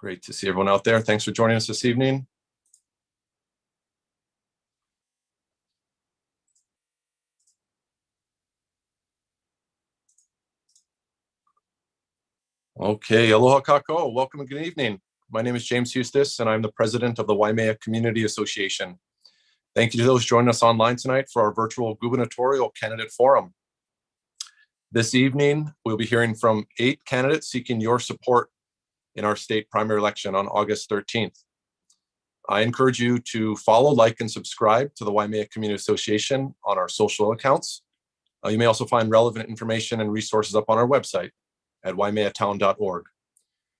Great to see everyone out there. Thanks for joining us this evening. Okay, aloha kako. Welcome and good evening. My name is James Eustace, and I'm the president of the Waimea Community Association. Thank you to those joining us online tonight for our virtual Gubernatorial Candidate Forum. This evening, we'll be hearing from 8 candidates seeking your support in our state primary election on August 13th. I encourage you to follow, like, and subscribe to the Waimea Community Association on our social accounts. You may also find relevant information and resources up on our website at waimeatown.org.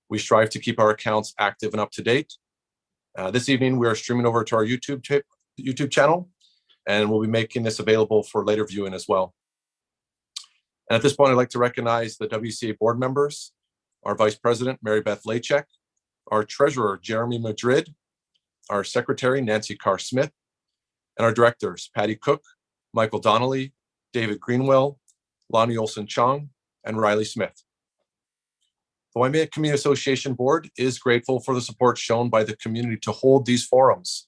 We strive to keep our accounts active and up to date. This evening, we are streaming over to our YouTube channel, and we'll be making this available for later viewing as well. And at this point, I'd like to recognize the WCA board members, our Vice President, Mary Beth Lachek, our Treasurer, Jeremy Madrid, our Secretary, Nancy Carr-Smith, and our Directors, Patty Cook, Michael Donnelly, David Greenwell, Lani Olsen-Chong, and Riley Smith. The Waimea Community Association Board is grateful for the support shown by the community to hold these forums.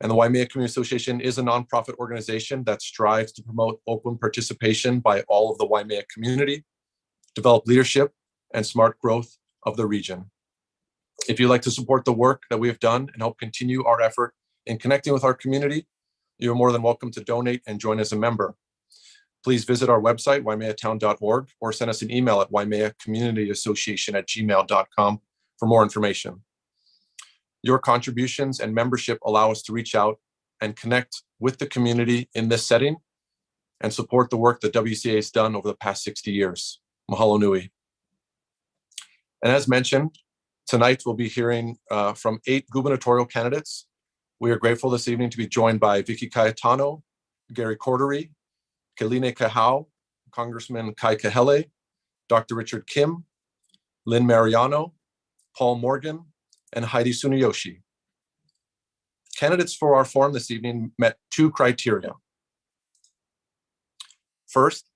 And the Waimea Community Association is a nonprofit organization that strives to promote open participation by all of the Waimea community, develop leadership, and smart growth of the region. If you'd like to support the work that we have done and help continue our effort in connecting with our community, you're more than welcome to donate and join as a member. Please visit our website, waimeatown.org, or send us an email at waimeacommunityassociation@gmail.com for more information. Your contributions and membership allow us to reach out and connect with the community in this setting and support the work that WCA has done over the past 60 years. Mahalo nui. And as mentioned, tonight we'll be hearing from 8 gubernatorial candidates. We are grateful this evening to be joined by Vicky Cayetano, Gary Cordery, Keline Kahau, Congressman Kai Kahele, Dr. Richard Kim, Lynn Mariano, Paul Morgan, and Heidi Tsuneyoshi. Candidates for our forum this evening met 2 criteria. First,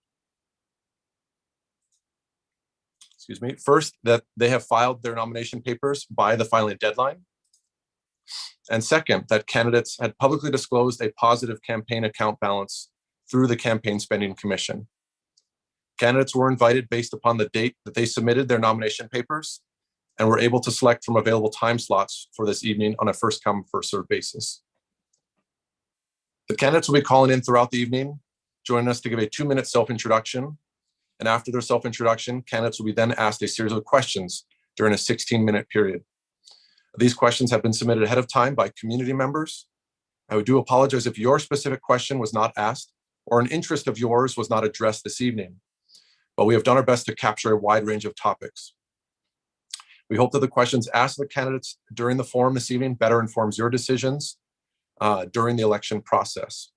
that they have filed their nomination papers by the filing deadline. And second, that candidates had publicly disclosed a positive campaign account balance through the Campaign Spending Commission. Candidates were invited based upon the date that they submitted their nomination papers and were able to select from available time slots for this evening on a first-come, first-served basis. The candidates will be calling in throughout the evening, joining us to give a 2-minute self-introduction. And after their self-introduction, candidates will be then asked a series of questions during a 16-minute period. These questions have been submitted ahead of time by community members. I do apologize if your specific question was not asked or an interest of yours was not addressed this evening, but we have done our best to capture a wide range of topics. We hope that the questions asked the candidates during the forum this evening better informs your decisions during the election process.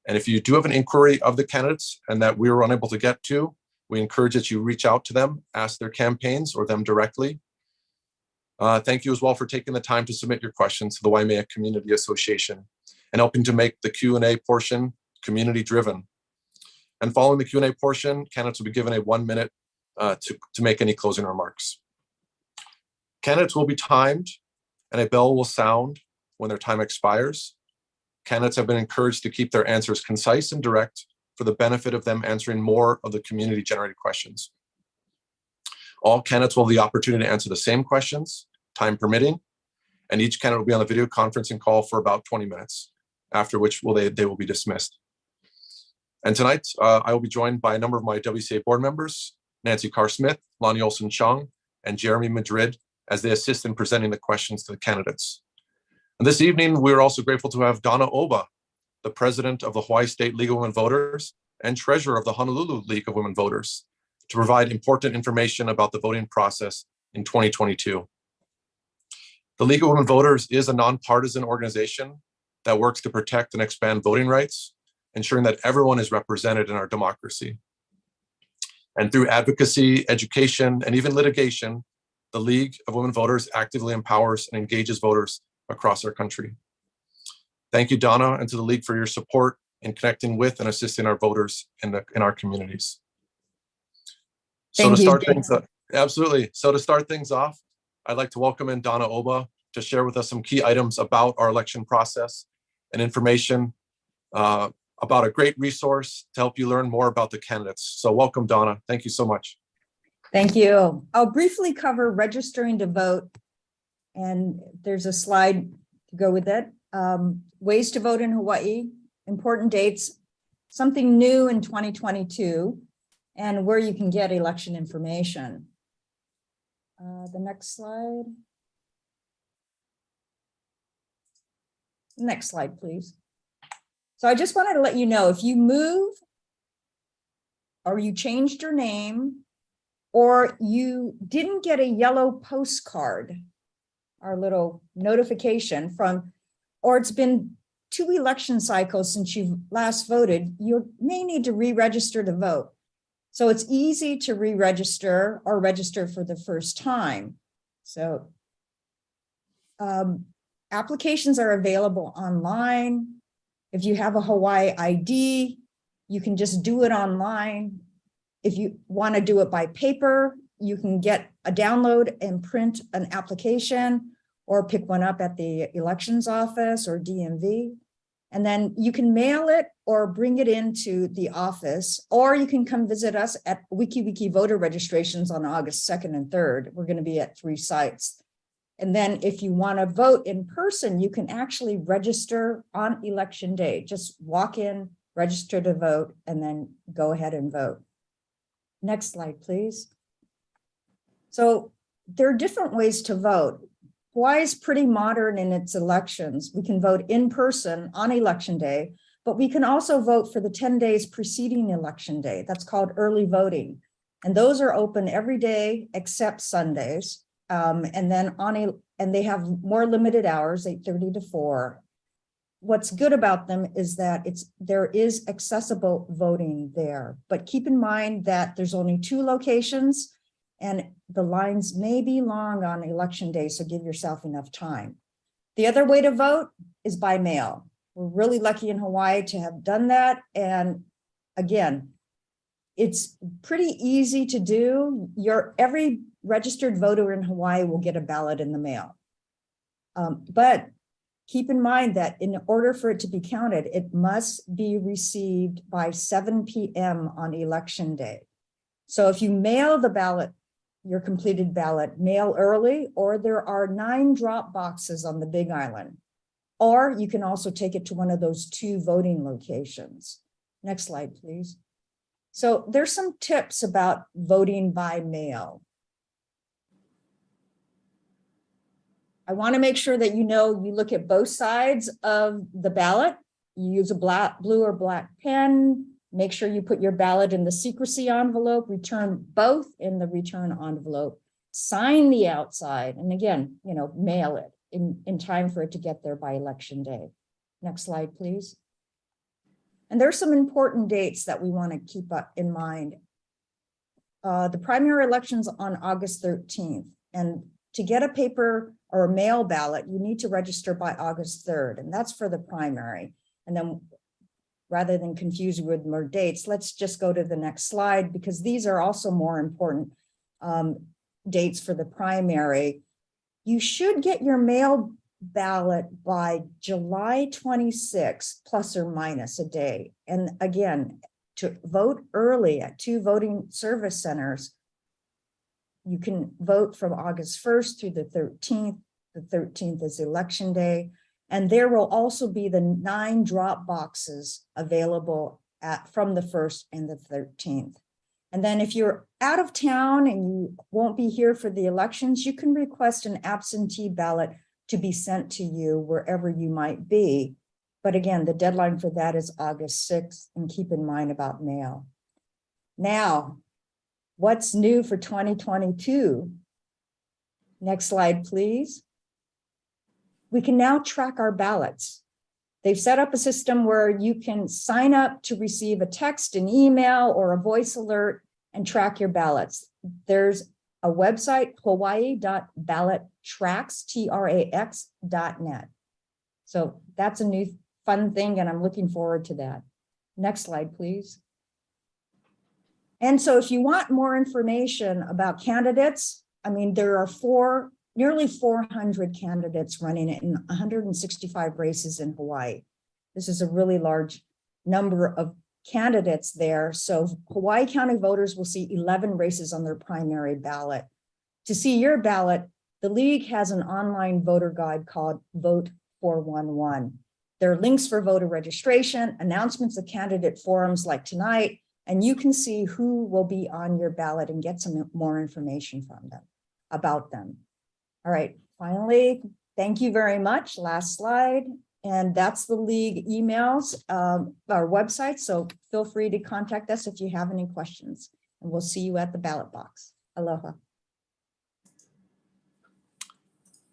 And if you do have an inquiry of the candidates and that we were unable to get to, we encourage that you reach out to them, ask their campaigns or them directly. Thank you as well for taking the time to submit your questions to the Waimea Community Association and helping to make the Q&A portion community-driven. And following the Q&A portion, candidates will be given a 1 minute to make any closing remarks. Candidates will be timed and a bell will sound when their time expires. Candidates have been encouraged to keep their answers concise and direct for the benefit of them answering more of the community-generated questions. All candidates will have the opportunity to answer the same questions, time permitting, and each candidate will be on the video conferencing call for about 20 minutes, after which they will be dismissed. And tonight, I will be joined by a number of my WCA board members, Nancy Carr-Smith, Lani Olsen-Chong, and Jeremy Madrid, as they assist in presenting the questions to the candidates. And this evening, we are also grateful to have Donna Oba, the president of the Hawaii State League of Women Voters and treasurer of the Honolulu League of Women Voters, to provide important information about the voting process in 2022. The League of Women Voters is a nonpartisan organization that works to protect and expand voting rights, ensuring that everyone is represented in our democracy. And through advocacy, education, and even litigation, the League of Women Voters actively empowers and engages voters across our country. Thank you, Donna, and to the League for your support in connecting with and assisting our voters in our communities. So to start things off, I'd like to welcome in Donna Oba to share with us some key items about our election process and information about a great resource to help you learn more about the candidates. So welcome, Donna. Thank you so much. Thank you. I'll briefly cover registering to vote, and there's a slide to go with it. Ways to vote in Hawaii, important dates, something new in 2022, and where you can get election information. The next slide. Next slide, please. So I just wanted to let you know, if you move or you changed your name or you didn't get a yellow postcard, our little notification from, or it's been 2 election cycles since you've last voted, you may need to re-register to vote. So it's easy to re-register or register for the first time. So applications are available online. If you have a Hawaii ID, you can just do it online. If you want to do it by paper, you can get a download and print an application or pick one up at the elections office or DMV. And then you can mail it or bring it into the office, or you can come visit us at Wiki voter registrations on August 2nd and 3rd. We're going to be at 3 sites. And then if you want to vote in person, you can actually register on election day. Just walk in, register to vote, and then go ahead and vote. Next slide, please. So there are different ways to vote. Hawaii is pretty modern in its elections. We can vote in person on election day, but we can also vote for the 10 days preceding election day. That's called early voting. And those are open every day except Sundays. And they have more limited hours, 8:30 to 4. What's good about them is that there is accessible voting there, but keep in mind that there's only 2 locations and the lines may be long on election day, so give yourself enough time. The other way to vote is by mail. We're really lucky in Hawaii to have done that. And again, it's pretty easy to do. Every registered voter in Hawaii will get a ballot in the mail. But keep in mind that in order for it to be counted, it must be received by 7 p.m. on election day. So if you mail the ballot, your completed ballot, mail early, or there are 9 drop boxes on the Big Island, or you can also take it to one of those 2 voting locations. Next slide, please. So there's some tips about voting by mail. I want to make sure that you look at both sides of the ballot. You use a blue or black pen. Make sure you put your ballot in the secrecy envelope, return both in the return envelope, sign the outside, and again, mail it in time for it to get there by election day. Next slide, please. And there's some important dates that we want to keep in mind. The primary election's on August 13th, and to get a paper or a mail ballot, you need to register by August 3rd, and that's for the primary. And then rather than confuse you with more dates, let's just go to the next slide, because these are also more important dates for the primary. You should get your mail ballot by July 26th, plus or minus a day. And again, to vote early at 2 voting service centers, you can vote from August 1st through the 13th. The 13th is election day. And there will also be the 9 drop boxes available from the 1st and the 13th. And then if you're out of town and you won't be here for the elections, you can request an absentee ballot to be sent to you wherever you might be. But again, the deadline for that is August 6th, and keep in mind about mail. Now, what's new for 2022? Next slide, please. We can now track our ballots. They've set up a system where you can sign up to receive a text, an email, or a voice alert and track your ballots. There's a website, hawaii.ballottrax.net. So that's a new fun thing, and I'm looking forward to that. Next slide, please. And so if you want more information about candidates, there are 4 nearly 400 candidates running in 165 races in Hawaii. This is a really large number of candidates there. So Hawaii County voters will see 11 races on their primary ballot. To see your ballot, the League has an online voter guide called Vote 411. There are links for voter registration, announcements of candidate forums like tonight, and you can see who will be on your ballot and get some more information from them, about them. All right, finally, thank you very much. Last slide. And that's the League emails, our website. So feel free to contact us if you have any questions, and we'll see you at the ballot box. Aloha.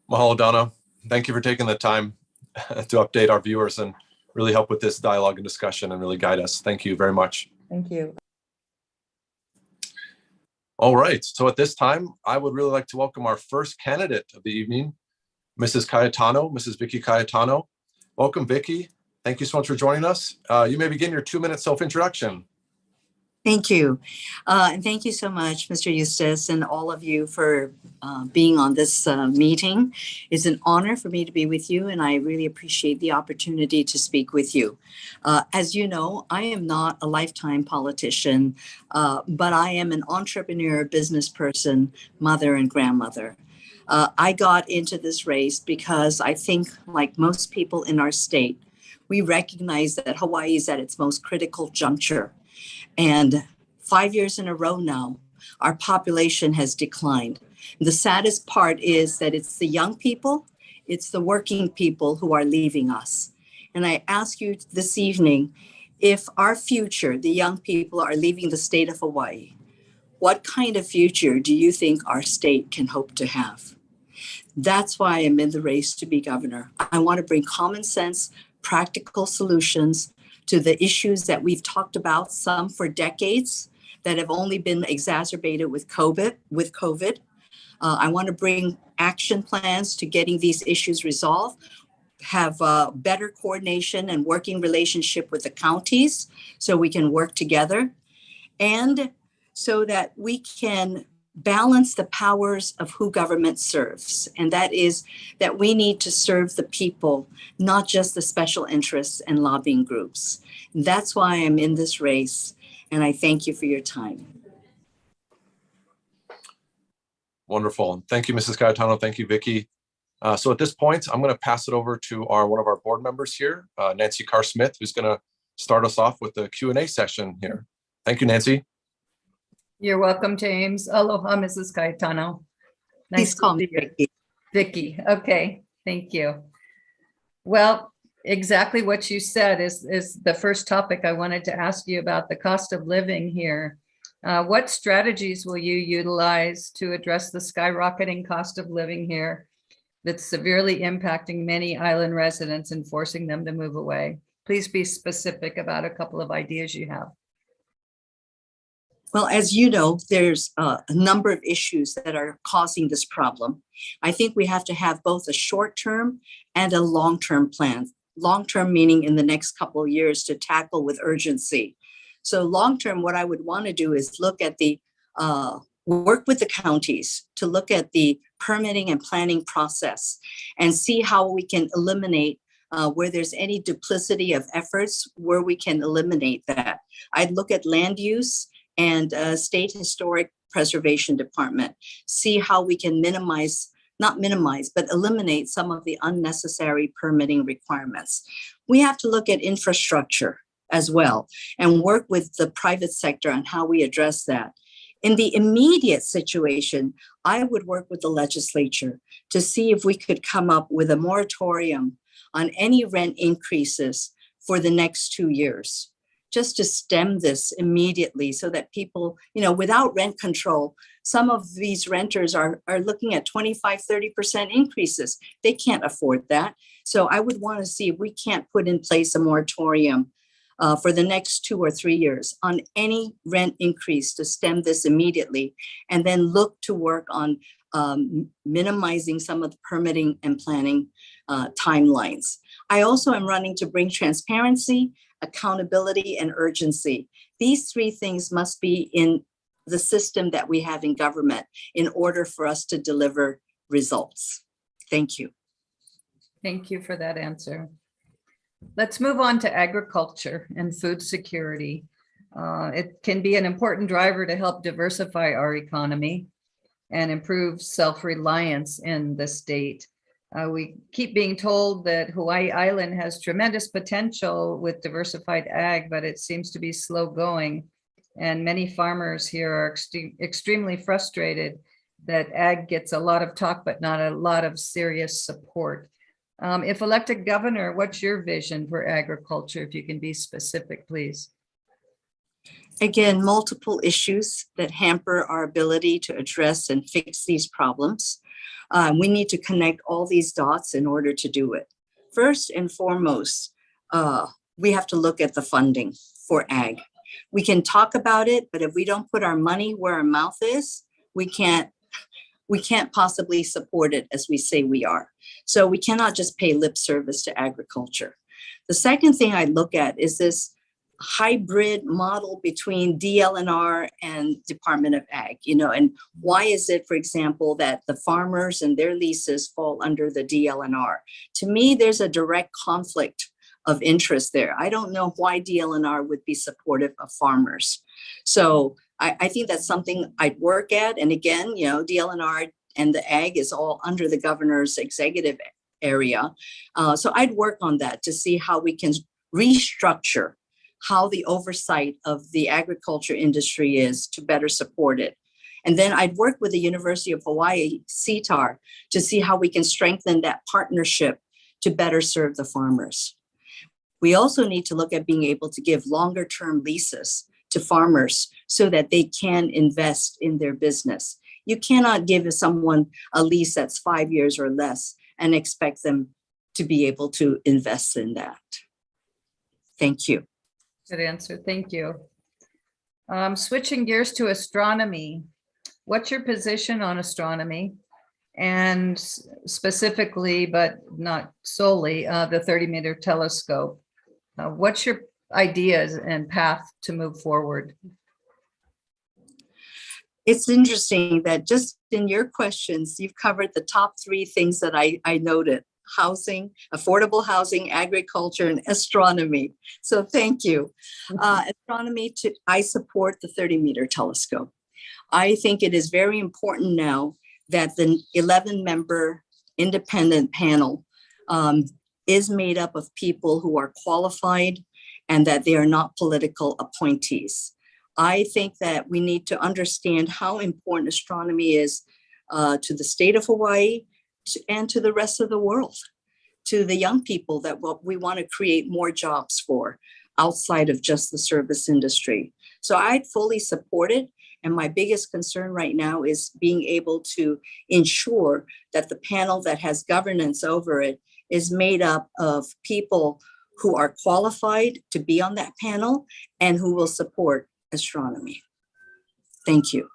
Mahalo, Donna. Thank you for taking the time to update our viewers and really help with this dialogue and discussion and really guide us. Thank you very much. Thank you. All right, so at this time, I would really like to welcome our first candidate of the evening, Mrs. Cayetano, Mrs. Vicky Cayetano. Welcome, Vicky. Thank you so much for joining us. You may begin your 2-minute self-introduction. Thank you. And thank you so much, Mr. Eustace, and all of you for being on this meeting. It's an honor for me to be with you, and I really appreciate the opportunity to speak with you. As you know, I am not a lifetime politician, but I am an entrepreneur, business person, mother, and grandmother. I got into this race because I think, like most people in our state, we recognize that Hawaii is at its most critical juncture. And 5 years in a row now, our population has declined. The saddest part is that it's the young people, it's the working people who are leaving us. And I ask you this evening, if our future, the young people, are leaving the state of Hawaii, what kind of future do you think our state can hope to have? That's why I'm in the race to be governor. I want to bring common sense, practical solutions to the issues that we've talked about, some for decades, that have only been exacerbated with COVID. I want to bring action plans to getting these issues resolved, have better coordination and working relationship with the counties so we can work together, and so that we can balance the powers of who government serves. And that is that we need to serve the people, not just the special interests and lobbying groups. That's why I'm in this race, and I thank you for your time. Wonderful. Thank you, Mrs. Cayetano. Thank you, Vicky. So at this point, I'm going to pass it over to one of our board members here, Nancy Carr-Smith, who's going to start us off with the Q&A session here. Thank you, Nancy. You're welcome, James. Aloha, Mrs. Cayetano. Please call me Vicky. Vicky. Okay, thank you. Well, exactly what you said is the first topic I wanted to ask you about, the cost of living here. What strategies will you utilize to address the skyrocketing cost of living here that's severely impacting many island residents and forcing them to move away? Please be specific about a couple of ideas you have. Well, as you know, there's a number of issues that are causing this problem. I think we have to have both a short-term and a long-term plan. Long-term meaning in the next couple of years to tackle with urgency. So long-term, what I would want to do is look at the work with the counties to look at the permitting and planning process and see how we can eliminate where there's any duplicity of efforts, where we can eliminate that. I'd look at land use and State Historic Preservation Department, see how we can not minimize, but eliminate some of the unnecessary permitting requirements. We have to look at infrastructure as well and work with the private sector on how we address that. In the immediate situation, I would work with the legislature to see if we could come up with a moratorium on any rent increases for the next 2 years, just to stem this immediately so that people, without rent control, some of these renters are looking at 25-30% increases. They can't afford that. So I would want to see if we can't put in place a moratorium for the next 2 or 3 years on any rent increase to stem this immediately, and then look to work on minimizing some of the permitting and planning timelines. I also am running to bring transparency, accountability, and urgency. These 3 things must be in the system that we have in government in order for us to deliver results. Thank you. Thank you for that answer. Let's move on to agriculture and food security. It can be an important driver to help diversify our economy and improve self-reliance in the state. We keep being told that Hawaii Island has tremendous potential with diversified ag, but it seems to be slow going. And many farmers here are extremely frustrated that ag gets a lot of talk, but not a lot of serious support. If elected governor, what's your vision for agriculture? If you can be specific, please. Again, multiple issues that hamper our ability to address and fix these problems. We need to connect all these dots in order to do it. First and foremost, we have to look at the funding for ag. We can talk about it, but if we don't put our money where our mouth is, we can't possibly support it as we say we are. So we cannot just pay lip service to agriculture. The second thing I look at is this hybrid model between DLNR and Department of Ag, and why is it, for example, that the farmers and their leases fall under the DLNR? To me, there's a direct conflict of interest there. I don't know why DLNR would be supportive of farmers. So I think that's something I'd work at. And again, DLNR and the ag is all under the governor's executive area. So I'd work on that to see how we can restructure how the oversight of the agriculture industry is to better support it. And then I'd work with the University of Hawaii, CTAR, to see how we can strengthen that partnership to better serve the farmers. We also need to look at being able to give longer term leases to farmers so that they can invest in their business. You cannot give someone a lease that's 5 years or less and expect them to be able to invest in that. Thank you. Good answer. Thank you. Switching gears to astronomy. What's your position on astronomy? And specifically, but not solely, the 30-meter telescope. What's your ideas and path to move forward? It's interesting that just in your questions, you've covered the top 3 things that I noted: housing, affordable housing, agriculture, and astronomy. So thank you. Astronomy, I support the 30-meter telescope. I think it is very important now that the 11-member independent panel is made up of people who are qualified and that they are not political appointees. I think that we need to understand how important astronomy is to the state of Hawaii and to the rest of the world, to the young people that we want to create more jobs for outside of just the service industry. So I'd fully support it. And my biggest concern right now is being able to ensure that the panel that has governance over it is made up of people who are qualified to be on that panel and who will support astronomy. Thank you.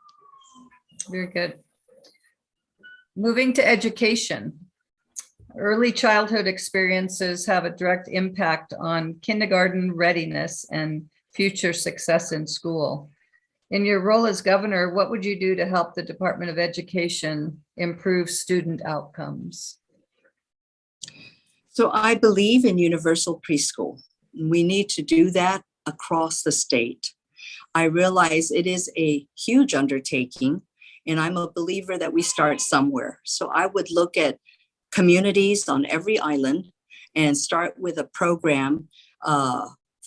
Very good. Moving to education. Early childhood experiences have a direct impact on kindergarten readiness and future success in school. In your role as governor, what would you do to help the Department of Education improve student outcomes? So I believe in universal preschool. We need to do that across the state. I realize it is a huge undertaking, and I'm a believer that we start somewhere. So I would look at communities on every island and start with a program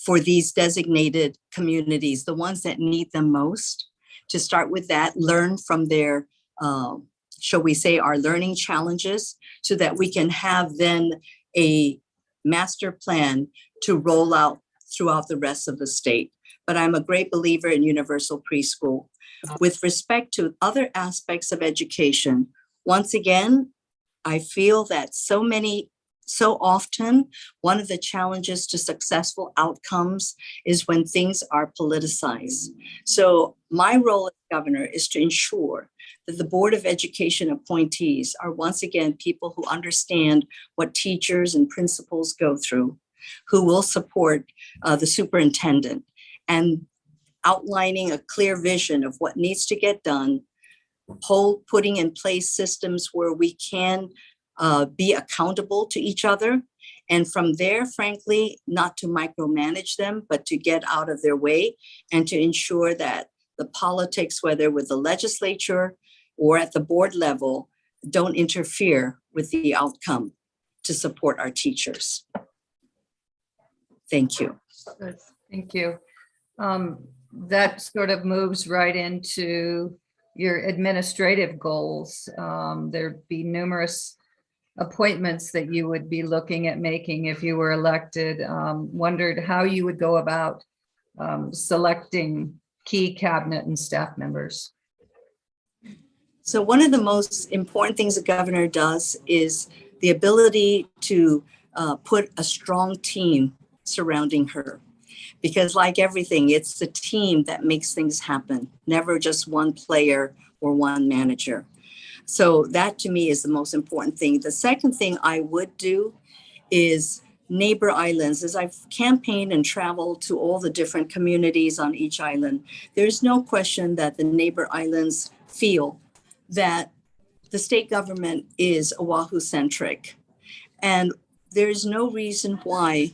for these designated communities, the ones that need them most, to start with that, learn from their, shall we say, our learning challenges, so that we can have then a master plan to roll out throughout the rest of the state. But I'm a great believer in universal preschool. With respect to other aspects of education, once again, I feel that so often, one of the challenges to successful outcomes is when things are politicized. So my role as governor is to ensure that the Board of Education appointees are once again people who understand what teachers and principals go through, who will support the superintendent, and outlining a clear vision of what needs to get done putting in place systems where we can be accountable to each other. And from there, frankly, not to micromanage them, but to get out of their way and to ensure that the politics, whether with the legislature or at the board level, don't interfere with the outcome to support our teachers. Thank you. Good. Thank you. That sort of moves right into your administrative goals. There'd be numerous appointments that you would be looking at making if you were elected. Wondered how you would go about selecting key cabinet and staff members. So one of the most important things the governor does is the ability to put a strong team surrounding her. Because like everything, it's the team that makes things happen, never just one player or one manager. So that to me is the most important thing. The second thing I would do is neighbor islands. As I've campaigned and traveled to all the different communities on each island, there's no question that the neighbor islands feel that the state government is Oahu-centric. And there's no reason why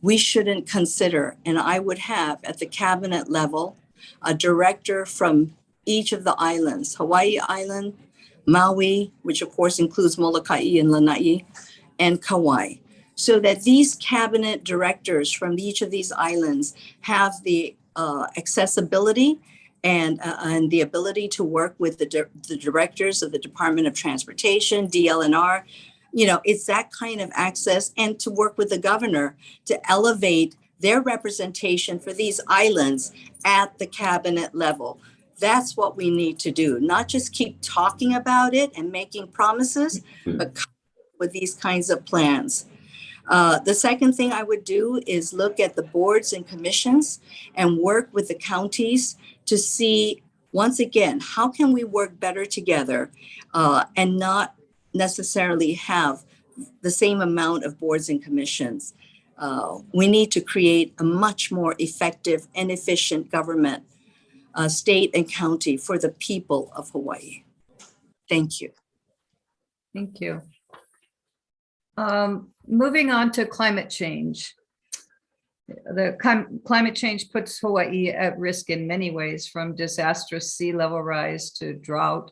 we shouldn't consider, and I would have at the cabinet level, a director from each of the islands, Hawaii Island, Maui, which of course includes Molokai and Lanai, and Kauai, so that these cabinet directors from each of these islands have the accessibility and the ability to work with the directors of the Department of Transportation, DLNR. You know, it's that kind of access, and to work with the governor to elevate their representation for these islands at the cabinet level. That's what we need to do, not just keep talking about it and making promises, but come with these kinds of plans. The second thing I would do is look at the boards and commissions and work with the counties to see, once again, how can we work better together and not necessarily have the same amount of boards and commissions. We need to create a much more effective and efficient government, state and county, for the people of Hawaii. Thank you. Thank you. Moving on to climate change. The climate change puts Hawaii at risk in many ways, from disastrous sea level rise to drought,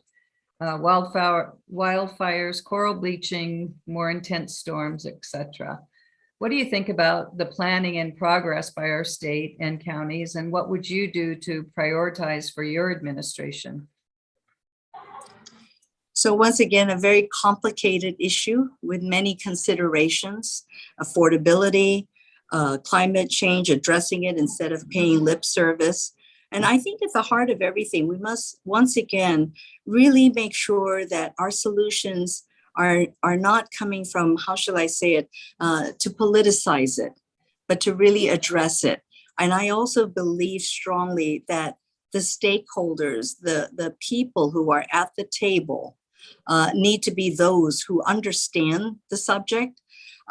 wildfires, coral bleaching, more intense storms, etc. What do you think about the planning and progress by our state and counties, and what would you do to prioritize for your administration? So once again, a very complicated issue with many considerations: affordability, climate change, addressing it instead of paying lip service. And I think at the heart of everything, we must once again really make sure that our solutions are not coming from, how shall I say it, to politicize it, but to really address it. And I also believe strongly that the stakeholders, the people who are at the table, need to be those who understand the subject,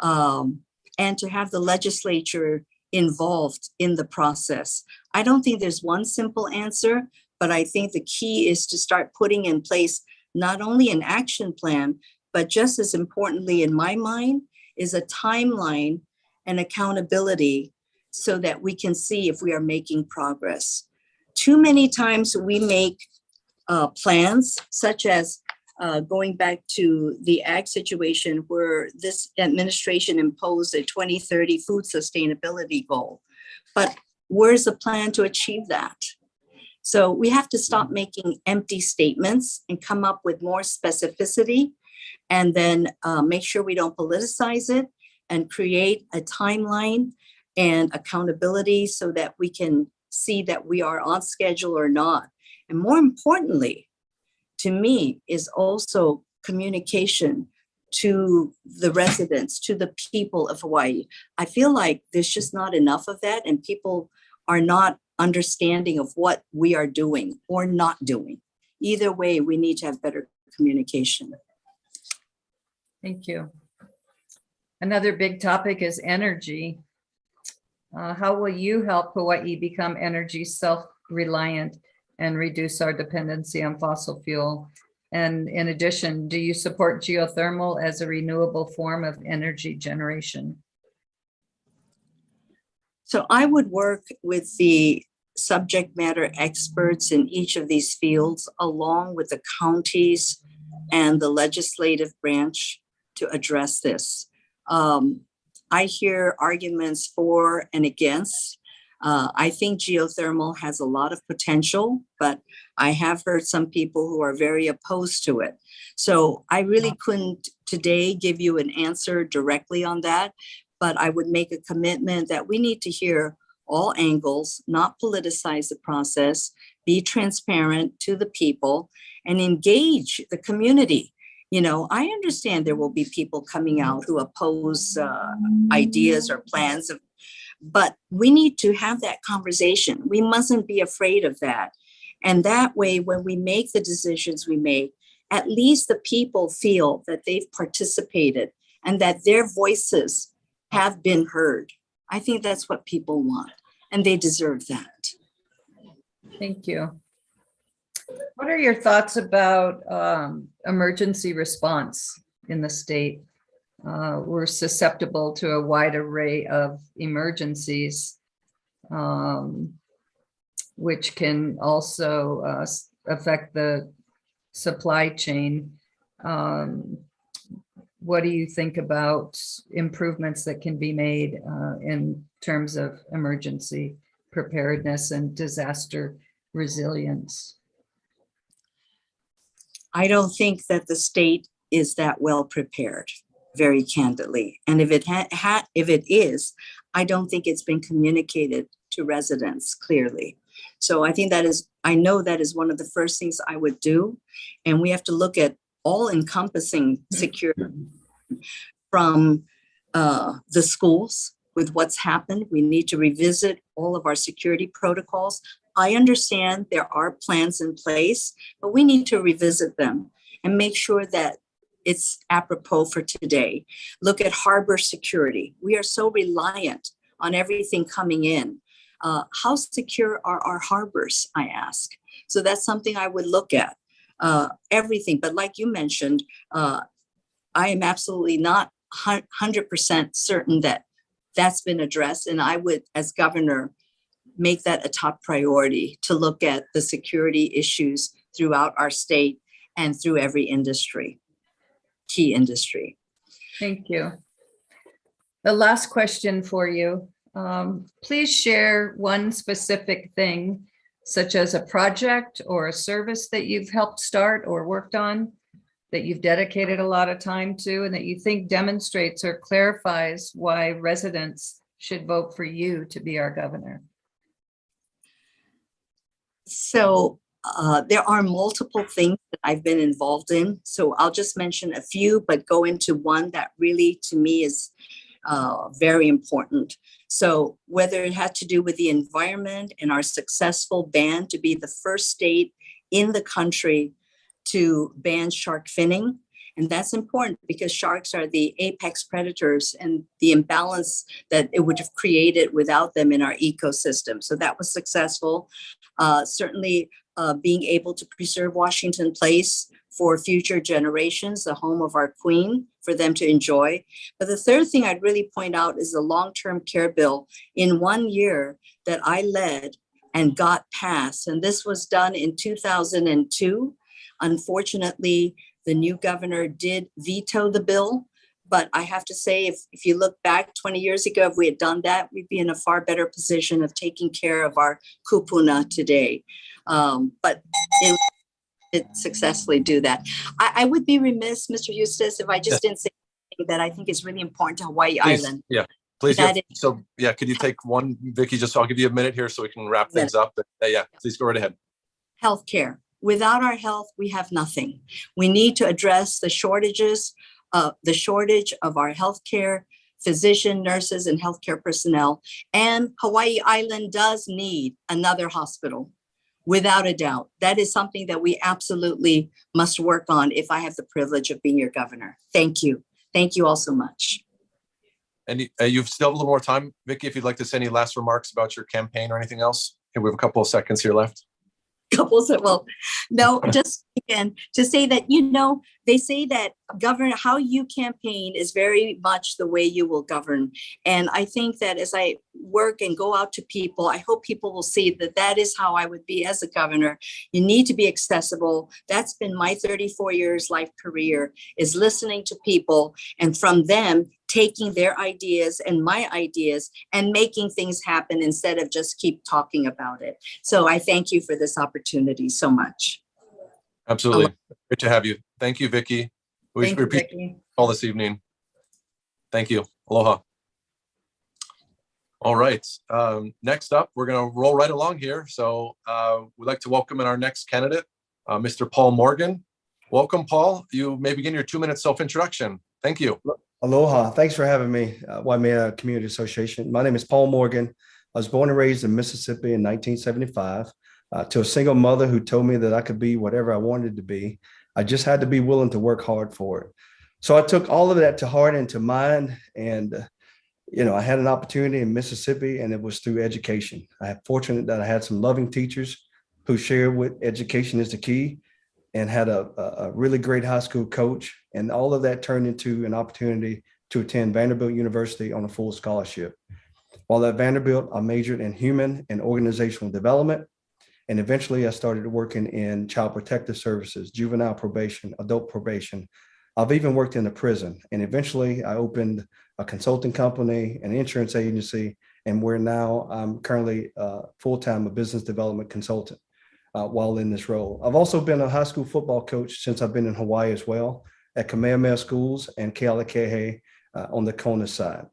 and to have the legislature involved in the process. I don't think there's one simple answer, but I think the key is to start putting in place not only an action plan, but just as importantly in my mind is a timeline and accountability so that we can see if we are making progress. Too many times we make plans, such as going back to the ag situation, where this administration imposed a 2030 food sustainability goal. But where's the plan to achieve that? So we have to stop making empty statements and come up with more specificity, and then make sure we don't politicize it, and create a timeline and accountability so that we can see that we are on schedule or not. And more importantly, to me, is also communication to the residents, to the people of Hawaii. I feel like there's just not enough of that, and people are not understanding of what we are doing or not doing. Either way, we need to have better communication. Thank you. Another big topic is energy. How will you help Hawaii become energy self-reliant and reduce our dependency on fossil fuel? And in addition, do you support geothermal as a renewable form of energy generation? So I would work with the subject matter experts in each of these fields, along with the counties and the legislative branch to address this. I hear arguments for and against. I think geothermal has a lot of potential, but I have heard some people who are very opposed to it. So I really couldn't today give you an answer directly on that, but I would make a commitment that we need to hear all angles, not politicize the process, be transparent to the people, and engage the community. You know, I understand there will be people coming out who oppose ideas or plans, but we need to have that conversation. We mustn't be afraid of that. And that way, when we make the decisions we make, at least the people feel that they've participated and that their voices have been heard. I think that's what people want, and they deserve that. Thank you. What are your thoughts about emergency response in the state? We're susceptible to a wide array of emergencies, which can also affect the supply chain. What do you think about improvements that can be made in terms of emergency preparedness and disaster resilience? I don't think that the state is that well prepared, very candidly. And if it is, I don't think it's been communicated to residents clearly. So I think I know that is one of the first things I would do. And we have to look at all-encompassing security from the schools with what's happened. We need to revisit all of our security protocols. I understand there are plans in place, but we need to revisit them and make sure that it's apropos for today. Look at harbor security. We are so reliant on everything coming in. How secure are our harbors, I ask? So that's something I would look at. Everything, but like you mentioned, I am absolutely not 100% certain that that's been addressed. And I would, as governor, make that a top priority to look at the security issues throughout our state and through every industry, key industry. Thank you. The last question for you. Please share one specific thing, such as a project or a service that you've helped start or worked on, that you've dedicated a lot of time to, and that you think demonstrates or clarifies why residents should vote for you to be our governor. So there are multiple things that I've been involved in. So I'll just mention a few, but go into one that really, to me, is very important. So whether it had to do with the environment and our successful ban to be the first state in the country to ban shark finning. And that's important because sharks are the apex predators and the imbalance that it would have created without them in our ecosystem. So that was successful. Certainly being able to preserve Washington Place for future generations, the home of our queen, for them to enjoy. But the third thing I'd really point out is the long-term care bill in 1 year that I led and got passed. And this was done in 2002. Unfortunately, the new governor did veto the bill. But I have to say, if you look back 20 years ago, if we had done that, we'd be in a far better position of taking care of our kupuna today. But it successfully do that. I would be remiss, Mr. Eustace, if I just didn't say something that I think is really important to Hawai'i Please, Island. yeah, please. That So yeah, could you take one, Vicky? Just I'll give you a minute here so we can wrap things up. But, yeah, please go right ahead. Healthcare. Without our health, we have nothing. We need to address the shortage of our healthcare, physician, nurses, and healthcare personnel. And Hawai'i Island does need another hospital, without a doubt. That is something that we absolutely must work on if I have the privilege of being your governor. Thank you. Thank you all so much. And you've still a little more time, Vicky, if you'd like to say any last remarks about your campaign or anything else. Okay, we have a couple of seconds here left. couple said, well, no, just again, to say that, they say that how you campaign is very much the way you will govern. And I think that as I work and go out to people, I hope people will see that that is how I would be as a governor. You need to be accessible. That's been my 34 years life career, is listening to people and from them taking their ideas and my ideas and making things happen instead of just keep talking about it. So I thank you for this opportunity so much. Absolutely. Great to have you. Thank you, Vicky. We Thank you, appreciate Vicky. all this evening. Thank you. Aloha. All right. Next up, we're going to roll right along here. So we'd like to welcome in our next candidate, Mr. Paul Morgan. Welcome, Paul. You may begin your 2-minute self-introduction. Thank you. Aloha. Thanks for having me, Waimea Community Association. My name is Paul Morgan. I was born and raised in Mississippi in 1975 to a single mother who told me that I could be whatever I wanted to be. I just had to be willing to work hard for it. So I took all of that to heart and to mind. And, I had an opportunity in Mississippi, and it was through education. I'm fortunate that I had some loving teachers who shared what education is the key, and had a really great high school coach. And all of that turned into an opportunity to attend Vanderbilt University on a full scholarship. While at Vanderbilt, I majored in human and organizational development. And eventually I started working in child protective services, juvenile probation, adult probation. I've even worked in a prison. And eventually I opened a consulting company, an insurance agency, and I'm currently full-time a business development consultant. While in this role, I've also been a high school football coach since I've been in Hawaii as well, at Kamehameha schools and Kealakahe on the Kona side.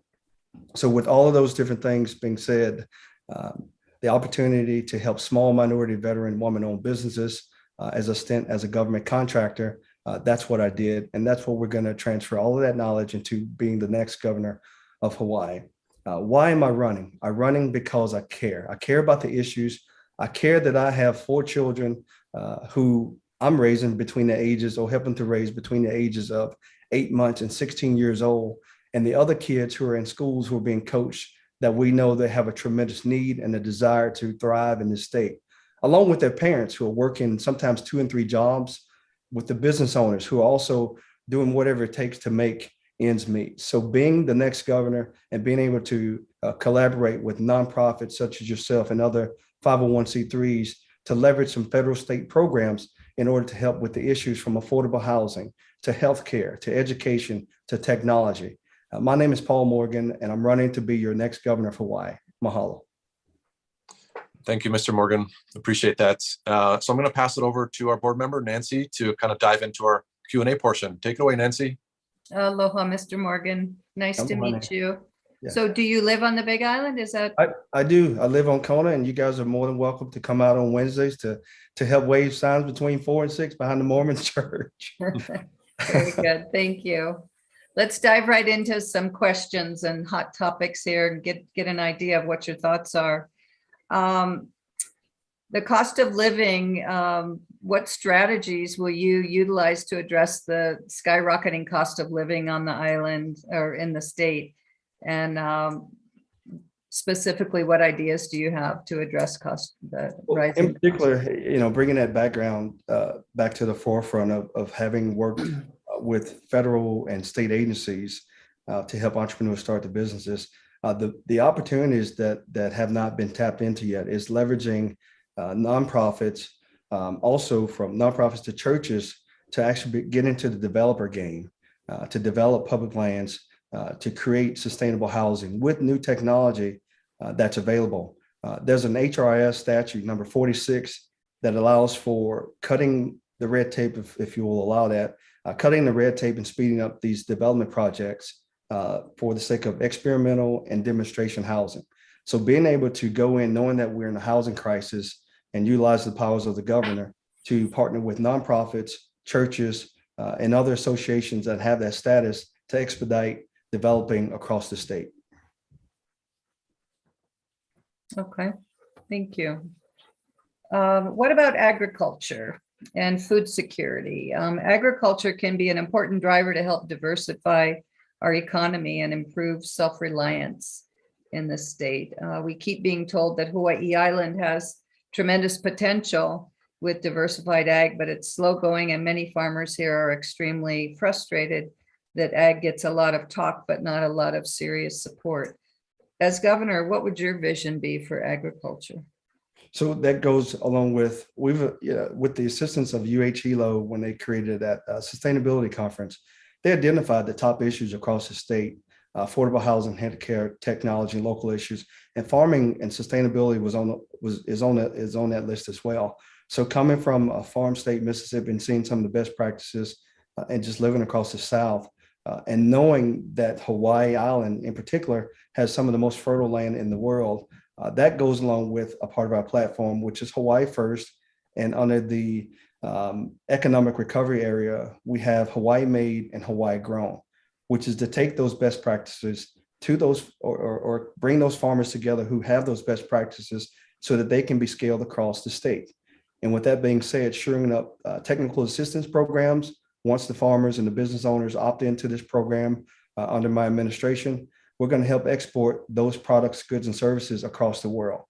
So with all of those different things being said, the opportunity to help small minority veteran woman-owned businesses as a stint as a government contractor, that's what I did. And that's what we're going to transfer all of that knowledge into being the next governor of Hawaii. Why am I running? I'm running because I care. I care about the issues. I care that I have 4 children who I'm raising between the ages, or helping to raise between the ages of 8 months and 16 years old. And the other kids who are in schools who are being coached, that we know they have a tremendous need and a desire to thrive in this state, along with their parents who are working sometimes 2 and 3 jobs, with the business owners who are also doing whatever it takes to make ends meet. So being the next governor and being able to collaborate with nonprofits such as yourself and other 501c3s to leverage some federal state programs in order to help with the issues from affordable housing to healthcare, to education, to technology. My name is Paul Morgan, and I'm running to be your next governor of Hawaii. Mahalo. Thank you, Mr. Morgan. Appreciate that. So I'm going to pass it over to our board member, Nancy, to kind of dive into our Q&A portion. Take it away, Nancy. Aloha, Mr. Morgan. Nice to meet you. Yeah. So do you live on the Big Island? Is that? I do. I live on Kona, and you guys are more than welcome to come out on Wednesdays to help wave signs between 4 and 6 behind the Mormon church. Very good. Thank you. Let's dive right into some questions and hot topics here and get an idea of what your thoughts are. The cost of living, what strategies will you utilize to address the skyrocketing cost of living on the island or in the state? And specifically, what ideas do you have to address rising? In particular, bringing that background back to the forefront of having worked with federal and state agencies to help entrepreneurs start their businesses. The opportunities that have not been tapped into yet is leveraging nonprofits, also from nonprofits to churches, to actually get into the developer game, to develop public lands, to create sustainable housing with new technology that's available. There's an HRIS statute number 46 that allows for cutting the red tape, if you will allow that, cutting the red tape and speeding up these development projects for the sake of experimental and demonstration housing. So being able to go in knowing that we're in a housing crisis and utilize the powers of the governor to partner with nonprofits, churches, and other associations that have that status to expedite developing across the state. Okay, thank you. What about agriculture and food security? Agriculture can be an important driver to help diversify our economy and improve self-reliance in the state. We keep being told that Hawaii Island has tremendous potential, with diversified ag, but it's slow going, and many farmers here are extremely frustrated that ag gets a lot of talk, but not a lot of serious support. As governor, what would your vision be for agriculture? So that goes along with, with the assistance of UH-ELO, when they created that sustainability conference, they identified the top issues across the state: affordable housing, healthcare, technology, local issues, and farming and sustainability is on that list as well. So coming from a farm state, Mississippi, and seeing some of the best practices and just living across the South, and knowing that Hawaii Island in particular has some of the most fertile land in the world, that goes along with a part of our platform, which is Hawaii First. And under the economic recovery area, we have Hawaii Made and Hawaii Grown, which is to take those best practices to those or bring those farmers together who have those best practices so that they can be scaled across the state. And with that being said, shoring up technical assistance programs. Once the farmers and the business owners opt into this program under my administration, we're going to help export those products, goods, and services across the world.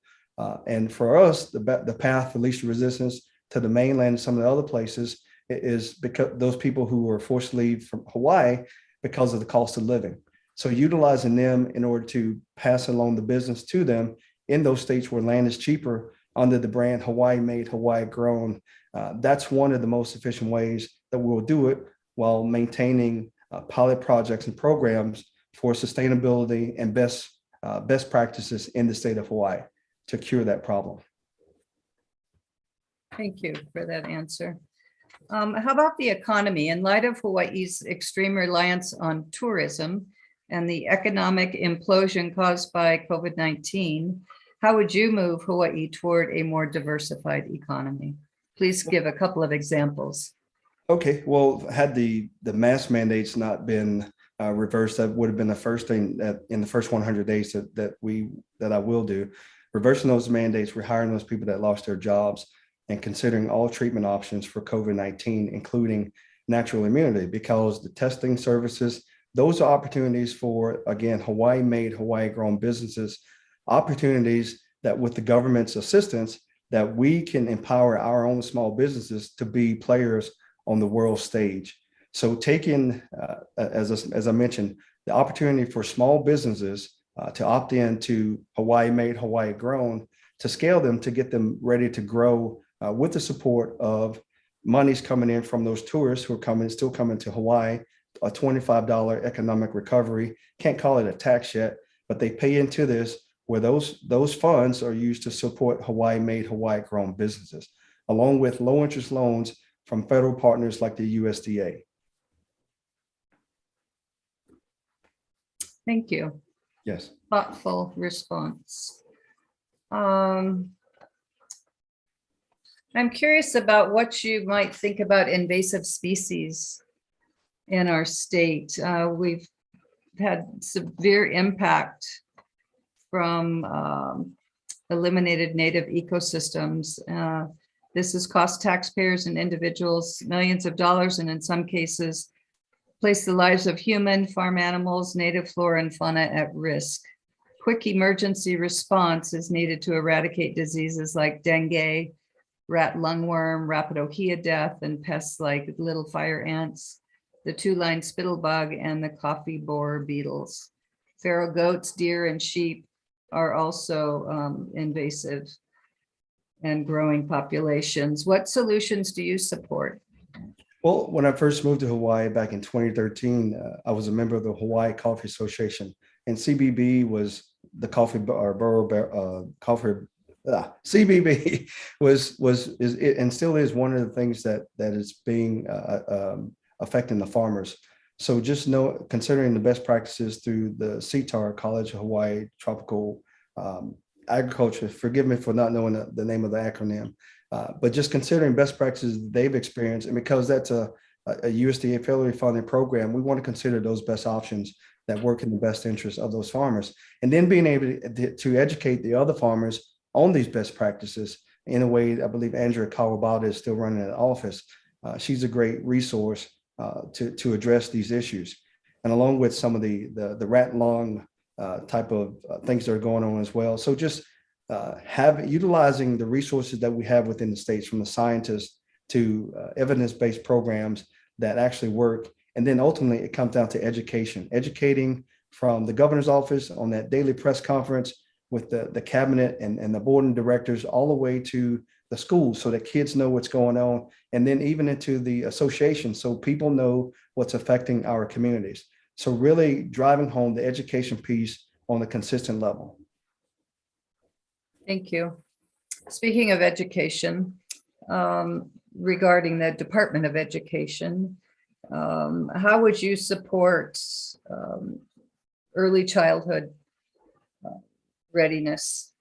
And for us, the path of least resistance to the mainland and some of the other places is because those people who were forced to leave from Hawaii because of the cost of living. So utilizing them in order to pass along the business to them in those states where land is cheaper under the brand Hawaii Made, Hawaii Grown. That's one of the most efficient ways that we'll do it while maintaining pilot projects and programs for sustainability and best practices in the state of Hawaii to cure that problem. Thank you for that answer. How about the economy? In light of Hawaii's extreme reliance on tourism and the economic implosion caused by COVID-19, how would you move Hawaii toward a more diversified economy? Please give a couple of examples. Okay, well, had the mask mandates not been reversed, that would have been the first thing that in the first 100 days that I will do. Reversing those mandates, rehiring those people that lost their jobs, and considering all treatment options for COVID-19, including natural immunity, because the testing services, those are opportunities for, again, Hawaii Made, Hawaii Grown businesses, opportunities that with the government's assistance, that we can empower our own small businesses to be players on the world stage. So taking, as I mentioned, the opportunity for small businesses to opt in to Hawaii Made, Hawaii Grown, to scale them, to get them ready to grow with the support of monies coming in from those tourists who are still coming to Hawaii, a $25 economic recovery. Can't call it a tax yet, but they pay into this, where those funds are used to support Hawaii Made, Hawaii Grown businesses, along with low interest loans from federal partners like the USDA. Thank you. Yes. Thoughtful response. I'm curious about what you might think about invasive species in our state. We've had severe impact from eliminated native ecosystems. This has cost taxpayers and individuals millions of dollars, and in some cases, placed the lives of human, farm animals, native flora and fauna at risk. Quick emergency response is needed to eradicate diseases like dengue, rat lungworm, rapidohea death, and pests like little fire ants, the two-line spittlebug, and the coffee borer beetles. Feral goats, deer, and sheep are also invasive and growing populations. What solutions do you support? Well, when I first moved to Hawaii back in 2013, I was a member of the Hawaii Coffee Association, and CBB was the coffee CBB is and still is one of the things that is being affecting the farmers. So just considering the best practices through the CTAR, College of Hawaii Tropical Agriculture, forgive me for not knowing the name of the acronym, but just considering best practices they've experienced, and because that's a USDA federally funded program, we want to consider those best options that work in the best interest of those farmers, and then being able to educate the other farmers on these best practices in a way. I believe Andrea Kawabata is still running an office. She's a great resource to address these issues, and along with some of the rat lung type of things that are going on as well. So just utilizing the resources that we have within the states, from the scientists to evidence-based programs that actually work. And then ultimately it comes down to education, educating from the governor's office on that daily press conference with the cabinet and the board of directors, all the way to the schools, so that kids know what's going on, and then even into the association, so people know what's affecting our communities. So really driving home the education piece on a consistent level. Thank you. Speaking of education, regarding the Department of Education, how would you support early childhood readiness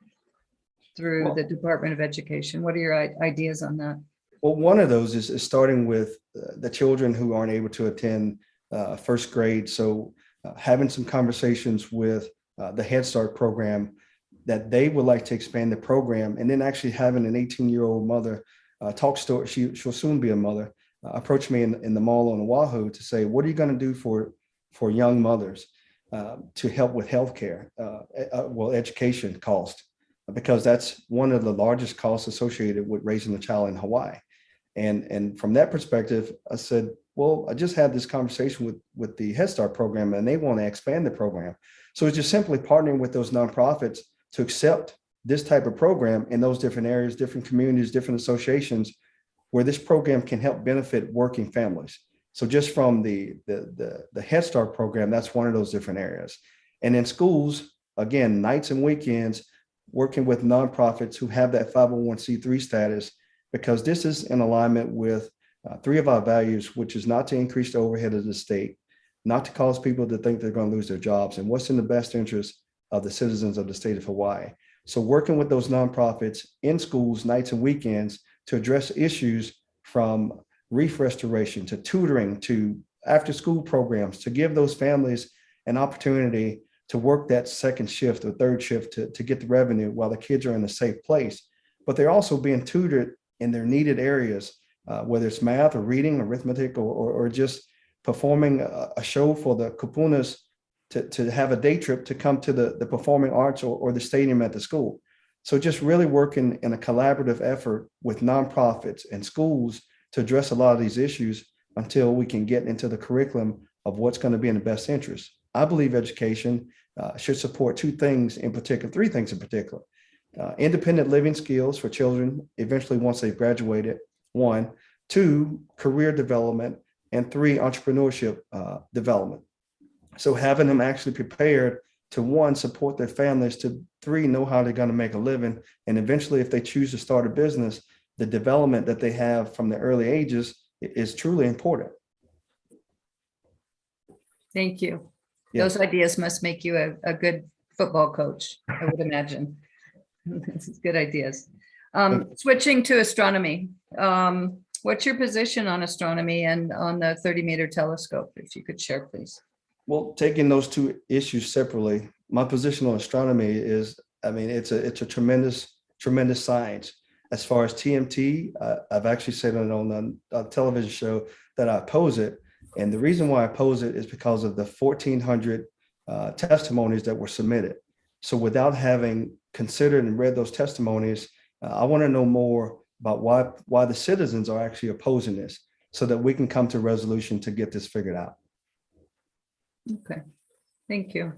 through the Department of Education? What are your ideas on that? Well, one of those is starting with the children who aren't able to attend first grade. So having some conversations with the Head Start program that they would like to expand the program, and then actually having an 18-year-old mother she'll soon be a mother, approach me in the mall on Oahu to say, what are you going to do for young mothers to help with healthcare, education cost, because that's one of the largest costs associated with raising a child in Hawaii. And from that perspective, I said, well, I just had this conversation with the Head Start program, and they want to expand the program. So it's just simply partnering with those nonprofits to accept this type of program in those different areas, different communities, different associations, where this program can help benefit working families. So just from the Head Start program, that's one of those different areas. And in schools, again, nights and weekends, working with nonprofits who have that 501c3 status, because this is in alignment with three of our values, which is not to increase the overhead of the state, not to cause people to think they're going to lose their jobs, and what's in the best interest of the citizens of the state of Hawaii. So working with those nonprofits in schools, nights and weekends, to address issues from reef restoration to tutoring to after school programs, to give those families an opportunity to work that second shift or third shift to get the revenue while the kids are in a safe place. But they're also being tutored in their needed areas, whether it's math or reading, arithmetic, or just performing a show for the kupunas to have a day trip to come to the performing arts or the stadium at the school. So just really working in a collaborative effort with nonprofits and schools to address a lot of these issues until we can get into the curriculum of what's going to be in the best interest. I believe education should support three things in particular. Independent living skills for children eventually once they've graduated, 1, 2, career development, and 3, entrepreneurship development. So having them actually prepared to, 1, support their families, to 3, know how they're going to make a living, and eventually if they choose to start a business, the development that they have from the early ages is truly important. Thank you. Yes. Those ideas must make you a good football coach, I would imagine. This is good ideas. Switching to astronomy. What's your position on astronomy and on the 30-meter telescope, if you could share, please? Well, taking those two issues separately, my position on astronomy is, it's a tremendous science. As far as TMT, I've actually said it on a television show that I oppose it. And the reason why I oppose it is because of the 1,400 testimonies that were submitted. So without having considered and read those testimonies, I want to know more about why the citizens are actually opposing this, so that we can come to a resolution to get this figured out. Okay, thank you.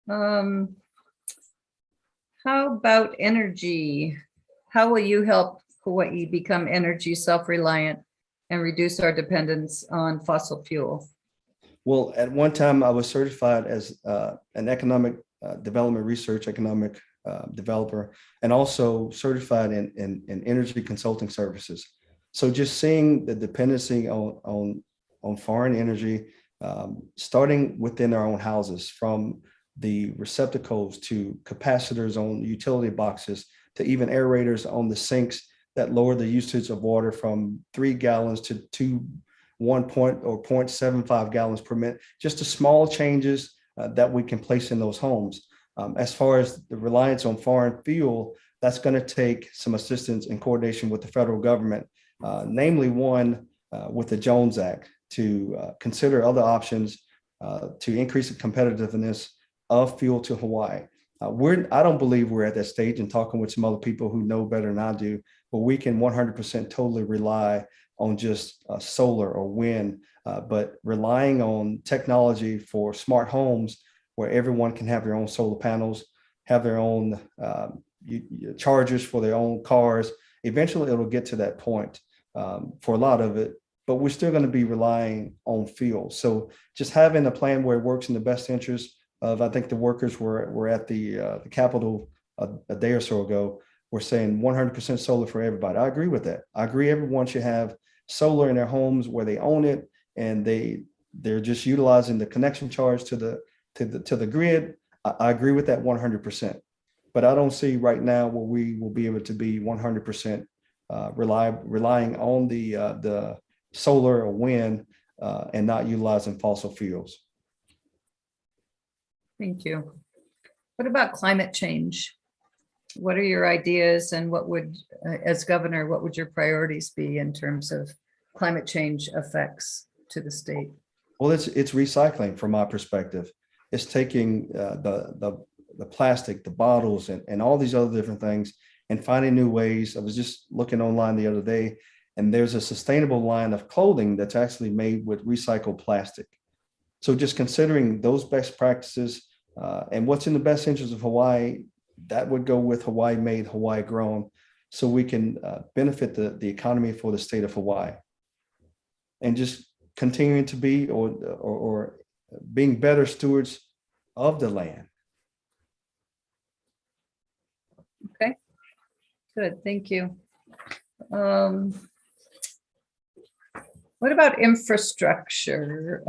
How about energy? How will you help Hawaii become energy self-reliant and reduce our dependence on fossil fuel? Well, at one time I was certified as an economic development research economic developer, and also certified in energy consulting services. So just seeing the dependency on foreign energy, starting within our own houses, from the receptacles to capacitors on utility boxes to even aerators on the sinks that lower the usage of water from 3 gallons to 0.75 gallons per minute. Just the small changes that we can place in those homes. As far as the reliance on foreign fuel, that's going to take some assistance in coordination with the federal government, namely one with the Jones Act, to consider other options to increase the competitiveness of fuel to Hawaii. I don't believe we're at that stage, and talking with some other people who know better than I do, but we can 100% totally rely on just solar or wind, but relying on technology for smart homes where everyone can have their own solar panels, have their own chargers for their own cars. Eventually, it'll get to that point for a lot of it, but we're still going to be relying on fuel. So just having a plan where it works in the best interest of, I think the workers were at the Capitol a day or so ago, we're saying 100% solar for everybody. I agree with that. I agree everyone should have solar in their homes where they own it, and they're just utilizing the connection charge to the grid. I agree with that 100%. But I don't see right now where we will be able to be 100% relying on the solar or wind and not utilizing fossil fuels. Thank you. What about climate change? What are your ideas, and what would, as governor, what would your priorities be in terms of climate change effects to the state? Well, it's recycling from my perspective. It's taking the plastic, the bottles, and all these other different things, and finding new ways. I was just looking online the other day, and there's a sustainable line of clothing that's actually made with recycled plastic. So just considering those best practices and what's in the best interest of Hawaii, that would go with Hawaii made, Hawaii grown, so we can benefit the economy for the state of Hawaii. And just continuing to be or being better stewards of the land. Okay, good, thank you. What about infrastructure?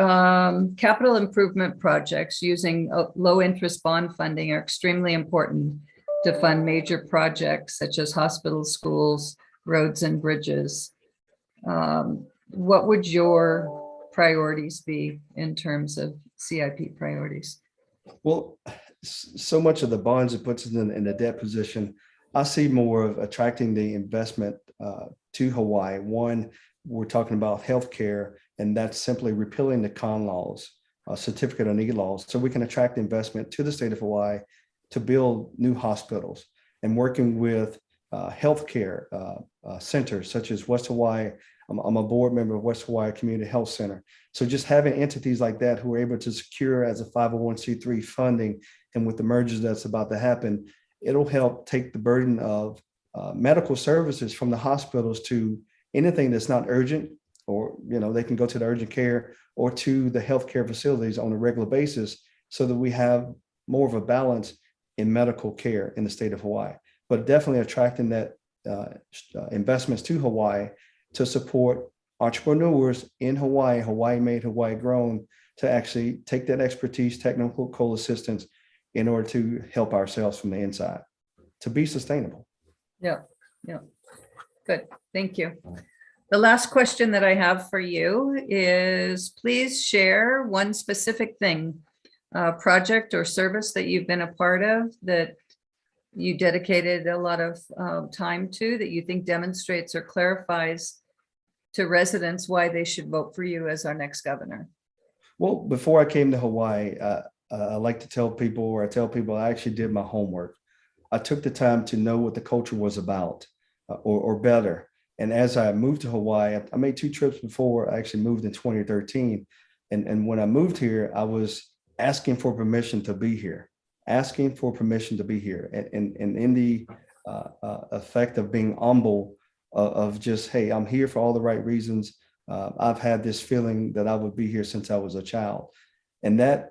Capital improvement projects using low interest bond funding are extremely important to fund major projects such as hospitals, schools, roads, and bridges. What would your priorities be in terms of CIP priorities? Well, so much of the bonds, it puts us in a debt position. I see more of attracting the investment to Hawaii. One, we're talking about healthcare, and that's simply repealing the con laws, certificate of need laws, so we can attract investment to the state of Hawaii to build new hospitals, and working with healthcare centers such as West Hawaii. I'm a board member of West Hawaii Community Health Center. So just having entities like that who are able to secure as a 501c3 funding, and with the mergers that's about to happen, it'll help take the burden of medical services from the hospitals to anything that's not urgent, or they can go to the urgent care or to the healthcare facilities on a regular basis, so that we have more of a balance in medical care in the state of Hawaii. But definitely attracting that investments to Hawaii to support entrepreneurs in Hawaii, Hawaii made, Hawaii grown, to actually take that expertise, technical assistance, in order to help ourselves from the inside to be sustainable. Yeah. Good, thank you. The last question that I have for you is, please share one specific thing, project or service that you've been a part of that you dedicated a lot of time to, that you think demonstrates or clarifies to residents why they should vote for you as our next governor. Well, before I came to Hawaii, I like to tell people, or I tell people, I actually did my homework. I took the time to know what the culture was about, or better. And as I moved to Hawaii, I made 2 trips before I actually moved in 2013. And when I moved here, I was asking for permission to be here, And in the effect of being humble, of just, hey, I'm here for all the right reasons. I've had this feeling that I would be here since I was a child. And that,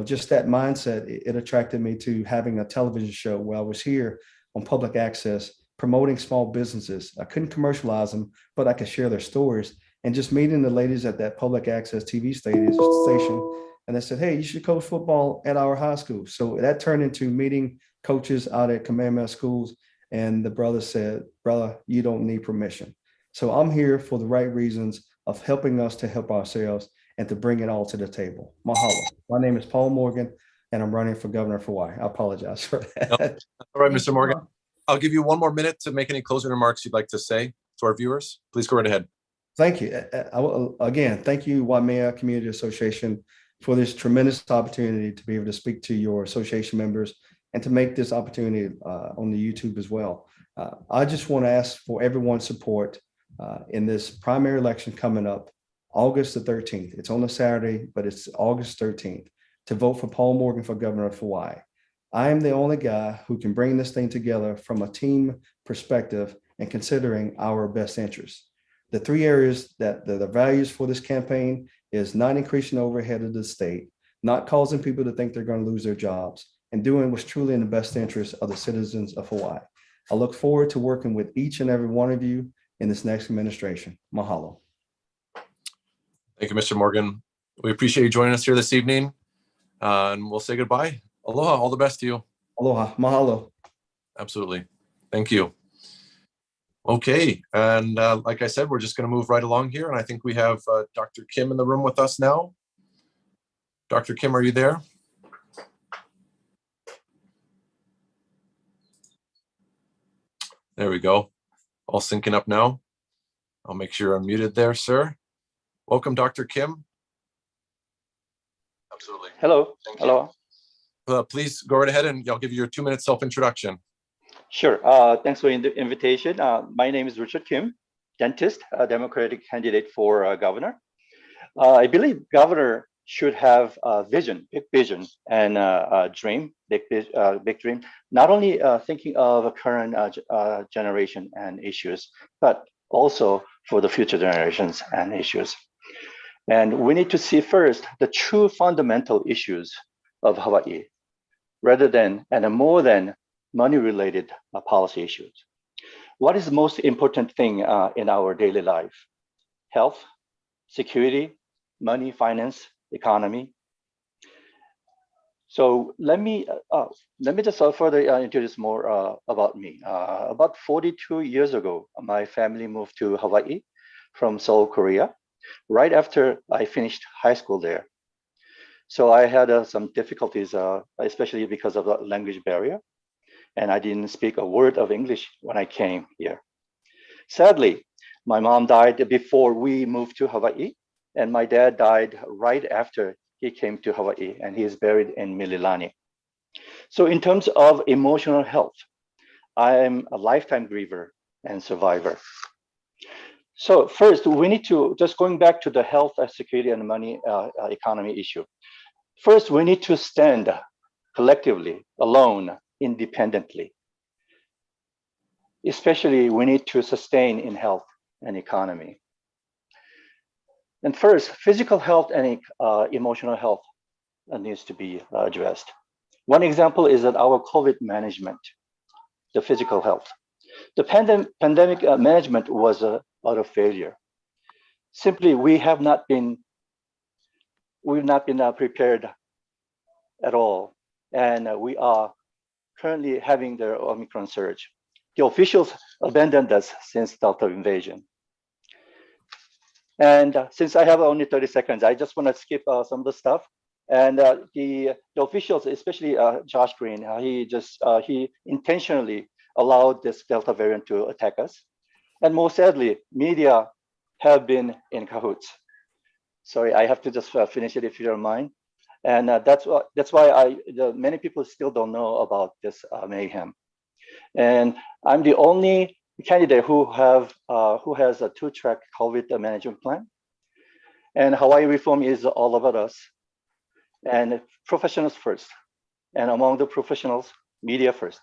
just that mindset, it attracted me to having a television show where I was here on public access, promoting small businesses. I couldn't commercialize them, but I could share their stories. And just meeting the ladies at that public access TV station, and they said, hey, you should coach football at our high school. So that turned into meeting coaches out at Kamehameha schools. And the brother said, brother, you don't need permission. So I'm here for the right reasons of helping us to help ourselves and to bring it all to the table. Mahalo. My name is Paul Morgan, and I'm running for governor of Hawaii. I apologize for that. No. All right, Mr. Morgan, I'll give you one more minute to make any closing remarks you'd like to say to our viewers. Please go right ahead. Thank you. Again, thank you, Waimea Community Association, for this tremendous opportunity to be able to speak to your association members and to make this opportunity on the YouTube as well. I just want to ask for everyone's support in this primary election coming up August the 13th. It's on a Saturday, but it's August 13th, to vote for Paul Morgan for governor of Hawaii. I am the only guy who can bring this thing together from a team perspective and considering our best interests. The three areas that the values for this campaign is not increasing overhead of the state, not causing people to think they're going to lose their jobs, and doing what's truly in the best interest of the citizens of Hawaii. I look forward to working with each and every one of you in this next administration. Mahalo. Thank you, Mr. Morgan. We appreciate you joining us here this evening, and we'll say goodbye. Aloha, all the best to you. Aloha, mahalo. Absolutely. Thank you. Okay, and like I said, we're just going to move right along here, and I think we have Dr. Kim in the room with us now. Dr. Kim, are you there? There we go. All syncing up now. I'll make sure you're unmuted there, sir. Welcome, Dr. Kim. Absolutely. Hello. Thank you. Hello. Please go right ahead and I'll give you your 2-minute self-introduction. Sure. Thanks for the invitation. My name is Richard Kim, dentist, a Democratic candidate for governor. I believe governor should have a vision, big vision, and a dream, big dream. Not only thinking of a current generation and issues, but also for the future generations and issues. And we need to see first the true fundamental issues of Hawaii, rather than and more than money-related policy issues. What is the most important thing in our daily life? Health, security, money, finance, economy. So let me just further introduce more about me. About 42 years ago, my family moved to Hawaii from Seoul, Korea, right after I finished high school there. So I had some difficulties, especially because of the language barrier, and I didn't speak a word of English when I came here. Sadly, my mom died before we moved to Hawaii, and my dad died right after he came to Hawaii, and he is buried in Lani. So in terms of emotional health, I am a lifetime griever and survivor. So first, we need to, just going back to the health, security, and money economy issue. First, we need to stand collectively, alone, independently. Especially, we need to sustain in health and economy. And first, physical health and emotional health needs to be addressed. One example is that our COVID management, the physical health. The pandemic management was a lot of failure. Simply, we've not been prepared at all, and we are currently having the Omicron surge. The officials abandoned us since Delta invasion. And since I have only 30 seconds, I just want to skip some of the stuff. And the officials, especially Josh Green, he intentionally allowed this Delta variant to attack us. And more sadly, media have been in cahoots. Sorry, I have to just finish it if you don't mind. And that's why many people still don't know about this mayhem. And I'm the only candidate who has a 2-track COVID management plan. And Hawaii reform is all about us. And professionals first. And among the professionals, media first.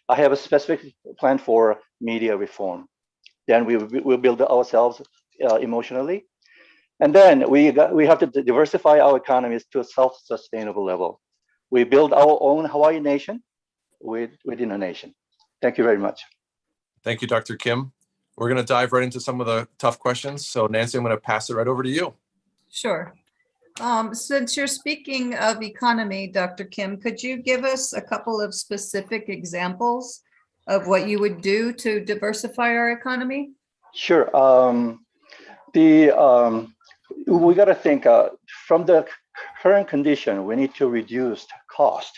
I have a specific plan for media reform. Then we'll build ourselves emotionally. And then we have to diversify our economies to a self-sustainable level. We build our own Hawaii nation within a nation. Thank you very much. Thank you, Dr. Kim. We're going to dive right into some of the tough questions. So Nancy, I'm going to pass it right over to you. Sure. Since you're speaking of economy, Dr. Kim, could you give us a couple of specific examples of what you would do to diversify our economy? Sure. We got to think from the current condition, we need to reduce cost.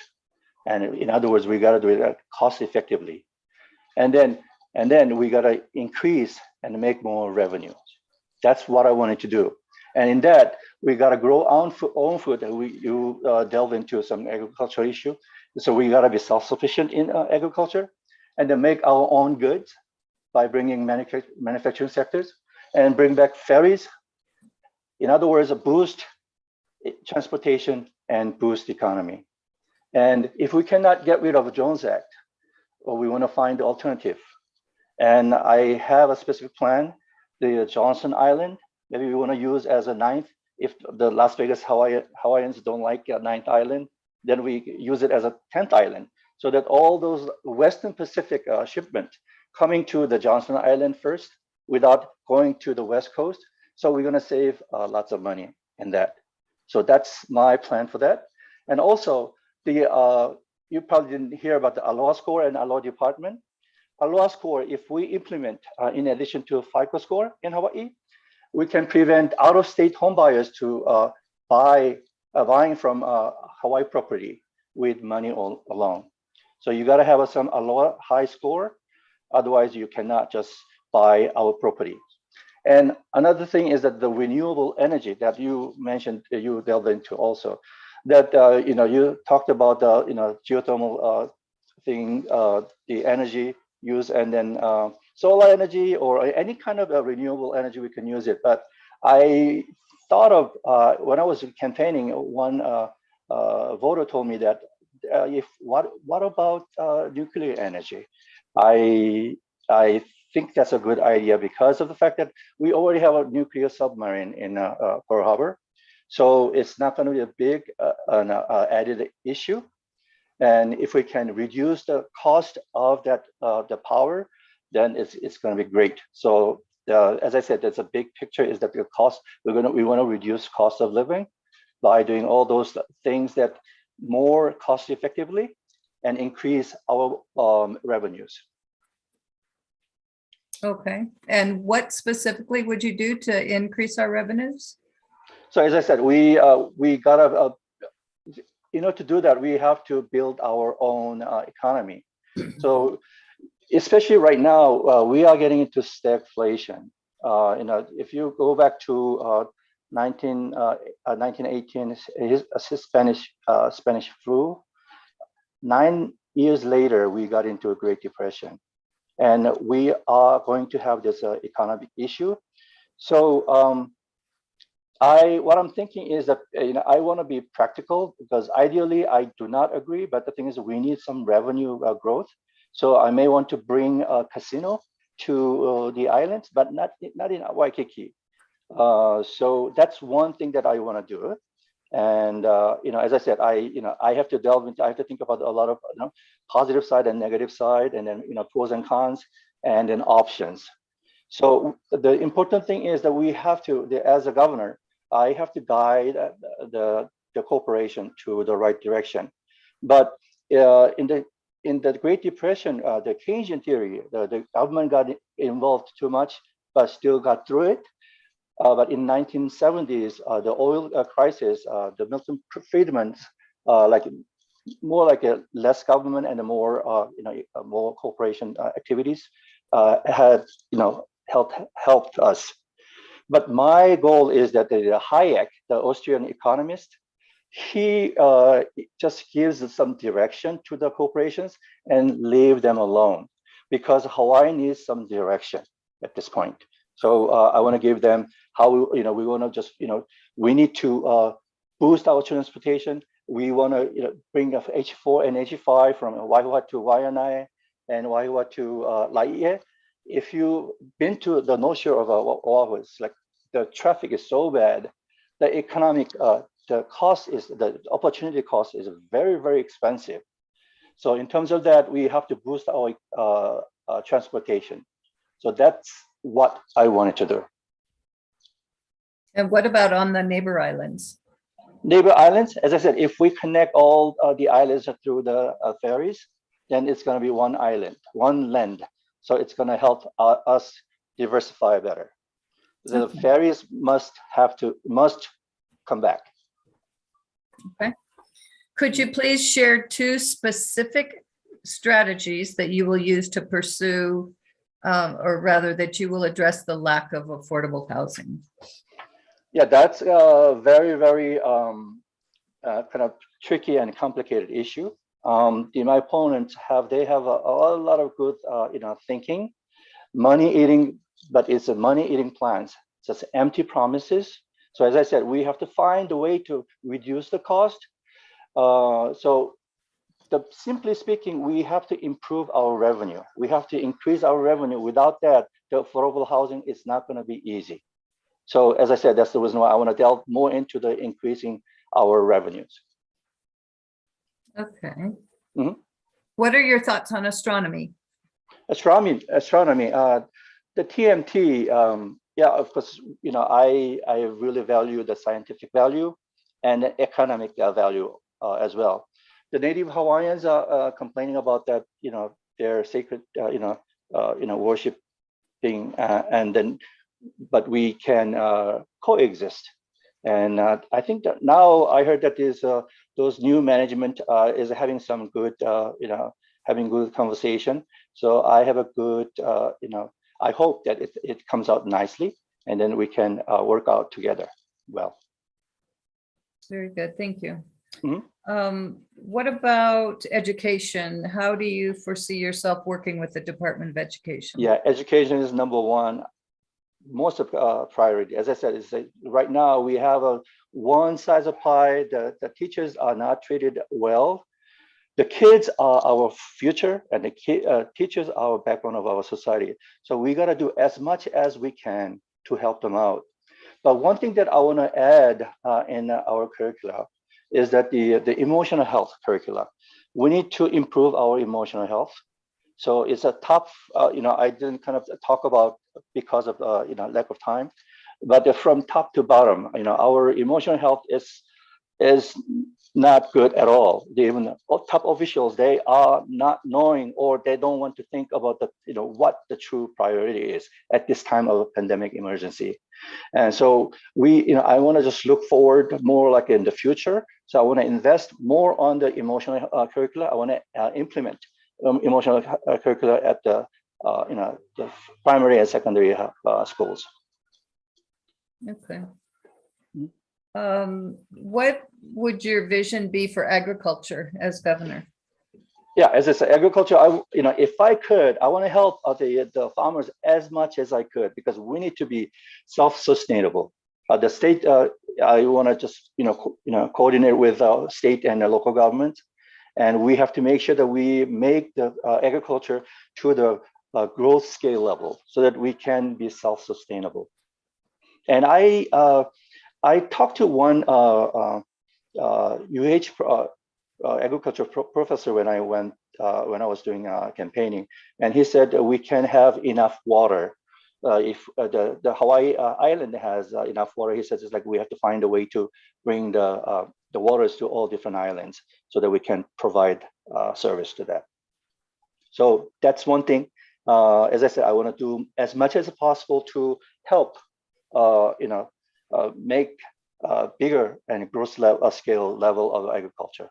And in other words, we got to do it cost effectively. And then we got to increase and make more revenue. That's what I wanted to do. And in that, we got to grow own food. You delve into some agricultural issue. So we got to be self-sufficient in agriculture and then make our own goods by bringing manufacturing sectors and bring back ferries. In other words, boost transportation and boost economy. And if we cannot get rid of the Jones Act, or we want to find the alternative. And I have a specific plan, the Johnson Island, maybe we want to use as a ninth. If the Las Vegas Hawaiians don't like a ninth island, then we use it as a 10th island, so that all those Western Pacific shipment coming to the Johnson Island first without going to the West Coast. So we're going to save lots of money in that. So that's my plan for that. And also, you probably didn't hear about the Aloha score and Aloha department. Aloha score, if we implement, in addition to FICO score in Hawaii, we can prevent out-of-state home buyers to buying from Hawaii property with money all along. So you got to have some Aloha high score. Otherwise, you cannot just buy our property. And another thing is that the renewable energy that you mentioned, you delved into also, that you talked about the geothermal thing, the energy use, and then solar energy or any kind of renewable energy we can use it. But I thought of when I was campaigning, one voter told me that what about nuclear energy? I think that's a good idea because of the fact that we already have a nuclear submarine in Pearl Harbor. So it's not going to be a big added issue. And if we can reduce the cost of that the power, then it's going to be great. So as I said, that's a big picture is that the cost, we want to reduce cost of living by doing all those things that more cost effectively and increase our revenues. Okay. And what specifically would you do to increase our revenues? So as I said, we gotta, to do that, we have to build our own economy. So especially right now, we are getting into stagflation. If you go back to 1918, Spanish flu, 9 years later, we got into a Great Depression. And we are going to have this economic issue. So what I'm thinking is that I want to be practical because ideally I do not agree, but the thing is we need some revenue growth. So I may want to bring a casino to the islands, but not in Waikiki. So that's one thing that I want to do. And as I said, I have to delve into. I have to think about a lot of positive side and negative side, and then pros and cons, and then options. So the important thing is that we have to, as a governor, I have to guide the corporation to the right direction. But in the Great Depression, the Keynesian theory, the government got involved too much, but still got through it. But in 1970s, the oil crisis, the Milton Friedman's, more like a less government and a more, more corporation activities had, helped us. But my goal is that Hayek, the Austrian economist, he just gives some direction to the corporations and leave them alone because Hawaii needs some direction at this point. So I want to give them how we want to just we need to boost our transportation. We want to bring up H4 and H5 from Waihua to Waianae and Waihua to Laie. If you've been to the North Shore of Oahu, it's like the traffic is so bad. The economic the opportunity cost is very, very expensive. So in terms of that, we have to boost our transportation. So that's what I wanted to do. And what about on the neighbor islands? Neighbor islands, as I said, if we connect all the islands through the ferries, then it's going to be one island, one land. So it's going to help us diversify better. The ferries must come back. Okay. Could you please share 2 specific strategies that you will use to pursue, or rather that you will address the lack of affordable housing? Yeah, that's a very, very kind of tricky and complicated issue. My opponents have a lot of good thinking, money eating, but it's a money eating plans, just empty promises. So as I said, we have to find a way to reduce the cost. So simply speaking, we have to improve our revenue. We have to increase our revenue. Without that, the affordable housing is not going to be easy. So as I said, that's the reason why I want to delve more into the increasing our revenues. Okay. Mhm. What are your thoughts on astronomy? Astronomy. The TMT. Yeah, of course. I really value the scientific value and the economic value as well. The Native Hawaiians are complaining about that. Their sacred. Worshiping, and then, but we can coexist. And I think that now I heard that those new management is having some good, having good conversation. So I have a good, I hope that it comes out nicely, and then we can work out together well. Very good, thank you. Mhm. What about education? How do you foresee yourself working with the Department of Education? Yeah, education is number one. Most of priority, as I said, is that right now we have a one size of pie. The teachers are not treated well. The kids are our future, and the teachers are our backbone of our society. So we got to do as much as we can to help them out. But one thing that I want to add in our curricula is that the emotional health curricula. We need to improve our emotional health. So it's a tough, I didn't kind of talk about because of lack of time, but from top to bottom, our emotional health is not good at all. Even top officials, they are not knowing, or they don't want to think about what the true priority is at this time of a pandemic emergency. And so I want to just look forward more like in the future. So I want to invest more on the emotional curricula. I want to implement emotional curricula at the primary and secondary schools. Okay. What would your vision be for agriculture as governor? Yeah, as I said, agriculture. If I could, I want to help the farmers as much as I could, because we need to be self-sustainable. The state, I want to just coordinate with state and the local government. And we have to make sure that we make the agriculture to the growth scale level so that we can be self-sustainable. And I talked to one agriculture professor when I was doing campaigning, and he said that we can have enough water. If the Hawaii island has enough water, he says it's like we have to find a way to bring the waters to all different islands so that we can provide service to that. So that's one thing. As I said, I want to do as much as possible to help, make bigger and growth scale level of agriculture.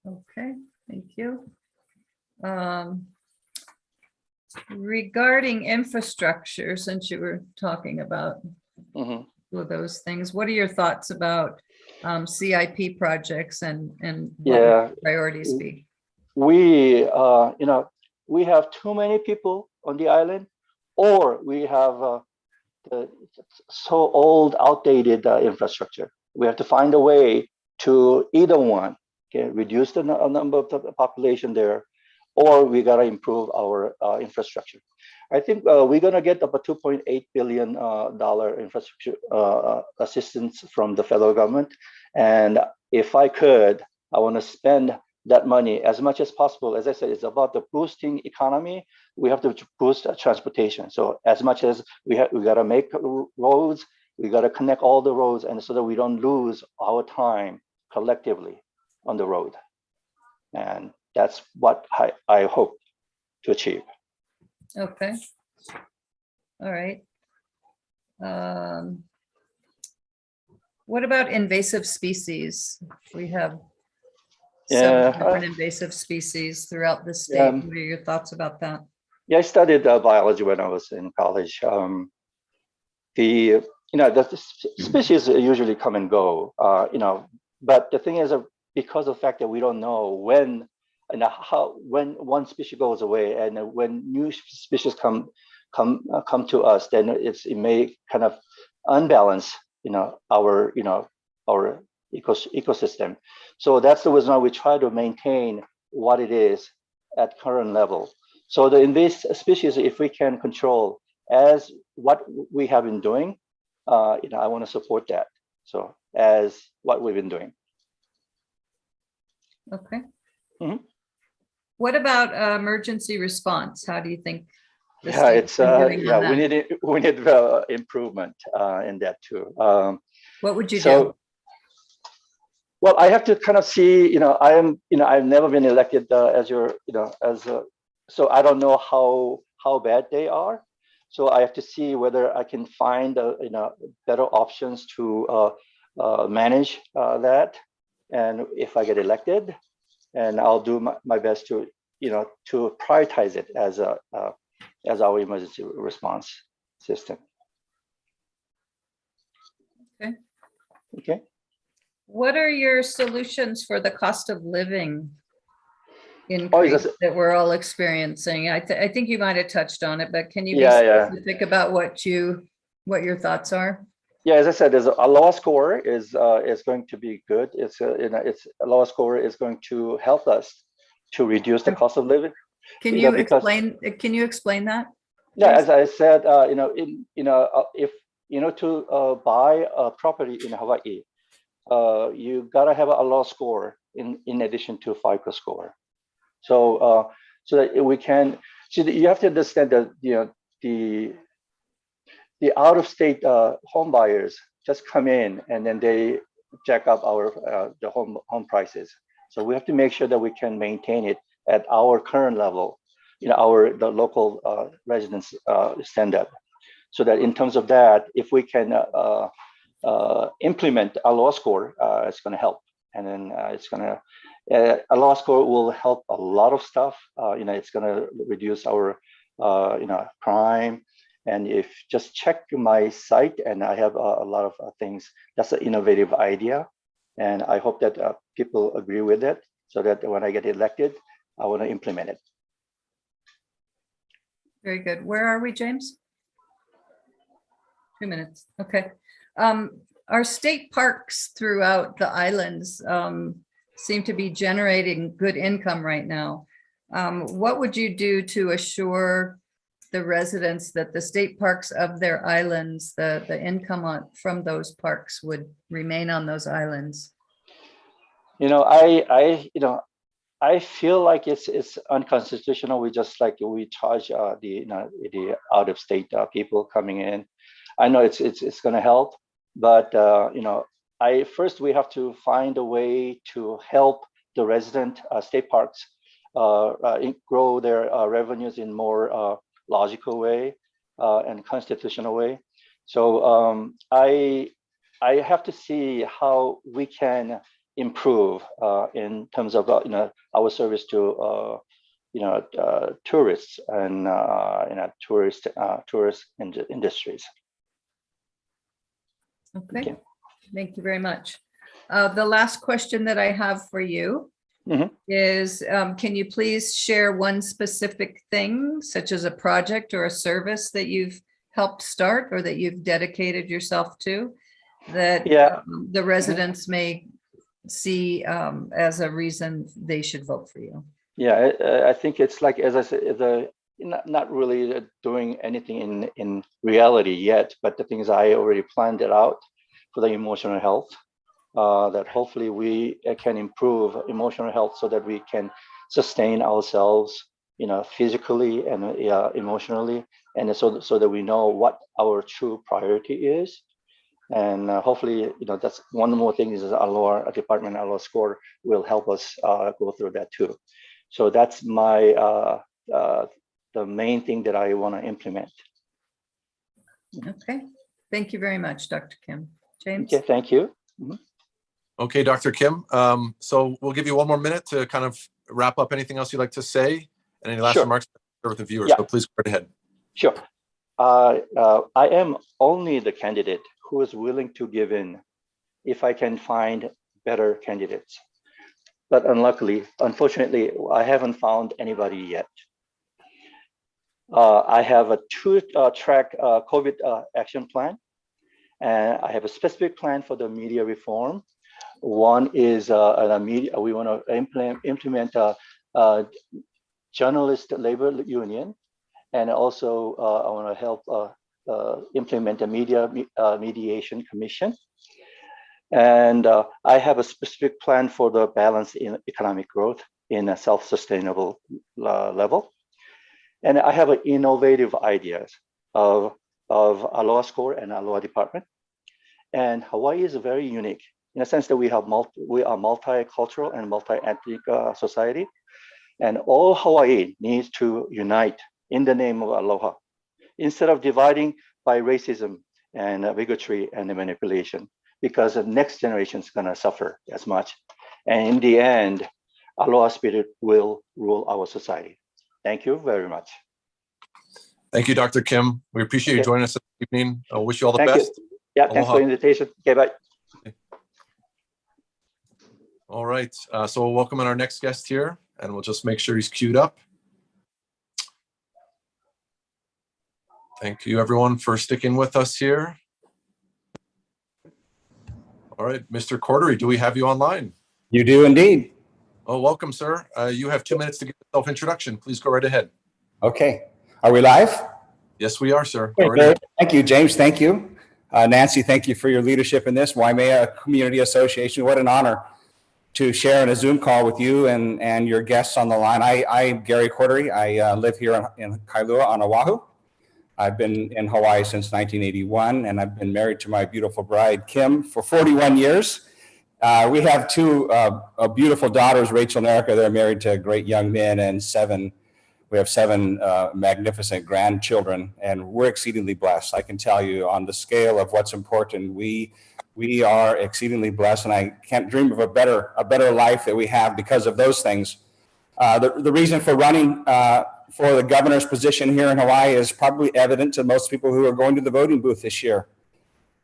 Okay, thank you. Regarding infrastructure, since you were talking about those things, what are your thoughts about CIP projects and what would priorities be? We we have too many people on the island, or we have the so old, outdated infrastructure. We have to find a way to either one, reduce the number of the population there, or we got to improve our infrastructure. I think we're going to get about $2.8 billion infrastructure assistance from the federal government. And if I could, I want to spend that money as much as possible. As I said, it's about the boosting economy. We have to boost transportation. So as much as we got to make roads, we got to connect all the roads, and so that we don't lose our time collectively on the road. And that's what I hope to achieve. Okay. All right. What about invasive species? We have several different invasive species throughout the state. What are your thoughts about that? Yeah, I studied biology when I was in college. the species usually come and go, but the thing is, because of the fact that we don't know when and how, when one species goes away and when new species come to us, then it may kind of unbalance, our ecosystem. So that's the reason why we try to maintain what it is at current level. So the invasive species, if we can control as what we have been doing, I want to support that. So as what we've been doing. Okay. Mhm. What about emergency response? How do you think? the Yeah, state's it's been doing on we that? need improvement in that too. What would you do? So, well, I have to kind of see, I've never been elected as your, so I don't know how bad they are. So I have to see whether I can find, better options to manage that. And if I get elected, and I'll do my best to, to prioritize it as our emergency response system. Okay. Okay. What are your solutions for the cost of living increase that we're all experiencing? I think you might have touched on it, but can you be specific about what your thoughts are? Yeah, as I said, there's a law score is going to be good. It's a law score is going to help us to reduce the cost of living. Can you explain? Can you explain that? Yeah, as I said, if to buy a property in Hawaii, you gotta have a law score in addition to FICO score. So so that we can. So you have to understand that the out-of-state home buyers just come in and then they jack up the home prices. So we have to make sure that we can maintain it at our current level, the local residents standard. So that in terms of that, if we can implement a law score, it's going to help. And then a law score will help a lot of stuff. It's going to reduce our crime. And if just check my site, and I have a lot of things. That's an innovative idea, and I hope that people agree with it, so that when I get elected, I want to implement it. Very good. Where are we, James? 2 minutes. Okay. Our state parks throughout the islands seem to be generating good income right now. What would you do to assure the residents that the state parks of their islands, the income from those parks would remain on those islands? I feel like it's unconstitutional. We charge the out-of-state people coming in. I know it's going to help, but we have to find a way to help the resident state parks grow their revenues in more logical way and constitutional way. So I have to see how we can improve in terms of our service to tourists and tourist industries. Okay. Thank you very much. The last question that I have for you is, can you please share one specific thing, such as a project or a service that you've helped start or that you've dedicated yourself to, that the residents may see as a reason they should vote for you? Yeah, I think it's like, as I said, not really doing anything in reality yet, but the things I already planned it out for the emotional health, that hopefully we can improve emotional health so that we can sustain ourselves, physically and emotionally, and so that we know what our true priority is. And hopefully, that's one more thing is our department, our score will help us go through that too. So that's my the main thing that I want to implement. Okay, thank you very much, Dr. Kim. James? Okay, thank you. Okay, Dr. Kim. So we'll give you one more minute to kind of wrap up anything else you'd like to say and any last remarks with the viewers. So please go right ahead. Sure. I am only the candidate who is willing to give in if I can find better candidates. But unfortunately, I haven't found anybody yet. I have a two-track COVID action plan, and I have a specific plan for the media reform. One is we want to implement a journalist labor union, and also I want to help implement a mediation commission. And I have a specific plan for the balance in economic growth in a self-sustainable level. And I have innovative ideas of Aloha Score and Aloha Department. And Hawaii is very unique in a sense that we are multicultural and multi-ethnic society. And all Hawaii needs to unite in the name of Aloha, instead of dividing by racism and bigotry and manipulation, because the next generation is going to suffer as much. And in the end, Aloha spirit will rule our society. Thank you very much. Thank you, Dr. Kim. We appreciate you joining us this evening. I wish you all the Thank best. You. Yeah, thanks for the invitation. Okay, bye. All right, so we'll welcome in our next guest here, and we'll just make sure he's queued up. Thank you, everyone, for sticking with us here. All right, Mr. Cordery, do we have you online? You do indeed. Oh, welcome, sir. You have 2 minutes to give a self-introduction. Please go right ahead. Okay. Are we live? Yes, we are, sir. Go right ahead. Thank you, James. Thank you. Nancy, thank you for your leadership in this. Waimea Community Association, what an honor to share in a Zoom call with you and your guests on the line. I'm Gary Cordery. I live here in Kailua on Oahu. I've been in Hawaii since 1981, and I've been married to my beautiful bride, Kim, for 41 years. We have two beautiful daughters, Rachel and Erica. They're married to great young men, and we have seven magnificent grandchildren, and we're exceedingly blessed. I can tell you on the scale of what's important, we are exceedingly blessed, and I can't dream of a better life that we have because of those things. The reason for running for the governor's position here in Hawaii is probably evident to most people who are going to the voting booth this year.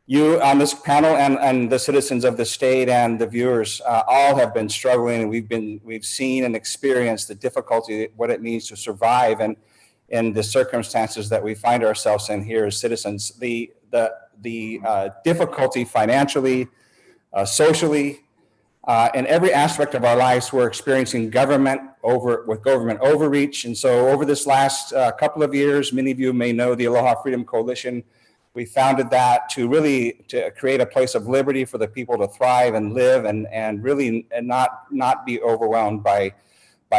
You on this panel and the citizens of the state and the viewers all have been struggling, and we've seen and experienced the difficulty, what it means to survive, and in the circumstances that we find ourselves in here as citizens. The difficulty financially, socially, in every aspect of our lives, we're experiencing government overreach. And so over this last couple of years, many of you may know the Aloha Freedom Coalition. We founded that to create a place of liberty for the people to thrive and live and really not be overwhelmed by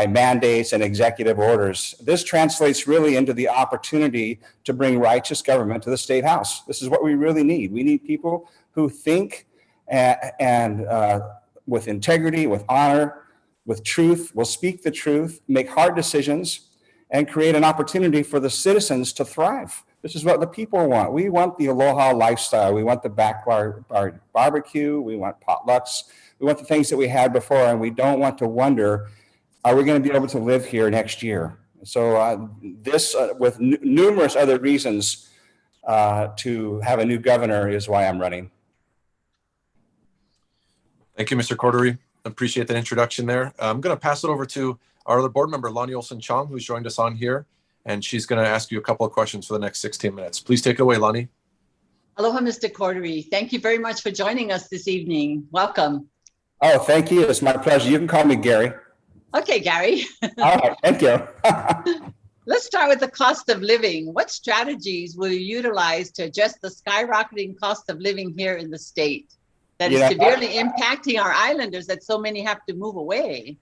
mandates and executive orders. This translates really into the opportunity to bring righteous government to the State House. This is what we really need. We need people who think and with integrity, with honor, with truth, will speak the truth, make hard decisions, and create an opportunity for the citizens to thrive. This is what the people want. We want the Aloha lifestyle. We want the backyard barbecue. We want potlucks. We want the things that we had before, and we don't want to wonder, are we going to be able to live here next year? So this, with numerous other reasons to have a new governor, is why I'm running. Thank you, Mr. Cordery. Appreciate that introduction there. I'm going to pass it over to our other board member, Lani Olsen-Chong, who's joined us on here, and she's going to ask you a couple of questions for the next 16 minutes. Please take it away, Lani. Aloha, Mr. Cordery. Thank you very much for joining us this evening. Welcome. Oh, thank you. It's my pleasure. You can call me Gary. Okay, Gary. All right, thank you. Let's start with the cost of living. What strategies will you utilize to address the skyrocketing cost of living here in the state that is severely impacting our islanders that so many have to move away?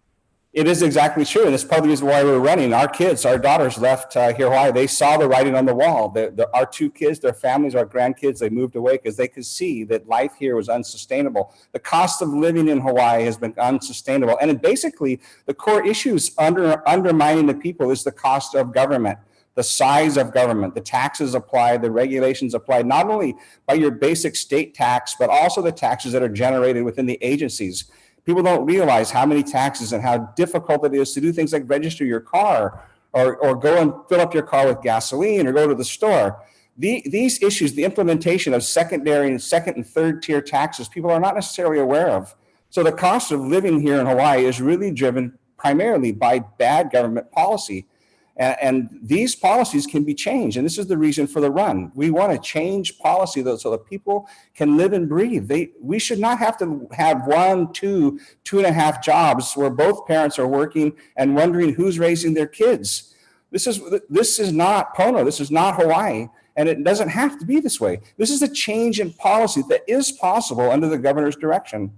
It is exactly true. And it's part of the reason why we're running. Our kids, our daughters left here in Hawaii. They saw the writing on the wall. Our two kids, their families, our grandkids, they moved away because they could see that life here was unsustainable. The cost of living in Hawaii has been unsustainable. And basically, the core issues undermining the people is the cost of government, the size of government, the taxes applied, the regulations applied, not only by your basic state tax, but also the taxes that are generated within the agencies. People don't realize how many taxes and how difficult it is to do things like register your car or go and fill up your car with gasoline or go to the store. These issues, the implementation of secondary and second and third tier taxes, people are not necessarily aware of. So the cost of living here in Hawaii is really driven primarily by bad government policy. And these policies can be changed. And this is the reason for the run. We want to change policy so that people can live and breathe. We should not have to have 1, 2, 2.5 jobs where both parents are working and wondering who's raising their kids. This is not Pono. This is not Hawaii. And it doesn't have to be this way. This is a change in policy that is possible under the governor's direction.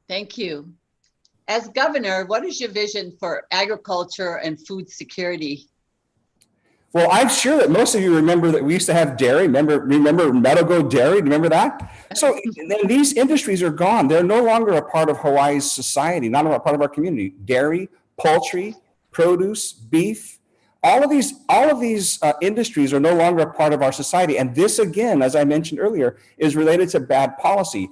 Thank you. As governor, what is your vision for agriculture and food security? Well, I'm sure that most of you remember that we used to have dairy. Remember Meadow Dairy? Remember that? So these industries are gone. They're no longer a part of Hawaii's society, not a part of our community. Dairy, poultry, produce, beef. All of these industries are no longer a part of our society. And this, again, as I mentioned earlier, is related to bad policy.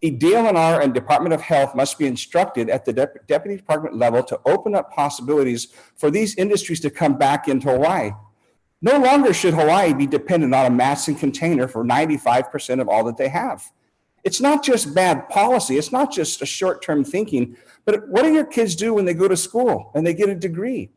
DLNR and Department of Health must be instructed at the Deputy Department level to open up possibilities for these industries to come back into Hawaii. No longer should Hawaii be dependent on a massing container for 95% of all that they have. It's not just bad policy. It's not just a short-term thinking, but what do your kids do when they go to school and they get a degree?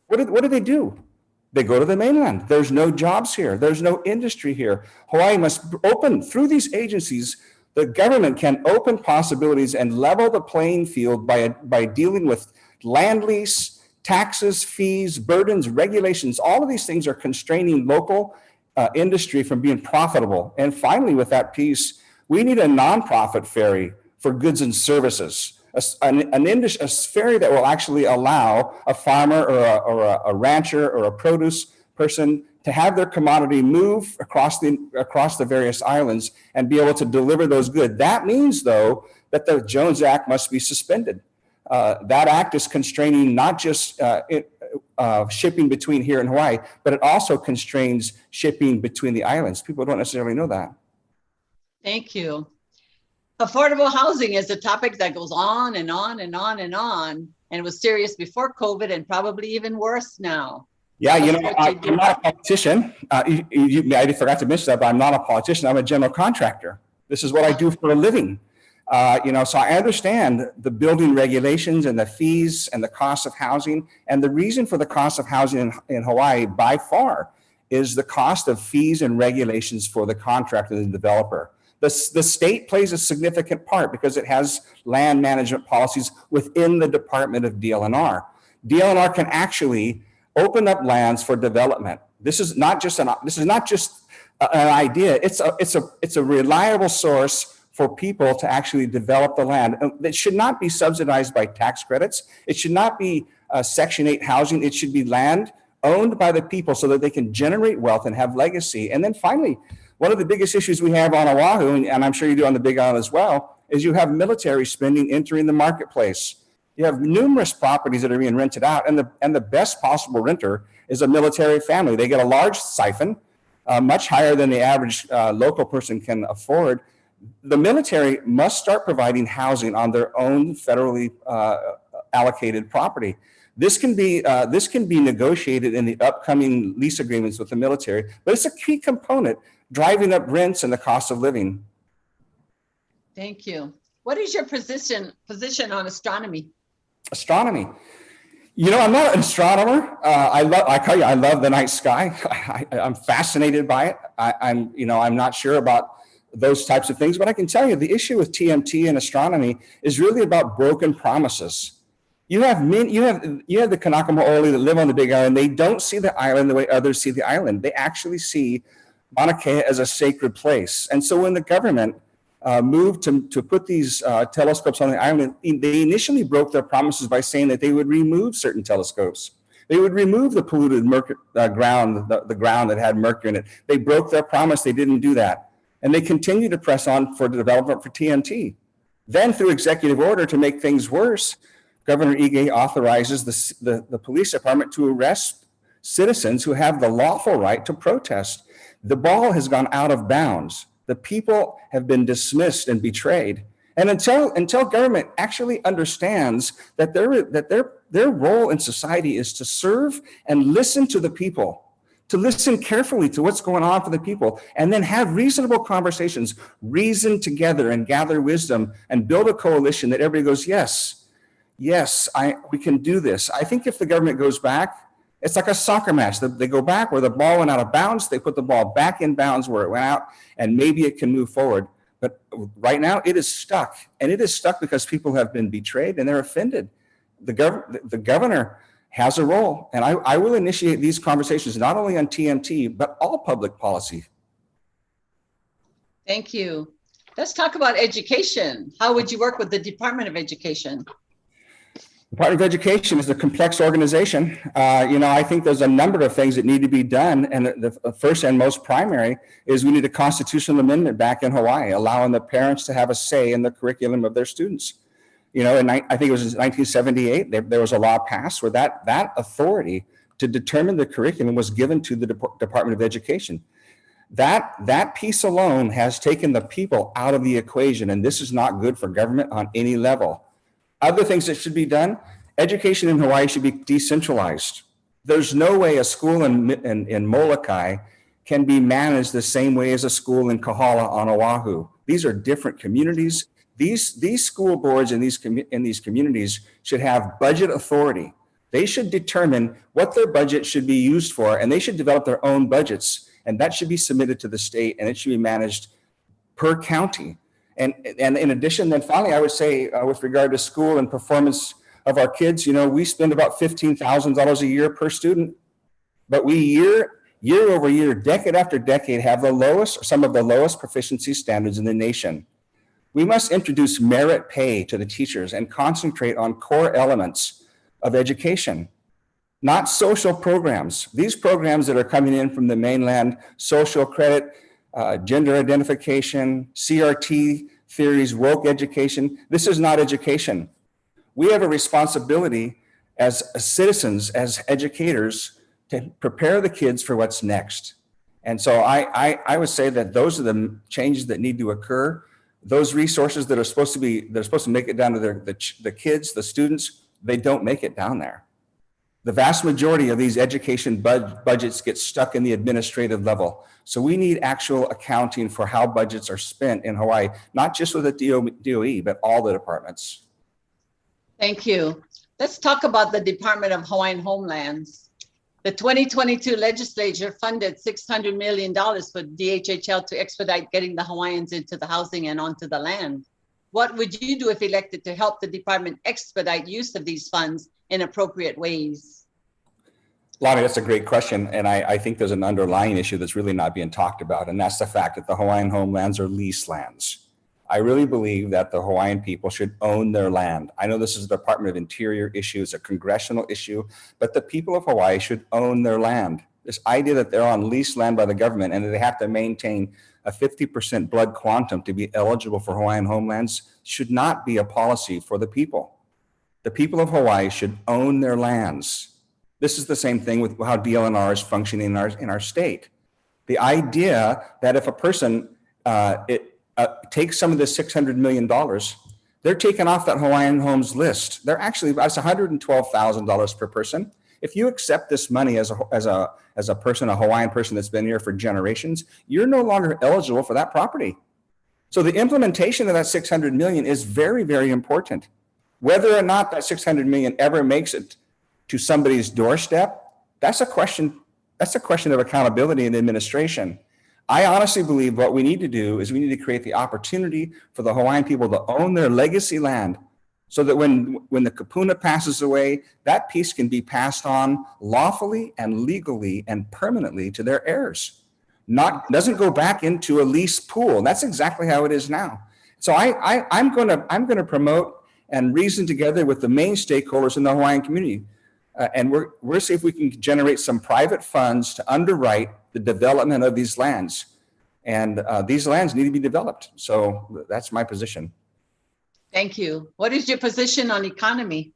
What do they do? They go to the mainland. There's no jobs here. There's no industry here. Hawaii must open through these agencies. The government can open possibilities and level the playing field by dealing with land lease, taxes, fees, burdens, regulations. All of these things are constraining local industry from being profitable. And finally, with that piece, we need a nonprofit ferry for goods and services. A ferry that will actually allow a farmer or a rancher or a produce person to have their commodity move across the various islands and be able to deliver those goods. That means, though, that the Jones Act must be suspended. That act is constraining not just shipping between here and Hawaii, but it also constrains shipping between the islands. People don't necessarily know that. Thank you. Affordable housing is a topic that goes on and on and on and on, and was serious before COVID and probably even worse now. Yeah, I'm not a politician. I forgot to mention that, but I'm not a politician. I'm a general contractor. This is what I do for a living. So I understand the building regulations and the fees and the cost of housing. And the reason for the cost of housing in Hawaii by far is the cost of fees and regulations for the contractor and the developer. The state plays a significant part because it has land management policies within the Department of DLNR. DLNR can actually open up lands for development. This is not just an idea. It's a reliable source for people to actually develop the land. It should not be subsidized by tax credits. It should not be Section 8 housing. It should be land owned by the people so that they can generate wealth and have legacy. And then finally, one of the biggest issues we have on Oahu, and I'm sure you do on the Big Island as well, is you have military spending entering the marketplace. You have numerous properties that are being rented out, and the best possible renter is a military family. They get a large siphon, much higher than the average local person can afford. The military must start providing housing on their own federally allocated property. This can be negotiated in the upcoming lease agreements with the military, but it's a key component driving up rents and the cost of living. Thank you. What is your position on astronomy? Astronomy. I'm not an astronomer. I love the night sky. I'm fascinated by it. I'm not sure about those types of things, but I can tell you the issue with TMT and astronomy is really about broken promises. You have the Kanaka Maoli that live on the Big Island. They don't see the island the way others see the island. They actually see Mauna Kea as a sacred place. And so when the government moved to put these telescopes on the island, they initially broke their promises by saying that they would remove certain telescopes. They would remove the polluted ground, the ground that had mercury in it. They broke their promise. They didn't do that. And they continue to press on for the development for TMT. Then through executive order, to make things worse, Governor Ige authorizes the police department to arrest citizens who have the lawful right to protest. The ball has gone out of bounds. The people have been dismissed and betrayed. And until government actually understands that their role in society is to serve and listen to the people, to listen carefully to what's going on for the people, and then have reasonable conversations, reason together and gather wisdom and build a coalition that everybody goes, yes, we can do this. I think if the government goes back, it's like a soccer match. They go back where the ball went out of bounds, they put the ball back in bounds where it went out, and maybe it can move forward. But right now it is stuck, and it is stuck because people have been betrayed and they're offended. The governor has a role, and I will initiate these conversations, not only on TMT, but all public policy. Thank you. Let's talk about education. How would you work with the Department of Education? The Department of Education is a complex organization. I think there's a number of things that need to be done. And the first and most primary is we need a constitutional amendment back in Hawaii, allowing the parents to have a say in the curriculum of their students. And I think it was in 1978, there was a law passed where that authority to determine the curriculum was given to the Department of Education. That piece alone has taken the people out of the equation, and this is not good for government on any level. Other things that should be done, education in Hawaii should be decentralized. There's no way a school in Molokai can be managed the same way as a school in Kahala on Oahu. These are different communities. These school boards in these communities should have budget authority. They should determine what their budget should be used for, and they should develop their own budgets, and that should be submitted to the state, and it should be managed per county. And in addition, then finally, I would say with regard to school and performance of our kids, we spend about $15,000 a year per student, but we year over year, decade after decade, have some of the lowest proficiency standards in the nation. We must introduce merit pay to the teachers and concentrate on core elements of education, not social programs. These programs that are coming in from the mainland, social credit, gender identification, CRT theories, woke education. This is not education. We have a responsibility as citizens, as educators, to prepare the kids for what's next. And so I would say that those are the changes that need to occur. Those resources that are supposed to make it down to the kids, the students, they don't make it down there. The vast majority of these education budgets get stuck in the administrative level. So we need actual accounting for how budgets are spent in Hawaii, not just with the DOE, but all the departments. Thank you. Let's talk about the Department of Hawaiian Homelands. The 2022 legislature funded $600 million for DHHL to expedite getting the Hawaiians into the housing and onto the land. What would you do if elected to help the department expedite use of these funds in appropriate ways? Lani, that's a great question. And I think there's an underlying issue that's really not being talked about. And that's the fact that the Hawaiian homelands are lease lands. I really believe that the Hawaiian people should own their land. I know this is a Department of Interior issue, it's a congressional issue, but the people of Hawaii should own their land. This idea that they're on leased land by the government and that they have to maintain a 50% blood quantum to be eligible for Hawaiian homelands should not be a policy for the people. The people of Hawaii should own their lands. This is the same thing with how DLNR is functioning in our state. The idea that if a person takes some of the $600 million, they're taken off that Hawaiian homes list. They're actually, that's $112,000 per person. If you accept this money as a person, a Hawaiian person that's been here for generations, you're no longer eligible for that property. So the implementation of that $600 million is very, very important. Whether or not that $600 million ever makes it to somebody's doorstep, that's a question of accountability and administration. I honestly believe what we need to do is we need to create the opportunity for the Hawaiian people to own their legacy land so that when the kapuna passes away, that piece can be passed on lawfully and legally and permanently to their heirs. Doesn't go back into a lease pool. That's exactly how it is now. So I'm going to promote and reason together with the main stakeholders in the Hawaiian community. And we're see if we can generate some private funds to underwrite the development of these lands. And these lands need to be developed. So that's my position. Thank you. What is your position on economy?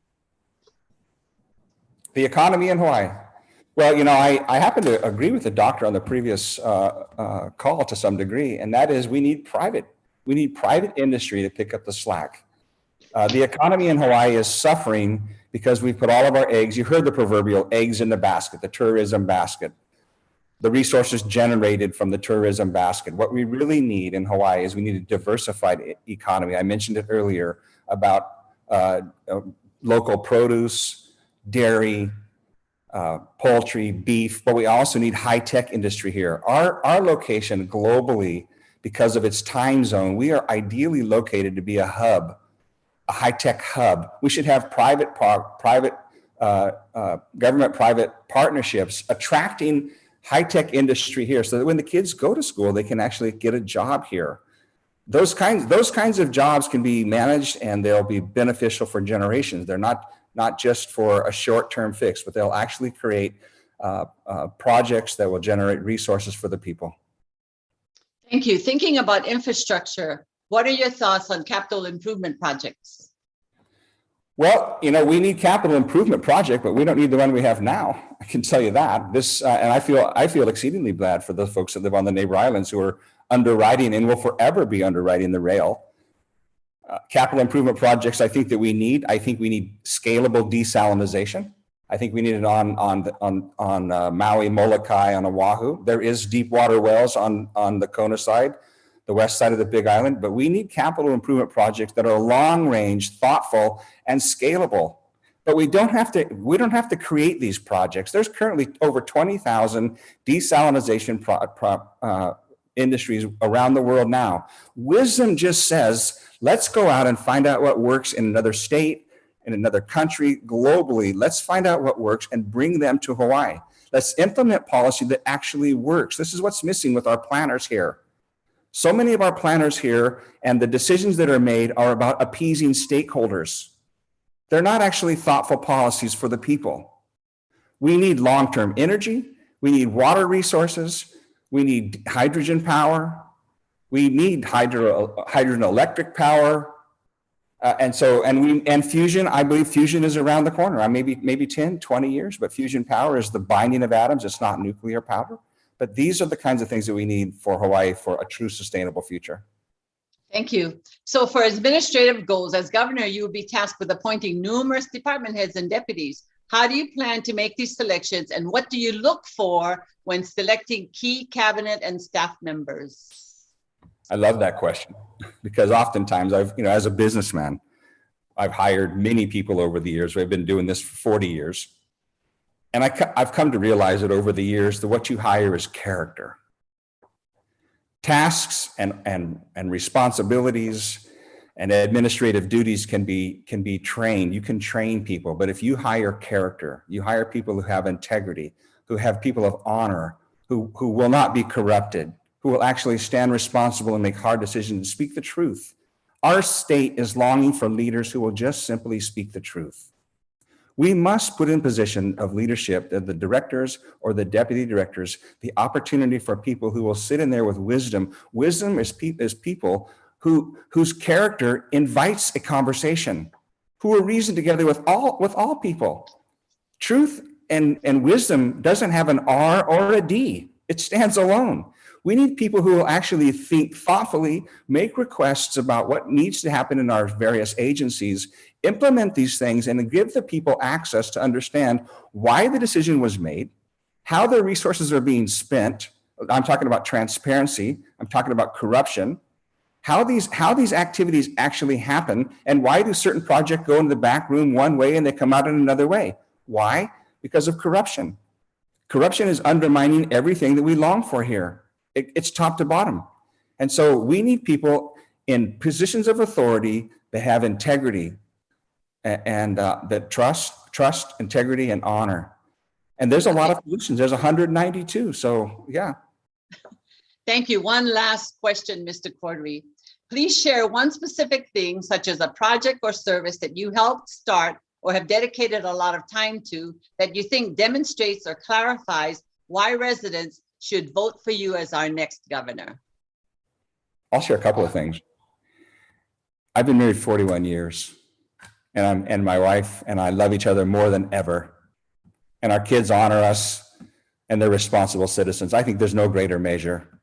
The economy in Hawaii. Well, I happen to agree with the doctor on the previous call to some degree, and that is we need private industry to pick up the slack. The economy in Hawaii is suffering because we put all of our eggs, you heard the proverbial eggs in the basket, the tourism basket. the resources generated from the tourism basket. What we really need in Hawaii is we need a diversified economy. I mentioned it earlier about local produce, dairy, poultry, beef, but we also need high-tech industry here. Our location globally, because of its time zone, we are ideally located to be a hub, a high-tech hub. We should have government-private partnerships attracting high-tech industry here so that when the kids go to school, they can actually get a job here. Those kinds of jobs can be managed and they'll be beneficial for generations. They're not just for a short-term fix, but they'll actually create projects that will generate resources for the people. Thank you. Thinking about infrastructure, what are your thoughts on capital improvement projects? Well, you know, we need capital improvement project, but we don't need the one we have now. I can tell you that. This, and I feel exceedingly bad for the folks that live on the neighbor islands who are underwriting and will forever be underwriting the rail. Capital improvement projects, I think that we need. I think we need scalable desalinization. I think we need it on Maui, Molokai, on Oahu. There is deep water wells on the Kona side, the west side of the Big Island, but we need capital improvement projects that are long range, thoughtful, and scalable. But we don't have to create these projects. There's currently over 20,000 desalinization industries around the world now. Wisdom just says, let's go out and find out what works in another state, in another country, globally. Let's find out what works and bring them to Hawaii. Let's implement policy that actually works. This is what's missing with our planners here. So many of our planners here and the decisions that are made are about appeasing stakeholders. They're not actually thoughtful policies for the people. We need long-term energy. We need water resources. We need hydrogen power. We need hydrogen electric power. And fusion, I believe fusion is around the corner. Maybe 10, 20 years, but fusion power is the binding of atoms. It's not nuclear power. But these are the kinds of things that we need for Hawaii for a true sustainable future. Thank you. So for administrative goals, as governor, you will be tasked with appointing numerous department heads and deputies. How do you plan to make these selections, and what do you look for when selecting key cabinet and staff members? I love that question because oftentimes as a businessman, I've hired many people over the years. We've been doing this for 40 years. And I've come to realize that over the years that what you hire is character. Tasks and responsibilities and administrative duties can be trained. You can train people, but if you hire character, you hire people who have integrity, who have people of honor, who will not be corrupted, who will actually stand responsible and make hard decisions and speak the truth. Our state is longing for leaders who will just simply speak the truth. We must put in position of leadership, the directors or the deputy directors, the opportunity for people who will sit in there with wisdom. Wisdom is people whose character invites a conversation, who are reasoned together with all people. Truth and wisdom doesn't have an R or a D. It stands alone. We need people who will actually think thoughtfully, make requests about what needs to happen in our various agencies, implement these things, and give the people access to understand why the decision was made, how their resources are being spent. I'm talking about transparency. I'm talking about corruption, how these activities actually happen, and why do certain projects go in the back room one way and they come out in another way? Why? Because of corruption. Corruption is undermining everything that we long for here. It's top to bottom. And so we need people in positions of authority that have integrity and that trust, integrity, and honor. And there's a lot of positions. There's 192. So yeah. Thank you. One last question, Mr. Cordery. Please share one specific thing, such as a project or service that you helped start or have dedicated a lot of time to, that you think demonstrates or clarifies why residents should vote for you as our next governor. I'll share a couple of things. I've been married 41 years, and my wife and I love each other more than ever. And our kids honor us, and they're responsible citizens. I think there's no greater measure.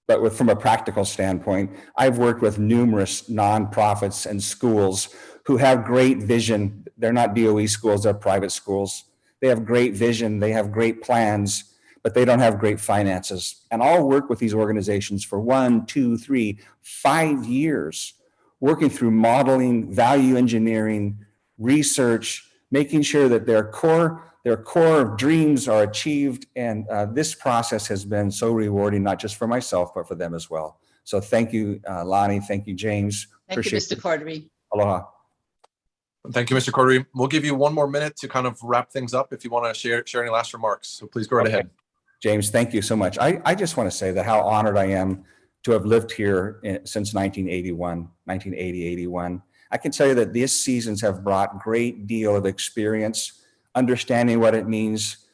But from a practical standpoint, I've worked with numerous nonprofits and schools who have great vision. They're not DOE schools, they're private schools. They have great vision, they have great plans, but they don't have great finances. And I'll work with these organizations for 1, 2, 3, 5 years, working through modeling, value engineering, research, making sure that their core dreams are achieved. And this process has been so rewarding, not just for myself, but for them as well. So thank you, Lani. Thank you, James. Thank you, Mr. Cordery. Aloha. Thank you, Mr. Cordery. We'll give you one more minute to kind of wrap things up if you want to share any last remarks. So please go right ahead. James, thank you so much. I just want to say that how honored I am to have lived here since 1980, 81. I can tell you that these seasons have brought great deal of experience, understanding what it means,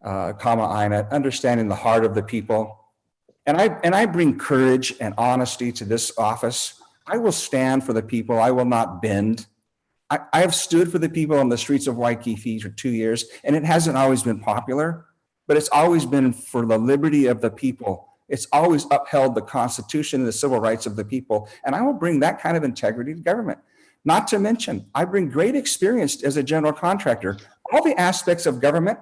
kama aina, understanding the heart of the people. And I bring courage and honesty to this office. I will stand for the people. I will not bend. I have stood for the people on the streets of Waikiki for 2 years, and it hasn't always been popular, but it's always been for the liberty of the people. It's always upheld the Constitution and the civil rights of the people. And I will bring that kind of integrity to government. Not to mention, I bring great experience as a general contractor. All the aspects of government,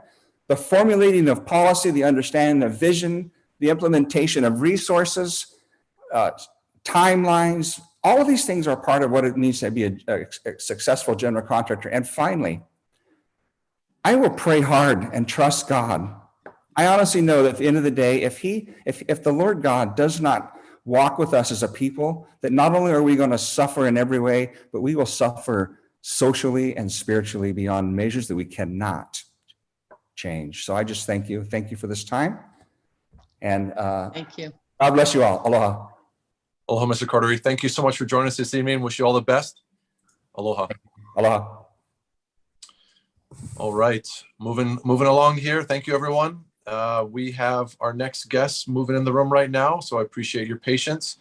the formulating of policy, the understanding of vision, the implementation of resources, timelines, all of these things are part of what it means to be a successful general contractor. And finally, I will pray hard and trust God. I honestly know that at the end of the day, if the Lord God does not walk with us as a people, that not only are we going to suffer in every way, but we will suffer socially and spiritually beyond measures that we cannot change. So I just thank you. Thank you for this time. And thank you. God bless you all. Aloha. Aloha, Mr. Cordery. Thank you so much for joining us this evening. Wish you all the best. Aloha. Aloha. All right, moving along here. Thank you, everyone. We have our next guest moving in the room right now, so I appreciate your patience.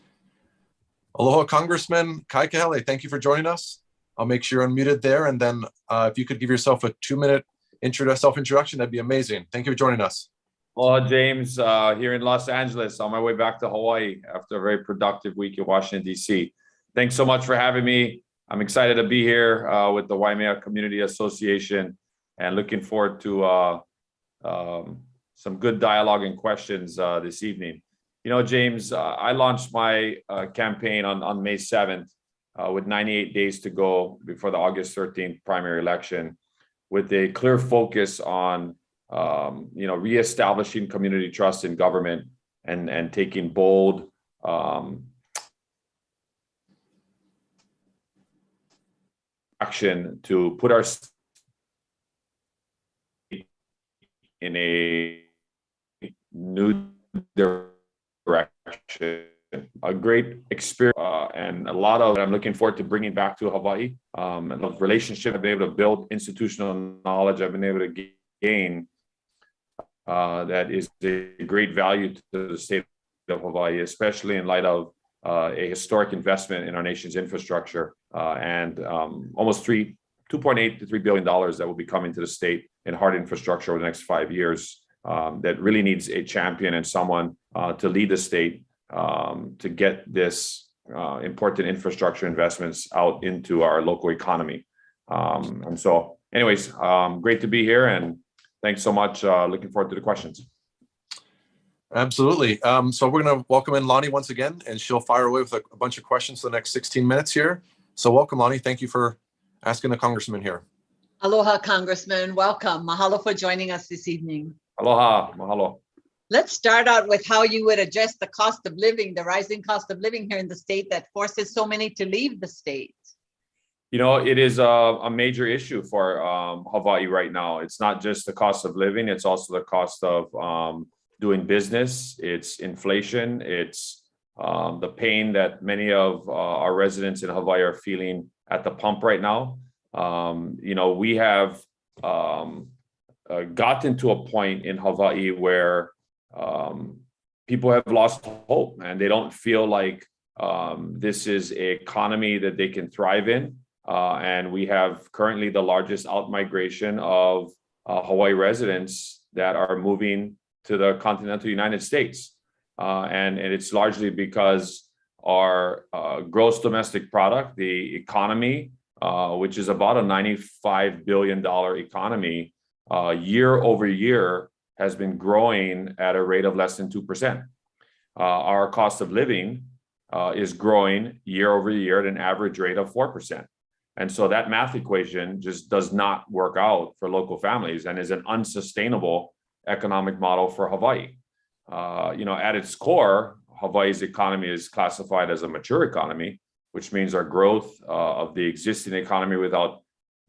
Aloha, Congressman Kai Kahele. Thank you for joining us. I'll make sure you're unmuted there, and then if you could give yourself a 2-minute self-introduction, that'd be amazing. Thank you for joining us. Aloha, James, here in Los Angeles, on my way back to Hawaii after a very productive week in Washington, D.C. Thanks so much for having me. I'm excited to be here with the Waimea Community Association and looking forward to some good dialogue and questions this evening. You know, James, I launched my campaign on May 7th with 98 days to go before the August 13th primary election, with a clear focus on reestablishing community trust in government and taking bold action to put our state in a new direction. A great experience and a lot of I'm looking forward to bringing back to Hawaii. And the relationship I've been able to build, institutional knowledge I've been able to gain that is a great value to the state of Hawaii, especially in light of a historic investment in our nation's infrastructure and almost $2.8 to $3 billion that will be coming to the state in hard infrastructure over the next 5 years. That really needs a champion and someone to lead the state to get this important infrastructure investments out into our local economy. And so anyways, great to be here and thanks so much. Looking forward to the questions. Absolutely. So we're going to welcome in Lani once again, and she'll fire away with a bunch of questions for the next 16 minutes here. So welcome, Lani. Thank you for asking the congressman here. Aloha, Congressman. Welcome. Mahalo for joining us this evening. Aloha. Mahalo. Let's start out with how you would address the cost of living, the rising cost of living here in the state that forces so many to leave the state. You know, it is a major issue for Hawaii right now. It's not just the cost of living, it's also the cost of doing business. It's inflation. It's the pain that many of our residents in Hawaii are feeling at the pump right now. We have gotten to a point in Hawaii where people have lost hope and they don't feel like this is an economy that they can thrive in. And we have currently the largest out-migration of Hawaii residents that are moving to the continental United States. And it's largely because our gross domestic product, the economy, which is about a $95 billion economy, year over year has been growing at a rate of less than 2%. Our cost of living is growing year over year at an average rate of 4%. And so that math equation just does not work out for local families and is an unsustainable economic model for Hawaii. At its core, Hawaii's economy is classified as a mature economy, which means our growth of the existing economy without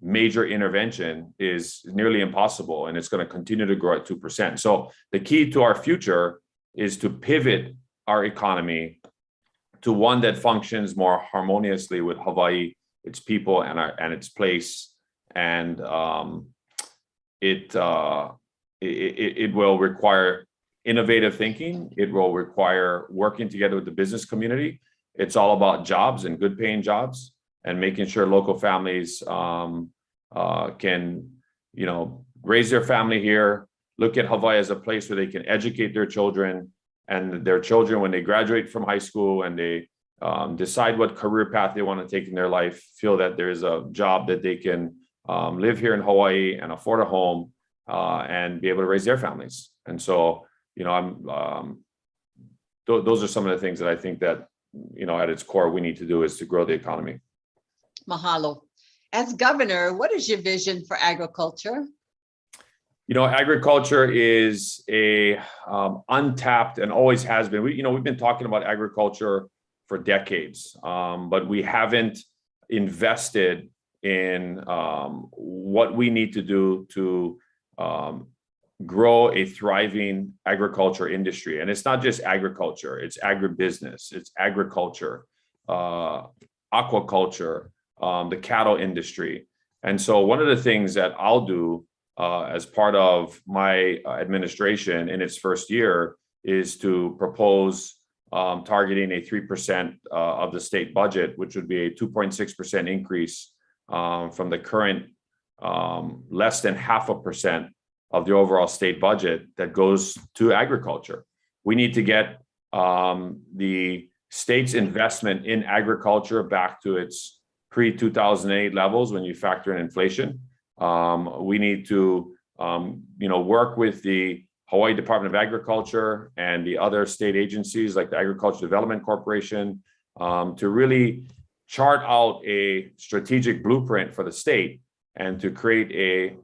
major intervention is nearly impossible, and it's going to continue to grow at 2%. So the key to our future is to pivot our economy to one that functions more harmoniously with Hawaii, its people, and its place. And it will require innovative thinking. It will require working together with the business community. It's all about jobs and good paying jobs, and making sure local families can, raise their family here, look at Hawaii as a place where they can educate their children, and their children, when they graduate from high school and they decide what career path they want to take in their life, feel that there's a job that they can live here in Hawaii and afford a home and be able to raise their families. And so, those are some of the things that I think that, at its core, we need to do is to grow the economy. Mahalo. As governor, what is your vision for agriculture? Agriculture is a untapped, and always has been. We've been talking about agriculture for decades, but we haven't invested in what we need to do to grow a thriving agriculture industry. And it's not just agriculture, it's agribusiness, it's agriculture, aquaculture, the cattle industry. And so one of the things that I'll do as part of my administration in its first year is to propose targeting a 3% of the state budget, which would be a 2.6% increase from the current less than 0.5% of the overall state budget that goes to agriculture. We need to get the state's investment in agriculture back to its pre-2008 levels when you factor in inflation. We need to work with the Hawaii Department of Agriculture and the other state agencies like the Agricultural Development Corporation to really chart out a strategic blueprint for the state and to create a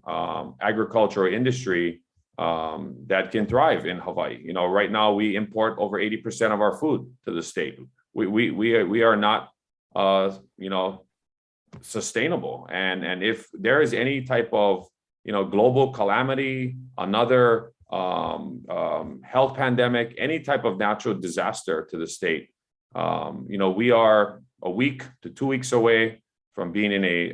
agricultural industry that can thrive in Hawaii. Right now we import over 80% of our food to the state. We are not sustainable, and if there is any type of global calamity, another health pandemic, any type of natural disaster to the state, we are a week to 2 weeks away from being in a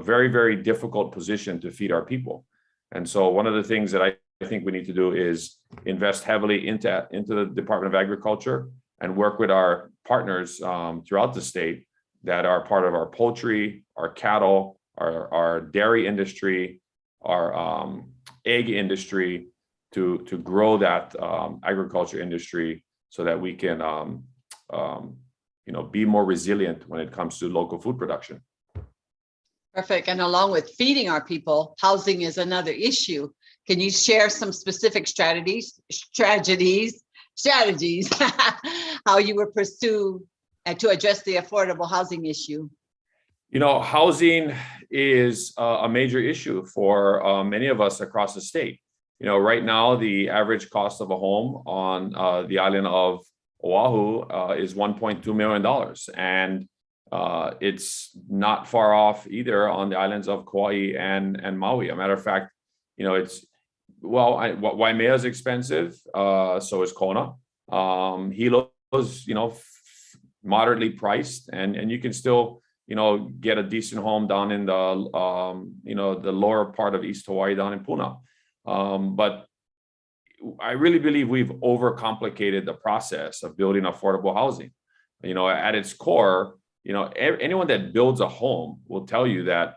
very, very difficult position to feed our people. And so one of the things that I think we need to do is invest heavily into the Department of Agriculture and work with our partners throughout the state that are part of our poultry, our cattle, our dairy industry, our egg industry, to grow that agriculture industry so that we can be more resilient when it comes to local food production. Perfect. And along with feeding our people, housing is another issue. Can you share some specific strategies, how you would pursue to address the affordable housing issue? Housing is a major issue for many of us across the state. Right now, the average cost of a home on the island of Oahu is $1.2 million. And it's not far off either on the islands of Kauai and Maui. A matter of fact, Waimea is expensive, so is Kona. Hilo is, moderately priced, and you can still, get a decent home down in the, the lower part of East Hawaii, down in Puna. But I really believe we've overcomplicated the process of building affordable housing. At its core, anyone that builds a home will tell you that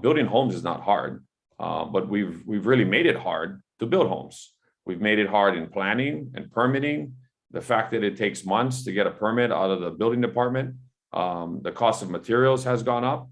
building homes is not hard, but we've really made it hard to build homes. We've made it hard in planning and permitting. The fact that it takes months to get a permit out of the building department, the cost of materials has gone up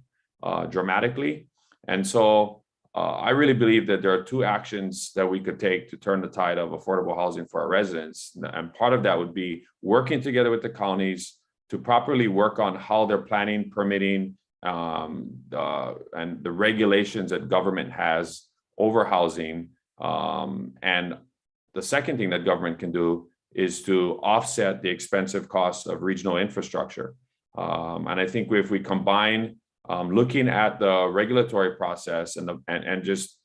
dramatically. And so I really believe that there are two actions that we could take to turn the tide of affordable housing for our residents. And part of that would be working together with the counties to properly work on how they're planning, permitting, and the regulations that government has over housing. And the second thing that government can do is to offset the expensive costs of regional infrastructure. And I think if we combine looking at the regulatory process and just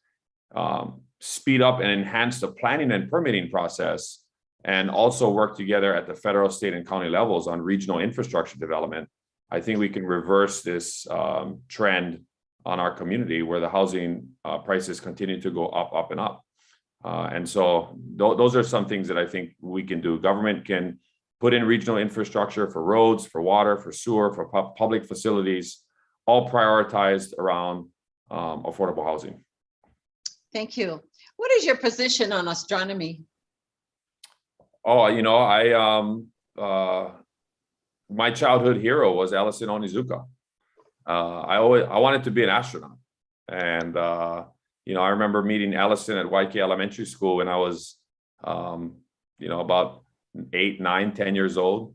speed up and enhance the planning and permitting process, and also work together at the federal, state, and county levels on regional infrastructure development, I think we can reverse this trend on our community where the housing prices continue to go up, and up. And so those are some things that I think we can do. Government can put in regional infrastructure for roads, for water, for sewer, for public facilities, all prioritized around affordable housing. Thank you. What is your position on astronomy? Oh, you know, my childhood hero was Ellison Onizuka. I wanted to be an astronaut. And, you know, I remember meeting Ellison at Waikiki Elementary School when I was, you know, about 8, 9, 10 years old.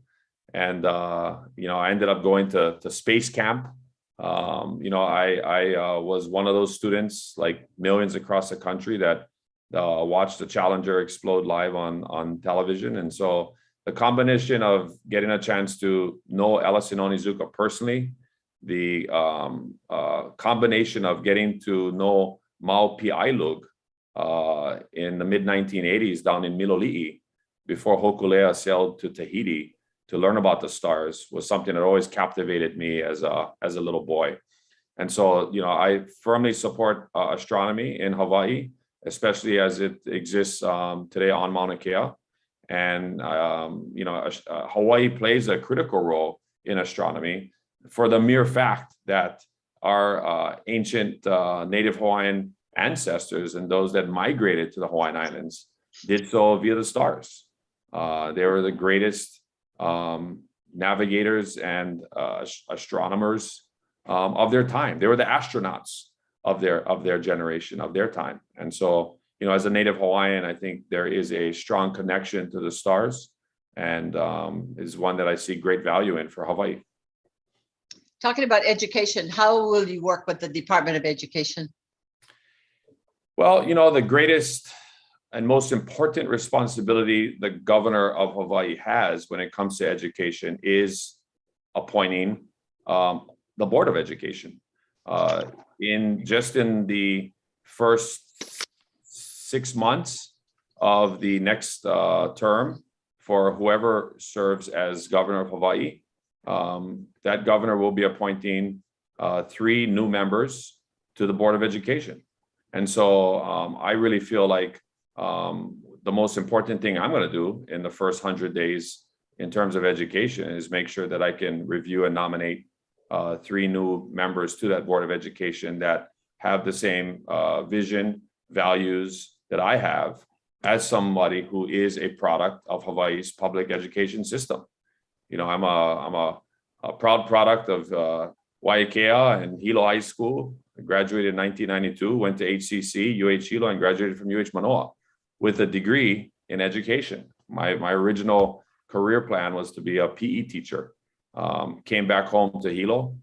And, you know, I ended up going to space camp. You know, I was one of those students, like millions across the country, that watched the Challenger explode live on television. And so the combination of getting a chance to know Ellison Onizuka personally, the combination of getting to know Maupi'ailug in the mid-1980s down in Miloli'i before Hokulea sailed to Tahiti to learn about the stars was something that always captivated me as a little boy. And so, you know, I firmly support astronomy in Hawaii, especially as it exists today on Mauna Kea. And, you know, Hawaii plays a critical role in astronomy for the mere fact that our ancient Native Hawaiian ancestors and those that migrated to the Hawaiian Islands did so via the stars. They were the greatest navigators and astronomers of their time. They were the astronauts of their generation, of their time. And so, you know, as a Native Hawaiian, I think there is a strong connection to the stars, and is one that I see great value in for Hawaii. Talking about education, how will you work with the Department of Education? Well, you know, the greatest and most important responsibility the governor of Hawaii has when it comes to education is appointing the Board of Education. In the first 6 months of the next term for whoever serves as governor of Hawaii, that governor will be appointing 3 new members to the Board of Education. And so I really feel like the most important thing I'm going to do in the first 100 days in terms of education is make sure that I can review and nominate 3 new members to that Board of Education that have the same vision, values that I have as somebody who is a product of Hawaii's public education system. You know, I'm a proud product of Waiakea and Hilo High School. I graduated in 1992, went to HCC, UH Hilo, and graduated from UH Manoa with a degree in education. My original career plan was to be a PE teacher. Came back home to Hilo,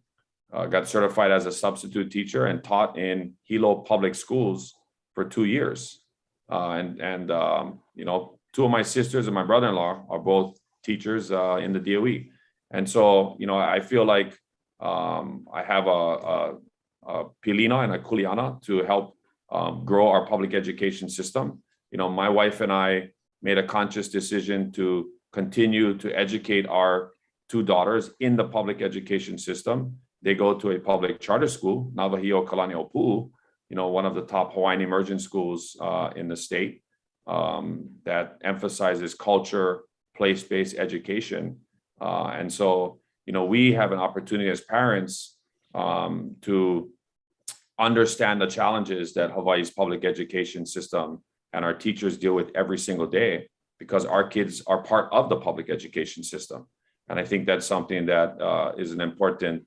got certified as a substitute teacher, and taught in Hilo public schools for 2 years. You know, 2 of my sisters and my brother-in-law are both teachers in the DOE. And so, you know, I feel like I have a pilina and a kuleana to help grow our public education system. You know, my wife and I made a conscious decision to continue to educate our 2 daughters in the public education system. They go to a public charter school, Navahio Kalani Opu'u, you know, one of the top Hawaiian immersion schools in the state that emphasizes culture, place-based education. And so, you know, we have an opportunity as parents to understand the challenges that Hawaii's public education system and our teachers deal with every single day, because our kids are part of the public education system. And I think that's something that is an important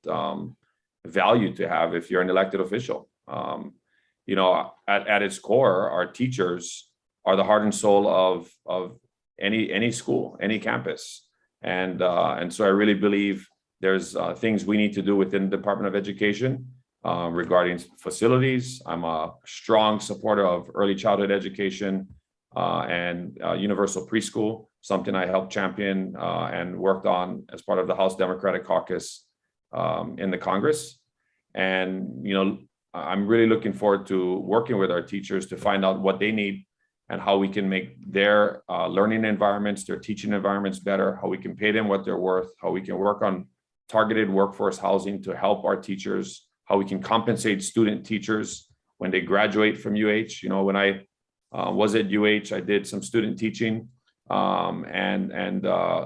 value to have if you're an elected official. at its core, our teachers are the heart and soul of any school, any campus. And so I really believe there's things we need to do within the Department of Education regarding facilities. I'm a strong supporter of early childhood education and universal preschool, something I helped champion and worked on as part of the House Democratic Caucus in the Congress. And, I'm really looking forward to working with our teachers to find out what they need and how we can make their learning environments, their teaching environments better, how we can pay them what they're worth, how we can work on targeted workforce housing to help our teachers, how we can compensate student teachers when they graduate from UH. When I was at UH, I did some student teaching and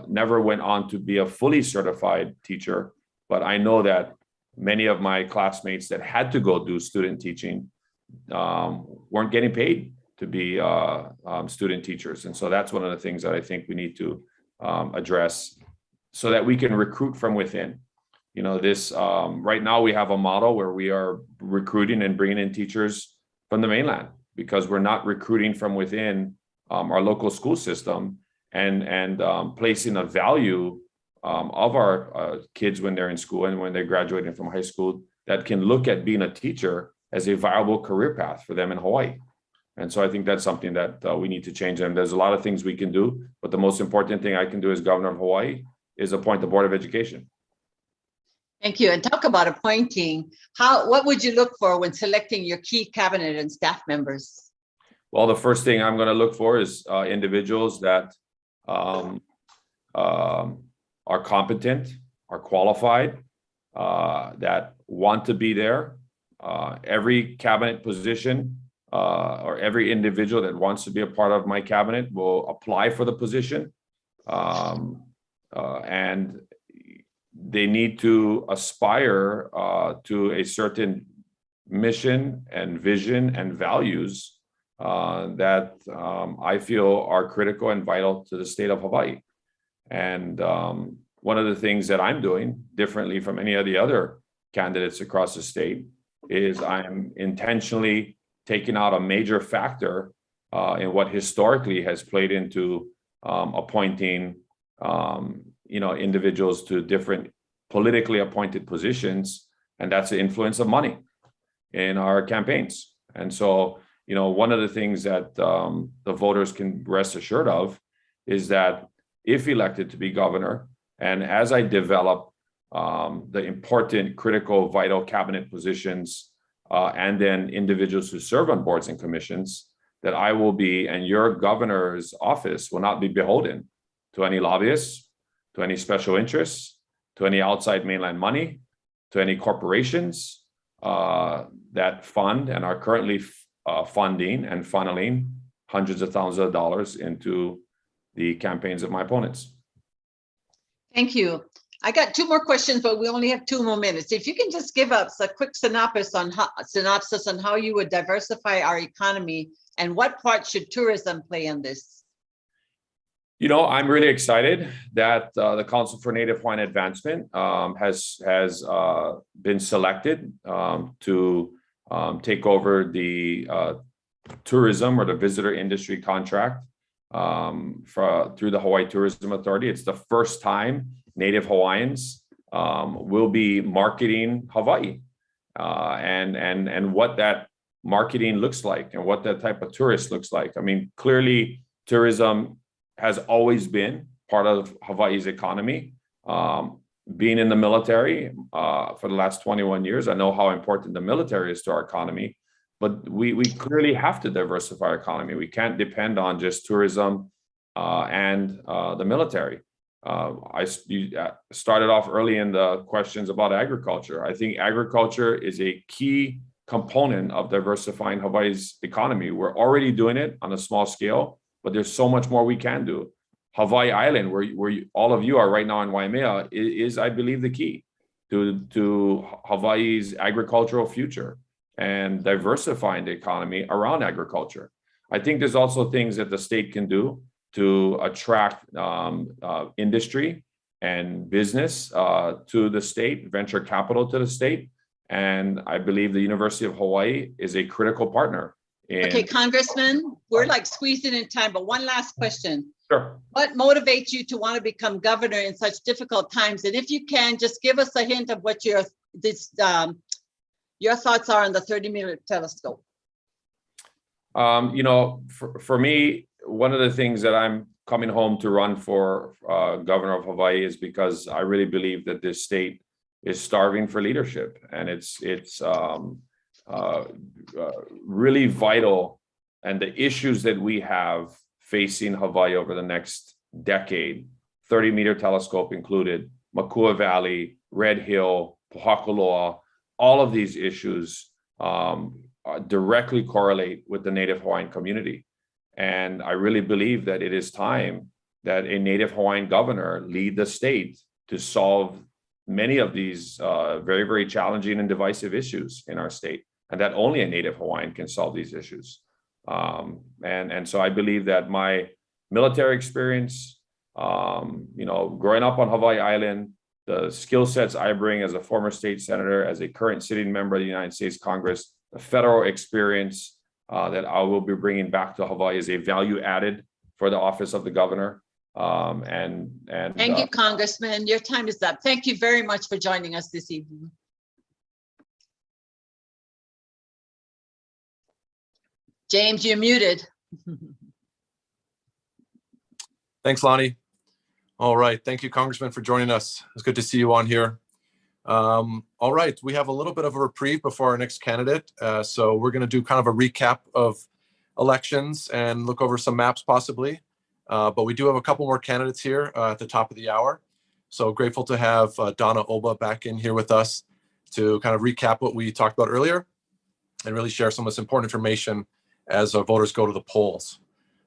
never went on to be a fully certified teacher. But I know that many of my classmates that had to go do student teaching weren't getting paid to be student teachers. And so that's one of the things that I think we need to address so that we can recruit from within. Right now we have a model where we are recruiting and bringing in teachers from the mainland because we're not recruiting from within our local school system and placing a value of our kids when they're in school and when they're graduating from high school that can look at being a teacher as a viable career path for them in Hawaii. And so I think that's something that we need to change. And there's a lot of things we can do, but the most important thing I can do as governor of Hawaii is appoint the Board of Education. Thank you. And talk about appointing. What would you look for when selecting your key cabinet and staff members? Well, the first thing I'm going to look for is individuals that are competent, are qualified, that want to be there. Every cabinet position or every individual that wants to be a part of my cabinet will apply for the position. And they need to aspire to a certain mission and vision and values that I feel are critical and vital to the state of Hawaii. And one of the things that I'm doing differently from any of the other candidates across the state is I'm intentionally taking out a major factor in what historically has played into appointing individuals to different politically appointed positions, and that's the influence of money in our campaigns. And so, one of the things that the voters can rest assured of is that if elected to be governor, and as I develop the important, critical, vital cabinet positions, and then individuals who serve on boards and commissions, that I will be, and your governor's office will not be beholden to any lobbyists, to any special interests, to any outside mainland money, to any corporations that fund and are currently funding and funneling hundreds of thousands of dollars into the campaigns of my opponents. Thank you. I got two more questions, but we only have 2 more minutes. If you can just give us a quick synopsis on how you would diversify our economy and what part should tourism play in this? I'm really excited that the Council for Native Hawaiian Advancement has been selected to take over the tourism or the visitor industry contract through the Hawaii Tourism Authority. It's the first time Native Hawaiians will be marketing Hawaii and what that marketing looks like and what that type of tourist looks like. I mean, clearly tourism has always been part of Hawaii's economy. Being in the military for the last 21 years, I know how important the military is to our economy, but we clearly have to diversify our economy. We can't depend on just tourism and the military. You started off early in the questions about agriculture. I think agriculture is a key component of diversifying Hawaii's economy. We're already doing it on a small scale, but there's so much more we can do. Hawaii Island, where all of you are right now in Waimea, is I believe the key to Hawaii's agricultural future and diversifying the economy around agriculture. I think there's also things that the state can do to attract industry and business to the state, venture capital to the state. And I believe the University of Hawaii is a critical partner. Okay, Congressman, we're like squeezing in time, but one last question. Sure. What motivates you to want to become governor in such difficult times? And if you can, just give us a hint of what your thoughts are on the 30-meter telescope. You know, for me, one of the things that I'm coming home to run for governor of Hawaii is because I really believe that this state is starving for leadership, and it's really vital. And the issues that we have facing Hawaii over the next decade, 30-meter telescope included, Makua Valley, Red Hill, Pohakaloa, all of these issues directly correlate with the Native Hawaiian community. And I really believe that it is time that a Native Hawaiian governor lead the state to solve many of these very, very challenging and divisive issues in our state, and that only a Native Hawaiian can solve these issues. And so I believe that my military experience, you know, growing up on Hawaii Island, the skill sets I bring as a former state senator, as a current sitting member of the United States Congress, the federal experience that I will be bringing back to Hawaii is a value added for the office of the governor. Thank you, Congressman. Your time is up. Thank you very much for joining us this evening. James, you're muted. Thanks, Lani. All right. Thank you, Congressman, for joining us. It's good to see you on here. All right. We have a little bit of a reprieve before our next candidate. So we're going to do kind of a recap of elections and look over some maps possibly. But we do have a couple more candidates here at the top of the hour. So grateful to have Donna Oba back in here with us to kind of recap what we talked about earlier and really share some of this important information as our voters go to the polls.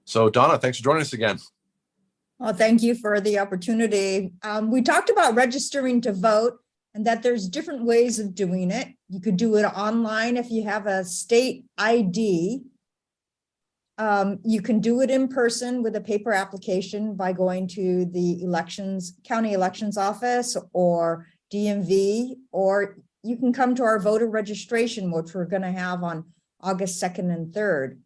So Donna, thanks for joining us again. Well, thank you for the opportunity. We talked about registering to vote and that there's different ways of doing it. You could do it online if you have a state ID. You can do it in person with a paper application by going to the county elections office or DMV, or you can come to our voter registration, which we're going to have on August 2nd and 3rd.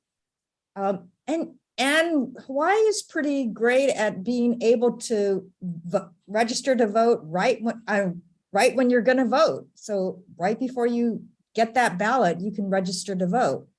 And Hawaii is pretty great at being able to register to vote right when you're going to vote. So right before you get that ballot, you can register to vote.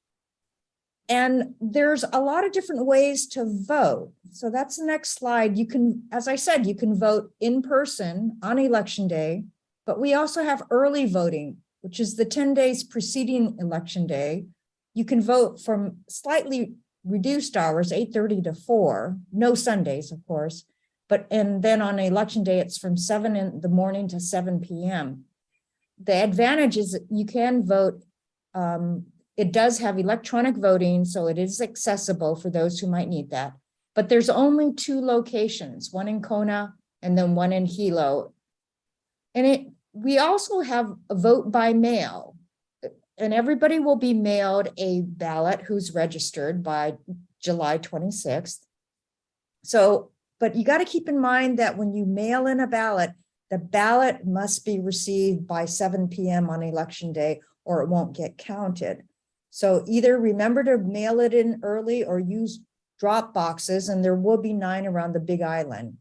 And there's a lot of different ways to vote. So that's the next slide. You can, as I said, you can vote in person on election day, but we also have early voting, which is the 10 days preceding election day. You can vote from slightly reduced hours, 8:30 to 4, no Sundays, of course, and then on election day, it's from 7 in the morning to 7 p.m. The advantage is that you can vote. It does have electronic voting, so it is accessible for those who might need that. But there's only 2 locations, one in Kona and then one in Hilo. And we also have a vote by mail, and everybody will be mailed a ballot who's registered by July 26th. So, but you got to keep in mind that when you mail in a ballot, the ballot must be received by 7 p.m. on election day, or it won't get counted. So either remember to mail it in early or use drop boxes, and there will be 9 around the Big Island.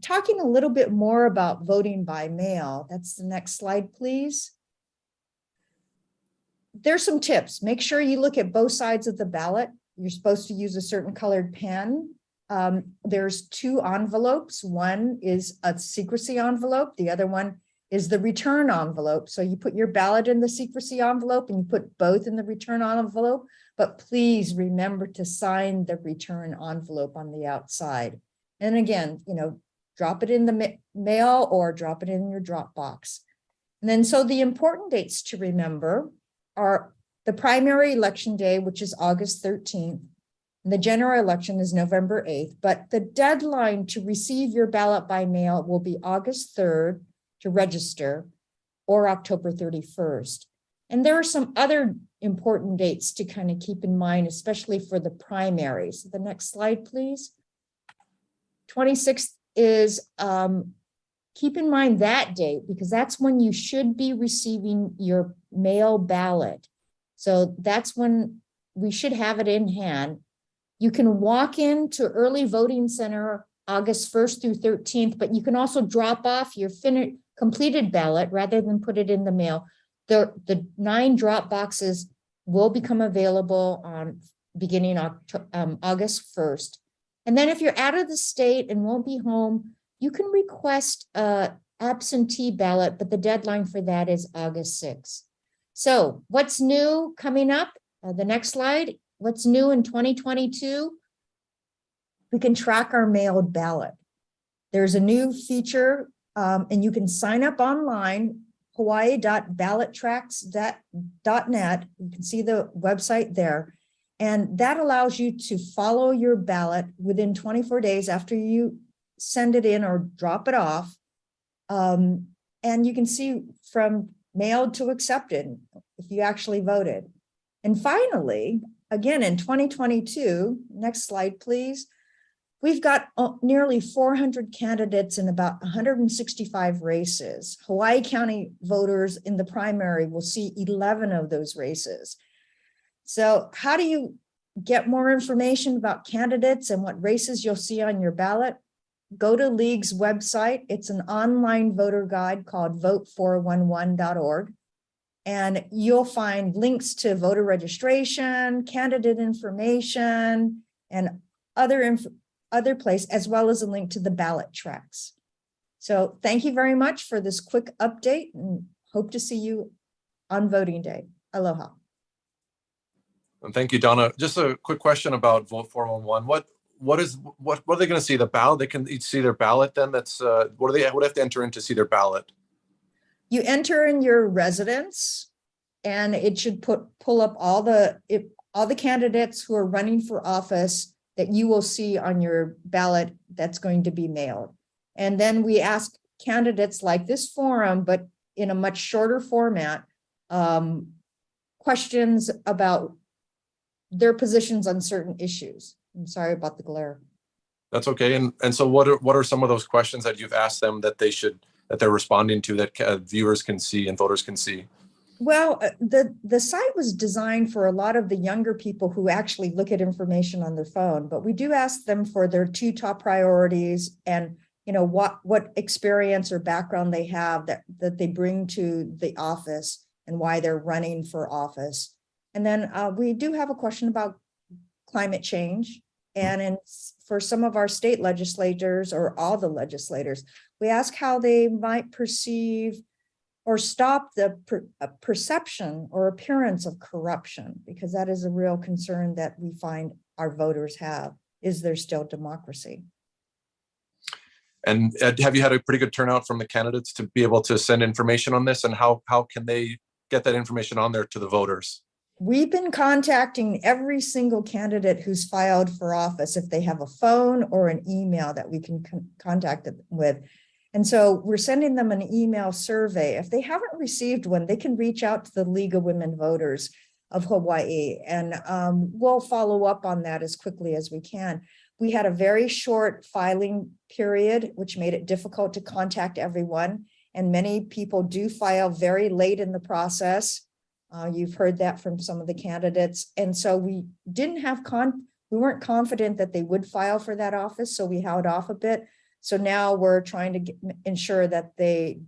Talking a little bit more about voting by mail, that's the next slide, please. There's some tips. Make sure you look at both sides of the ballot. You're supposed to use a certain colored pen. There's 2 envelopes. One is a secrecy envelope. The other one is the return envelope. So you put your ballot in the secrecy envelope and you put both in the return envelope, but please remember to sign the return envelope on the outside. And again, you know, drop it in the mail or drop it in your drop box. And then, so the important dates to remember are the primary election day, which is August 13th. And the general election is November 8th, but the deadline to receive your ballot by mail will be August 3rd to register, or October 31st. And there are some other important dates to kind of keep in mind, especially for the primaries. The next slide, please. 26th is keep in mind that date, because that's when you should be receiving your mail ballot. So that's when we should have it in hand. You can walk into early voting center August 1st through 13th, but you can also drop off your completed ballot rather than put it in the mail. The 9 drop boxes will become available on beginning August 1st. And then if you're out of the state and won't be home, you can request a absentee ballot, but the deadline for that is August 6th. So what's new coming up? The next slide. What's new in 2022? We can track our mailed ballot. There's a new feature, and you can sign up online, hawaii.ballottracks.net. You can see the website there. And that allows you to follow your ballot within 24 days after you send it in or drop it off. And you can see from mailed to accepted if you actually voted. And finally, again, in 2022, next slide, please. We've got nearly 400 candidates in about 165 races. Hawaii County voters in the primary will see 11 of those races. So how do you get more information about candidates and what races you'll see on your ballot? Go to League's website. It's an online voter guide called vote411.org. And you'll find links to voter registration, candidate information, and other place, as well as a link to the ballot tracks. So thank you very much for this quick update, and hope to see you on voting day. Aloha. And thank you, Donna. Just a quick question about Vote 411. What are they going to see? The ballot? They can each see their ballot then? That's what do they have to enter in to see their ballot? You enter in your residence, and it should pull up all the candidates who are running for office that you will see on your ballot that's going to be mailed. And then we ask candidates like this forum, but in a much shorter format, questions about their positions on certain issues. I'm sorry about the glare. That's okay. And so what are some of those questions that you've asked them that they're responding to that viewers can see and voters can see? Well, the site was designed for a lot of the younger people who actually look at information on their phone, but we do ask them for their 2 top priorities and what experience or background they have that they bring to the office and why they're running for office. And then we do have a question about climate change. And for some of our state legislators, or all the legislators, we ask how they might perceive or stop the perception or appearance of corruption, because that is a real concern that we find our voters have. Is there still democracy? And have you had a pretty good turnout from the candidates to be able to send information on this? And how can they get that information on there to the voters? We've been contacting every single candidate who's filed for office, if they have a phone or an email that we can contact them with. And so we're sending them an email survey. If they haven't received one, they can reach out to the League of Women Voters of Hawaii, and we'll follow up on that as quickly as we can. We had a very short filing period, which made it difficult to contact everyone. And many people do file very late in the process. You've heard that from some of the candidates. And so we didn't have we weren't confident that they would file for that office, so we held off a bit. So now we're trying to ensure that they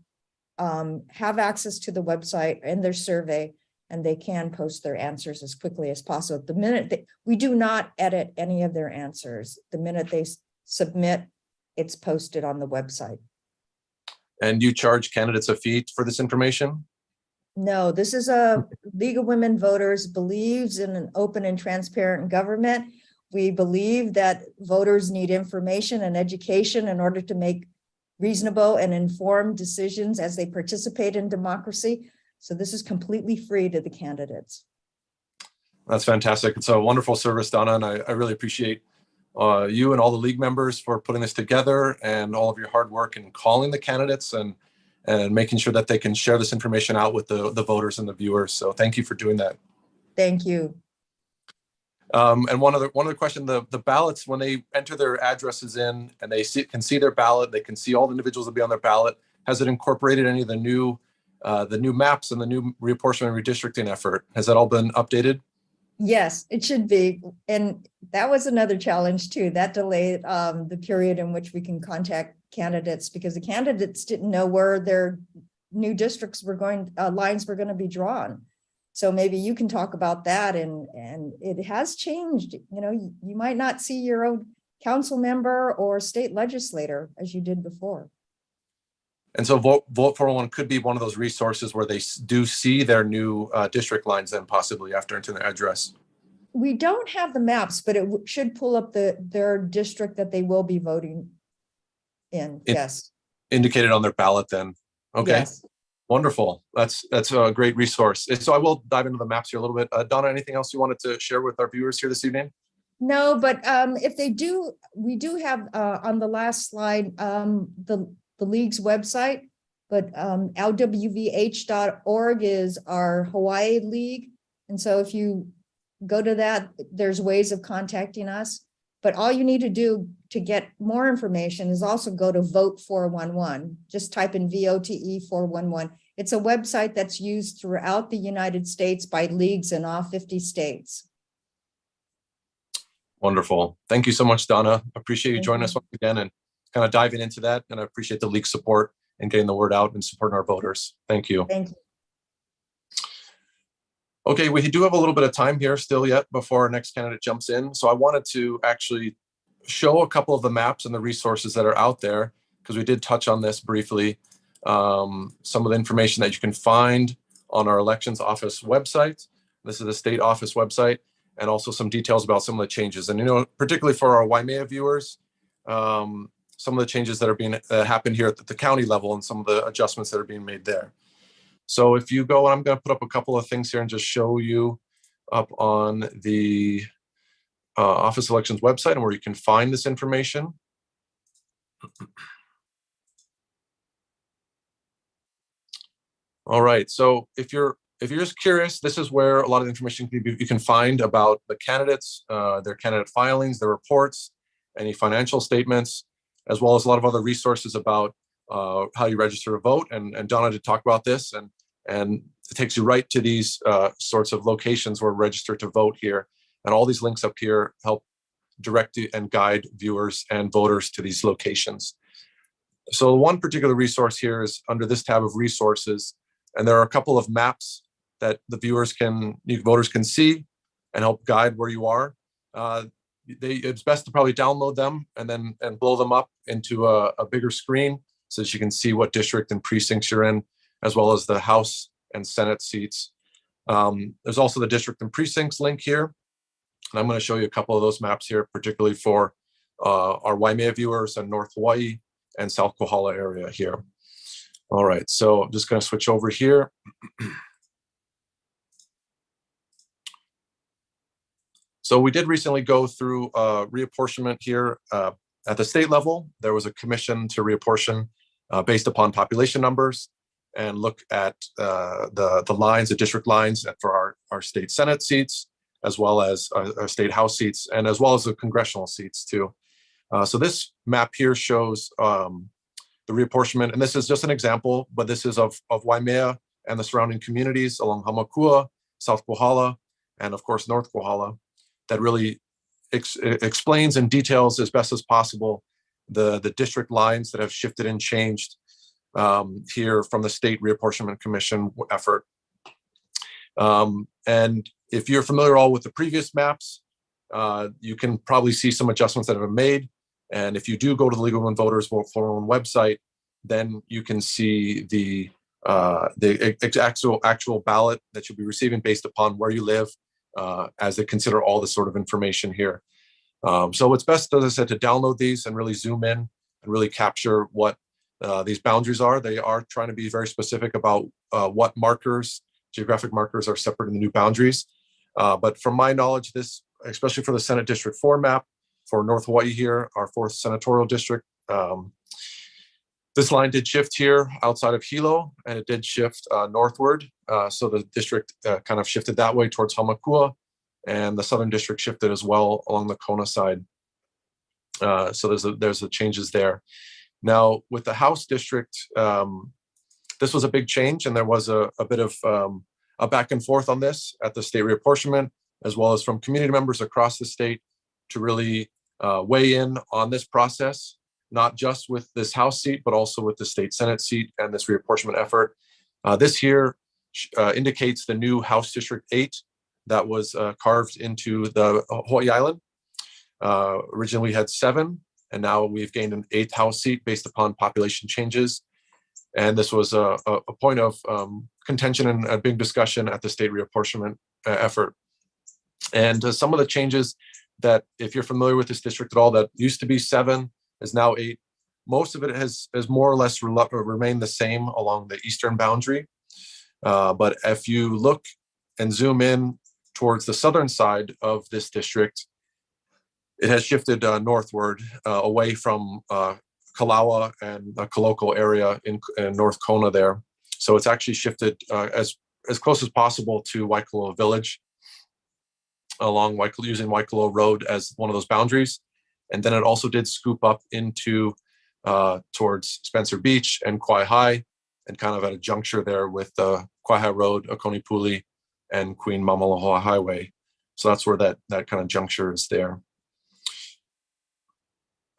have access to the website and their survey, and they can post their answers as quickly as possible. The minute we do not edit any of their answers, the minute they submit, it's posted on the website. And you charge candidates a fee for this information? No, this is a League of Women Voters believes in an open and transparent government. We believe that voters need information and education in order to make reasonable and informed decisions as they participate in democracy. So this is completely free to the candidates. That's fantastic. It's a wonderful service, Donna, and I really appreciate you and all the League members for putting this together, and all of your hard work in calling the candidates and making sure that they can share this information out with the voters and the viewers. So thank you for doing that. Thank you. And one other question: the ballots, when they enter their addresses in and they can see their ballot, they can see all the individuals that be on their ballot. Has it incorporated any of the new maps and the new reapportionment redistricting effort? Has that all been updated? Yes, it should be. And that was another challenge too. That delayed the period in which we can contact candidates, because the candidates didn't know where their new districts were going, lines were going to be drawn. So maybe you can talk about that, and it has changed. You know, you might not see your own council member or state legislator as you did before. And so Vote 401 could be one of those resources where they do see their new district lines then possibly after entering their address. We don't have the maps, but it should pull up their district that they will be voting in. Yes. Indicated on their ballot then. Okay. Yes. Wonderful. That's a great resource. So I will dive into the maps here a little bit. Donna, anything else you wanted to share with our viewers here this evening? No, but if they do, we do have on the last slide the league's website, but lwvh.org is our Hawaii League. And so if you go to that, there's ways of contacting us. But all you need to do to get more information is also go to Vote 411. Just type in VOTE 411. It's a website that's used throughout the United States by leagues in all 50 states. Wonderful. Thank you so much, Donna. Appreciate you joining us once again and kind of diving into that. And I appreciate the league support and getting the word out and supporting our voters. Thank you. Thank you. Okay, we do have a little bit of time here still yet before our next candidate jumps in. So I wanted to actually show a couple of the maps and the resources that are out there, because we did touch on this briefly. Some of the information that you can find on our elections office website. This is the state office website, and also some details about some of the changes. And, you know, particularly for our Waimea viewers, some of the changes that are being happened here at the county level and some of the adjustments that are being made there. So if you go, I'm going to put up a couple of things here and just show you up on the office elections website and where you can find this information. All right, so if you're just curious, this is where a lot of the information you can find about the candidates, their candidate filings, their reports, any financial statements, as well as a lot of other resources about how you register to vote. And Donna did talk about this, and it takes you right to these sorts of locations where register to vote here. And all these links up here help direct and guide viewers and voters to these locations. So one particular resource here is under this tab of resources, and there are a couple of maps that the voters can see and help guide where you are. It's best to probably download them and blow them up into a bigger screen so that you can see what district and precincts you're in, as well as the House and Senate seats. There's also the district and precincts link here. And I'm going to show you a couple of those maps here, particularly for our Waimea viewers and North Hawaii and South Kohala area here. All right, so I'm just going to switch over here. So we did recently go through reapportionment here at the state level. There was a commission to reapportion based upon population numbers and look at the lines, the district lines for our state Senate seats, as well as our state House seats, and as well as the congressional seats too. So this map here shows the reapportionment, and this is just an example, but this is of Waimea and the surrounding communities along Hamakua, South Kohala, and of course North Kohala, that really explains and details as best as possible the district lines that have shifted and changed here from the State Reapportionment Commission effort. And if you're familiar all with the previous maps, you can probably see some adjustments that have been made. And if you do go to the League of Women Voters Vote 401 website, then you can see the actual ballot that you'll be receiving based upon where you live, as they consider all this sort of information here. So it's best, as I said, to download these and really zoom in and really capture what these boundaries are. They are trying to be very specific about what markers, geographic markers, are separate in the new boundaries. But from my knowledge, this, especially for the Senate District 4 map for North Hawaii here, our 4th senatorial district, this line did shift here outside of Hilo, and it did shift northward. So the district kind of shifted that way towards Hamakua and the Southern District shifted as well along the Kona side. So there's the changes there. Now with the House District, this was a big change, and there was a bit of a back and forth on this at the state reapportionment, as well as from community members across the state to really weigh in on this process, not just with this House seat, but also with the state Senate seat and this reapportionment effort. This here indicates the new House District 8 that was carved into the Hawaii Island. Originally we had 7, and now we've gained an 8th House seat based upon population changes. And this was a point of contention and a big discussion at the state reapportionment effort. And some of the changes that, if you're familiar with this district at all, that used to be 7 is now 8. Most of it has more or less remained the same along the eastern boundary. But if you look and zoom in towards the southern side of this district, it has shifted northward away from Kalawa and the Kaloko area in North Kona there. So it's actually shifted as close as possible to Waikoloa Village, along using Waikoloa Road as one of those boundaries. And then it also did scoop up into towards Spencer Beach and Kawai'i, and kind of at a juncture there with Kawai'i Road, Okonipuli, and Queen Mamaloa Highway. So that's where that kind of juncture is there.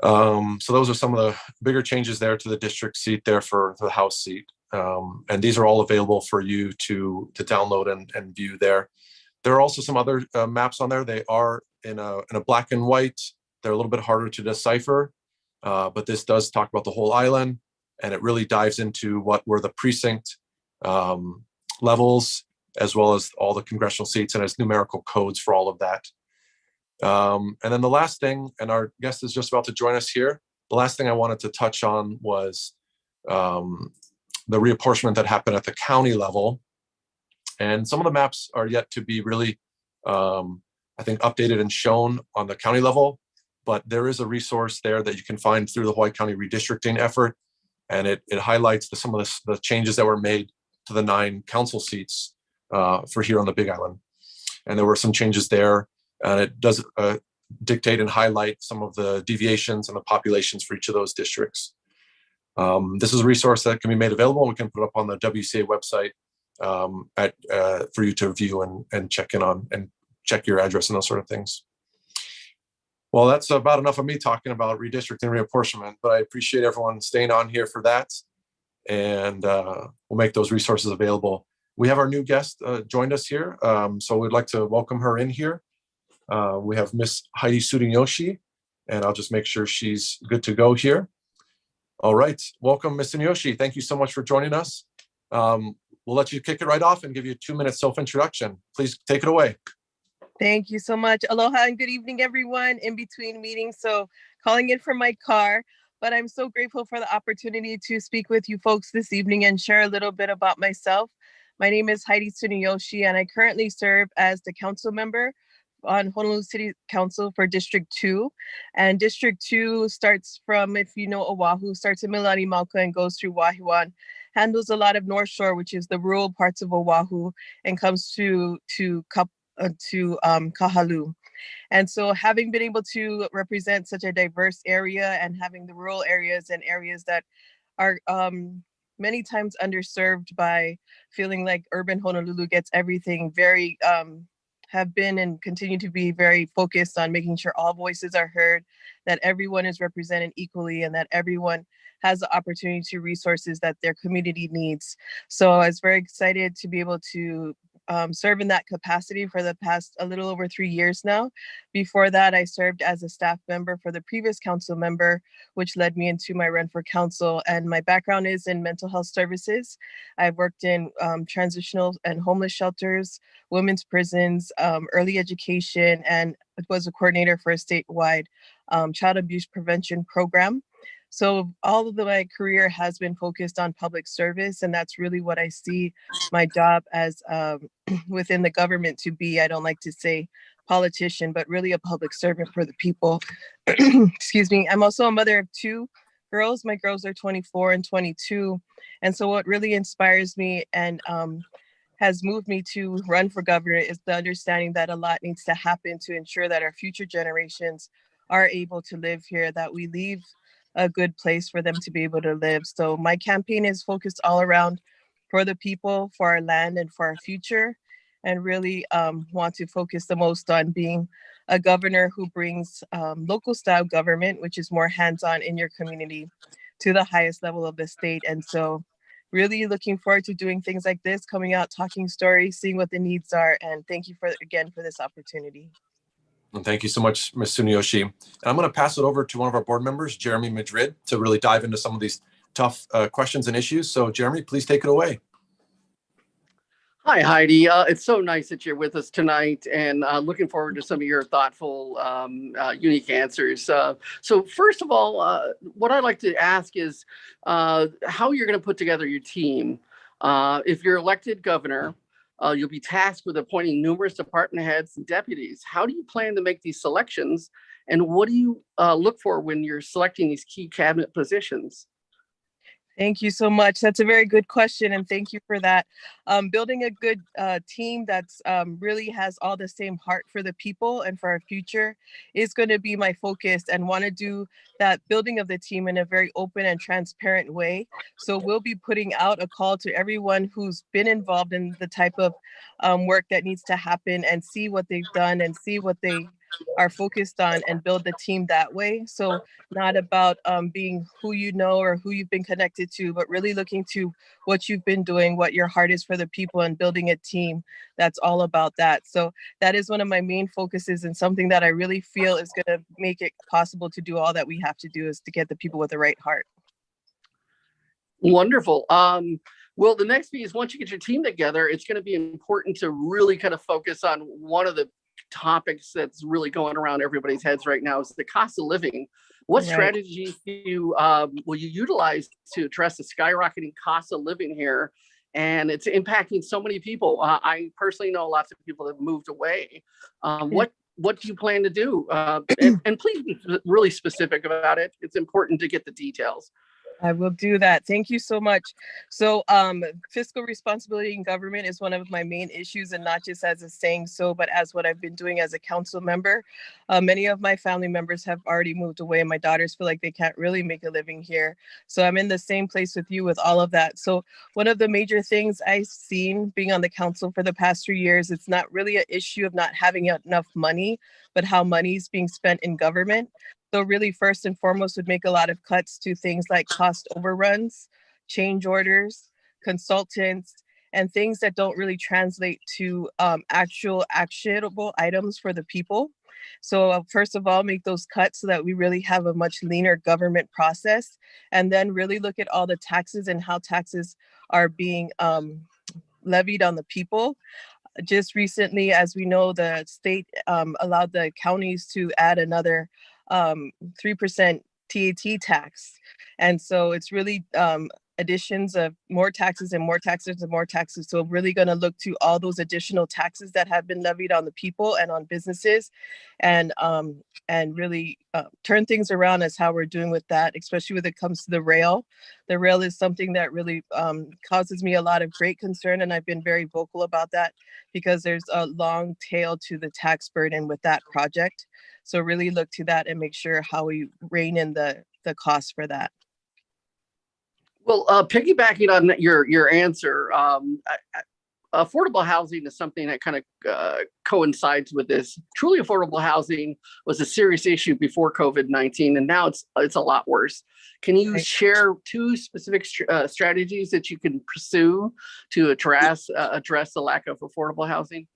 So those are some of the bigger changes there to the district seat there for the House seat. And these are all available for you to download and view there. There are also some other maps on there. They are in a black and white. They're a little bit harder to decipher, but this does talk about the whole island, and it really dives into what were the precinct levels, as well as all the congressional seats, and has numerical codes for all of that. And then the last thing, and our guest is just about to join us here, the last thing I wanted to touch on was the reapportionment that happened at the county level. And some of the maps are yet to be really, I think, updated and shown on the county level, but there is a resource there that you can find through the Hawaii County redistricting effort. And it highlights some of the changes that were made to the 9 council seats for here on the Big Island. And there were some changes there, and it does dictate and highlight some of the deviations and the populations for each of those districts. This is a resource that can be made available. We can put it up on the WCA website for you to view and check in on, and check your address and those sort of things. Well, that's about enough of me talking about redistricting and reapportionment, but I appreciate everyone staying on here for that, and we'll make those resources available. We have our new guest joined us here, so we'd like to welcome her in here. We have Miss Heidi Tsuneyoshi, and I'll just make sure she's good to go here. All right, welcome, Miss Tsuneyoshi. Thank you so much for joining us. We'll let you kick it right off and give you a 2-minute self-introduction. Please take it away. Thank you so much. Aloha and good evening, everyone, in between meetings. So calling in from my car, but I'm so grateful for the opportunity to speak with you folks this evening and share a little bit about myself. My name is Heidi Tsuneyoshi, and I currently serve as the council member on Honolulu City Council for District 2. And District 2 starts from, if you know Oahu, starts in Milani Mauka and goes through Wahiwan, handles a lot of North Shore, which is the rural parts of Oahu, and comes to Kahalu. And so having been able to represent such a diverse area, and having the rural areas and areas that are many times underserved by feeling like urban Honolulu gets everything, very have been and continue to be very focused on making sure all voices are heard, that everyone is represented equally, and that everyone has the opportunity to resources that their community needs. So I was very excited to be able to serve in that capacity for the past a little over 3 years now. Before that, I served as a staff member for the previous council member, which led me into my run for council. And my background is in mental health services. I've worked in transitional and homeless shelters, women's prisons, early education, and was a coordinator for a statewide child abuse prevention program. So all of my career has been focused on public service, and that's really what I see my job as within the government to be. I don't like to say politician, but really a public servant for the people. Excuse me. I'm also a mother of 2 girls. My girls are 24 and 22. And so what really inspires me and has moved me to run for governor is the understanding that a lot needs to happen to ensure that our future generations are able to live here, that we leave a good place for them to be able to live. So my campaign is focused all around for the people, for our land, and for our future, and really want to focus the most on being a governor who brings local style government, which is more hands-on in your community, to the highest level of the state. And so really looking forward to doing things like this, coming out, talking stories, seeing what the needs are. And thank you again for this opportunity. And thank you so much, Ms. Tsuneyoshi. And I'm going to pass it over to one of our board members, Jeremy Madrid, to really dive into some of these tough questions and issues. So Jeremy, please take it away. Hi, Heidi. It's so nice that you're with us tonight, and looking forward to some of your thoughtful, unique answers. So first of all, what I'd like to ask is how you're going to put together your team. If you're elected governor, you'll be tasked with appointing numerous department heads and deputies. How do you plan to make these selections, and what do you look for when you're selecting these key cabinet positions? Thank you so much. That's a very good question, and thank you for that. Building a good team that's really has all the same heart for the people and for our future is going to be my focus, and want to do that building of the team in a very open and transparent way. So we'll be putting out a call to everyone who's been involved in the type of work that needs to happen, and see what they've done and see what they are focused on, and build the team that way. So not about being who you know or who you've been connected to, but really looking to what you've been doing, what your heart is for the people, and building a team that's all about that. So that is one of my main focuses, and something that I really feel is going to make it possible to do all that we have to do, is to get the people with the right heart. Wonderful. Well, the next piece, once you get your team together, it's going to be important to really kind of focus on one of the topics that's really going around everybody's heads right now, is the cost of living. What strategies will you utilize to address the skyrocketing cost of living here? And it's impacting so many people. I personally know lots of people that have moved away. What do you plan to do? And please be really specific about it. It's important to get the details. I will do that. Thank you so much. So fiscal responsibility in government is one of my main issues, and not just as a saying so, but as what I've been doing as a council member. Many of my family members have already moved away, and my daughters feel like they can't really make a living here. So I'm in the same place with you with all of that. So one of the major things I've seen being on the council for the past 3 years, it's not really an issue of not having enough money, but how money is being spent in government. So really, first and foremost, would make a lot of cuts to things like cost overruns, change orders, consultants, and things that don't really translate to actual actionable items for the people. So first of all, make those cuts so that we really have a much leaner government process, and then really look at all the taxes and how taxes are being levied on the people. Just recently, as we know, the state allowed the counties to add another 3% TAT tax. And so it's really additions of more taxes and more taxes and more taxes. So really going to look to all those additional taxes that have been levied on the people and on businesses, and really turn things around as how we're doing with that, especially when it comes to the rail. The rail is something that really causes me a lot of great concern, and I've been very vocal about that, because there's a long tail to the tax burden with that project. So really look to that and make sure how we rein in the cost for that. Well, piggybacking on your answer, affordable housing is something that kind of coincides with this. Truly affordable housing was a serious issue before COVID-19, and now it's a lot worse. Can you share two specific strategies that you can pursue to address the lack of affordable housing?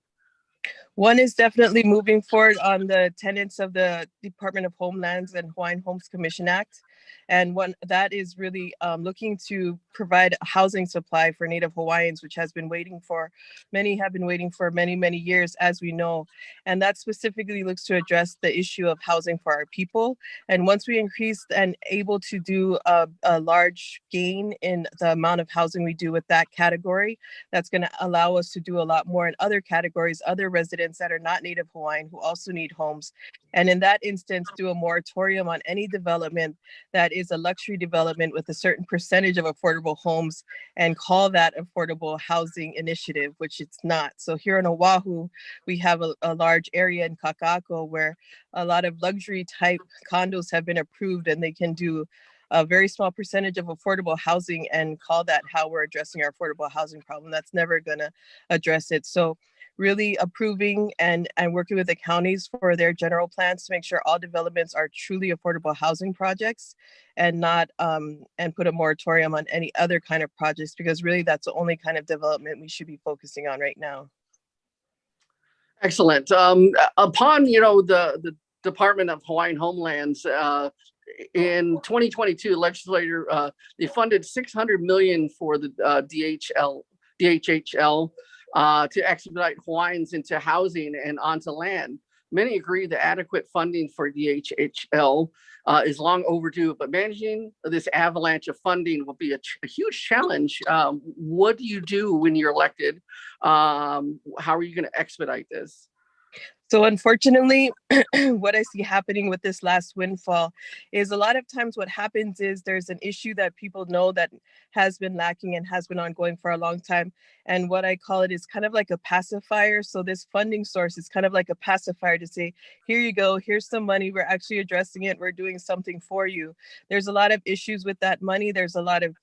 One is definitely moving forward on the tenets of the Department of Homelands and Hawaiian Homes Commission Act. And one that is really looking to provide a housing supply for Native Hawaiians, which many have been waiting for many, many years, as we know. And that specifically looks to address the issue of housing for our people. And once we increase and able to do a large gain in the amount of housing we do with that category, that's going to allow us to do a lot more in other categories, other residents that are not Native Hawaiian who also need homes. And in that instance, do a moratorium on any development that is a luxury development with a certain percentage of affordable homes and call that affordable housing initiative, which it's not. So here in Oahu, we have a large area in Kaka'ako where a lot of luxury type condos have been approved, and they can do a very small percentage of affordable housing and call that how we're addressing our affordable housing problem. That's never gonna address it. So really approving and working with the counties for their general plans to make sure all developments are truly affordable housing projects, and not and put a moratorium on any other kind of projects, because really that's the only kind of development we should be focusing on right now. Excellent. Upon, the Department of Hawaiian Homelands, in 2022, legislature, they funded $600 million for the DHHL to expedite Hawaiians into housing and onto land. Many agree that adequate funding for DHHL is long overdue, but managing this avalanche of funding will be a huge challenge. What do you do when you're elected? How are you going to expedite this? So unfortunately, what I see happening with this last windfall is a lot of times what happens is there's an issue that people know that has been lacking and has been ongoing for a long time. And what I call it is kind of like a pacifier. So this funding source is kind of like a pacifier to say, here you go, here's some money, we're actually addressing it, we're doing something for you. There's a lot of issues with that money. There's a lot of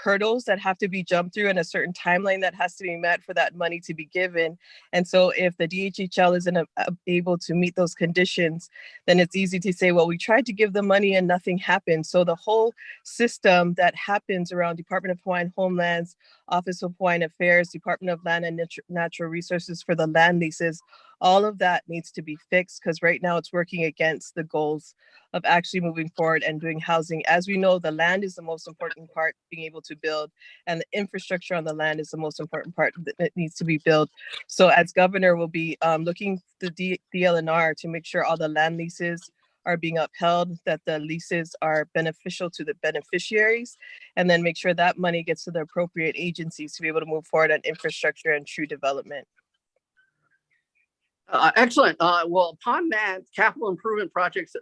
hurdles that have to be jumped through and a certain timeline that has to be met for that money to be given. And so if the DHHL isn't able to meet those conditions, then it's easy to say, well, we tried to give the money and nothing happened. So the whole system that happens around Department of Hawaiian Homelands, Office of Hawaiian Affairs, Department of Land and Natural Resources for the land leases, all of that needs to be fixed, because right now it's working against the goals of actually moving forward and doing housing. As we know, the land is the most important part being able to build, and the infrastructure on the land is the most important part that needs to be built. So as governor, we'll be looking the DLNR to make sure all the land leases are being upheld, that the leases are beneficial to the beneficiaries, and then make sure that money gets to the appropriate agencies to be able to move forward on infrastructure and true development. Excellent. Well, upon that, capital improvement projects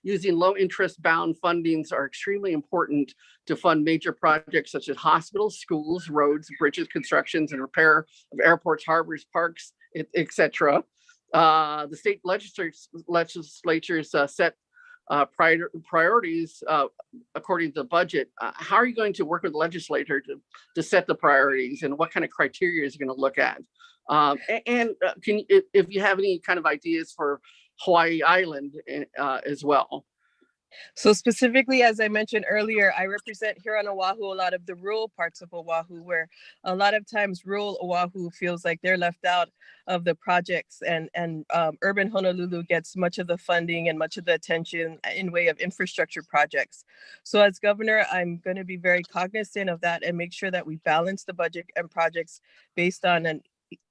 using low interest bound fundings are extremely important to fund major projects such as hospitals, schools, roads, bridges, constructions, and repair of airports, harbors, parks, etc. The state legislatures set priorities according to the budget. How are you going to work with the legislature to set the priorities, and what kind of criteria is you going to look at? If you have any kind of ideas for Hawaii Island as well. So specifically, as I mentioned earlier, I represent here on Oahu a lot of the rural parts of Oahu, where a lot of times rural Oahu feels like they're left out of the projects, and urban Honolulu gets much of the funding and much of the attention in way of infrastructure projects. So as governor, I'm going to be very cognizant of that and make sure that we balance the budget and projects based on an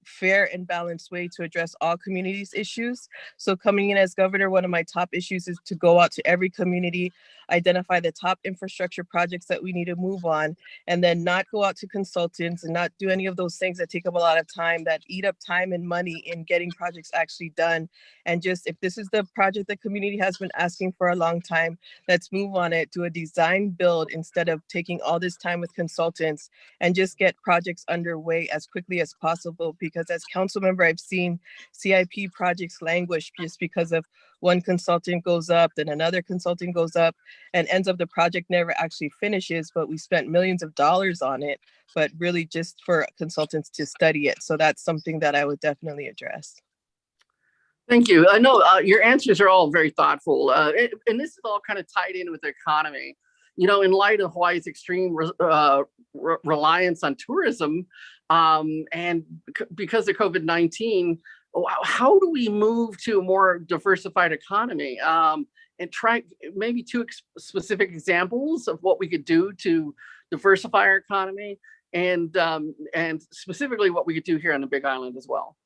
fair and balanced way to address all communities' issues. So coming in as governor, one of my top issues is to go out to every community, identify the top infrastructure projects that we need to move on, and then not go out to consultants and not do any of those things that take up a lot of time, that eat up time and money in getting projects actually done. And just, if this is the project the community has been asking for a long time, let's move on it, do a design build instead of taking all this time with consultants, and just get projects underway as quickly as possible. Because as council member, I've seen CIP projects languish just because of one consultant goes up, then another consultant goes up, and ends up the project never actually finishes, but we spent millions of dollars on it, but really just for consultants to study it. So that's something that I would definitely address. Thank you. I know your answers are all very thoughtful, and this is all kind of tied in with the economy. You know, in light of Hawaii's extreme reliance on tourism, and because of COVID-19, how do we move to a more diversified economy? And try maybe two specific examples of what we could do to diversify our economy, and specifically what we could do here on the Big Island as well.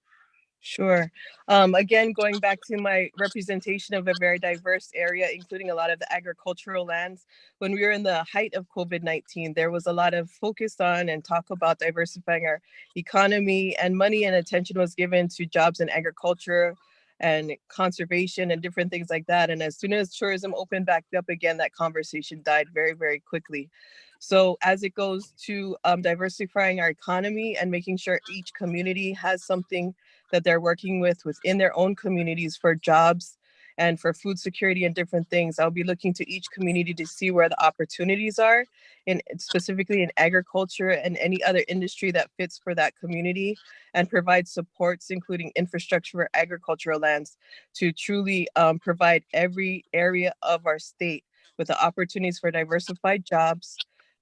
Sure. Again, going back to my representation of a very diverse area, including a lot of the agricultural lands, when we were in the height of COVID-19, there was a lot of focus on and talk about diversifying our economy, and money and attention was given to jobs in agriculture, and conservation and different things like that. And as soon as tourism opened back up again, that conversation died very, very quickly. So as it goes to diversifying our economy and making sure each community has something that they're working with within their own communities for jobs and for food security and different things, I'll be looking to each community to see where the opportunities are, in specifically in agriculture and any other industry that fits for that community, and provide supports, including infrastructure for agricultural lands, to truly provide every area of our state with the opportunities for diversified jobs,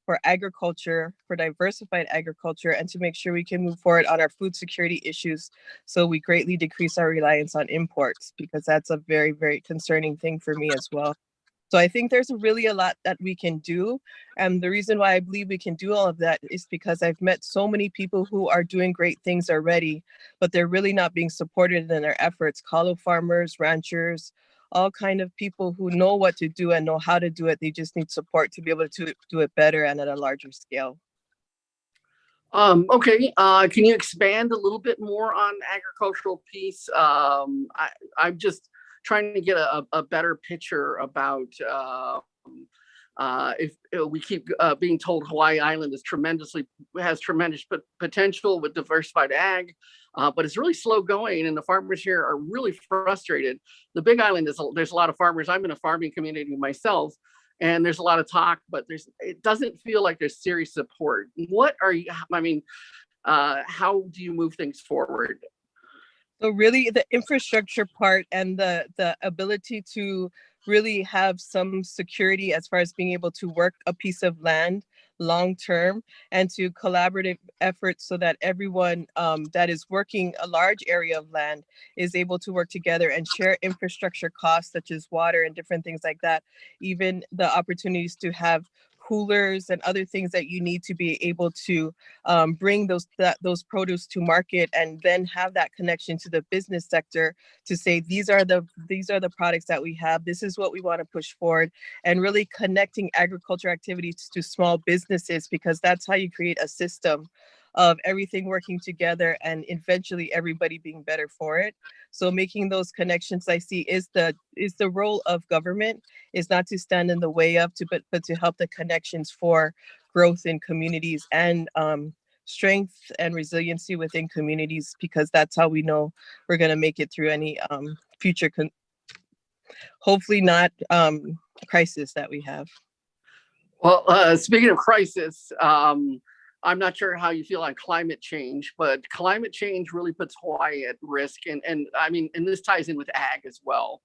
for agriculture, for diversified agriculture, and to make sure we can move forward on our food security issues so we greatly decrease our reliance on imports, because that's a very, very concerning thing for me as well. So I think there's really a lot that we can do. And the reason why I believe we can do all of that is because I've met so many people who are doing great things already, but they're really not being supported in their efforts. Kalo farmers, ranchers, all kind of people who know what to do and know how to do it. They just need support to be able to do it better and at a larger scale. Okay, can you expand a little bit more on agricultural piece? I'm just trying to get a better picture about if we keep being told Hawaii Island has tremendous potential with diversified ag, but it's really slow going, and the farmers here are really frustrated. The Big Island there's a lot of farmers. I'm in a farming community myself, and there's a lot of talk, but it doesn't feel like there's serious support. How do you move things forward? So really the infrastructure part and the ability to really have some security as far as being able to work a piece of land long term, and to collaborative efforts so that everyone that is working a large area of land is able to work together and share infrastructure costs such as water and different things like that. Even the opportunities to have coolers and other things that you need to be able to bring those produce to market, and then have that connection to the business sector to say these are the products that we have, this is what we want to push forward, and really connecting agriculture activities to small businesses, because that's how you create a system of everything working together and eventually everybody being better for it. So making those connections, I see, is the role of government, is not to stand in the way of, but to help the connections for growth in communities and strength and resiliency within communities, because that's how we know we're going to make it through any future, hopefully not crisis that we have. Well, speaking of crisis, I'm not sure how you feel on climate change, but climate change really puts Hawaii at risk. And this ties in with ag as well,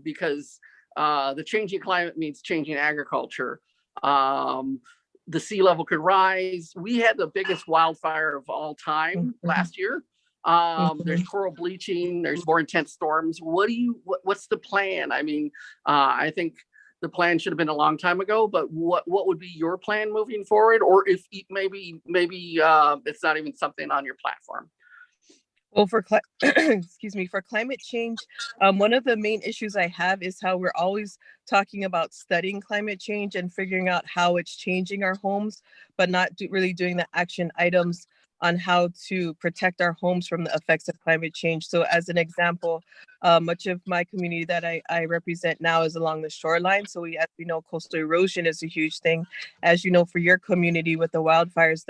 because the changing climate means changing agriculture. The sea level could rise. We had the biggest wildfire of all time last year. There's coral bleaching, there's more intense storms. What's the plan? I think the plan should have been a long time ago, but what would be your plan moving forward? Or if maybe it's not even something on your platform? Well, for for climate change, one of the main issues I have is how we're always talking about studying climate change and figuring out how it's changing our homes, but not really doing the action items on how to protect our homes from the effects of climate change. So as an example, much of my community that I represent now is along the shoreline. So as we know, coastal erosion is a huge thing. As you know, for your community with the wildfires,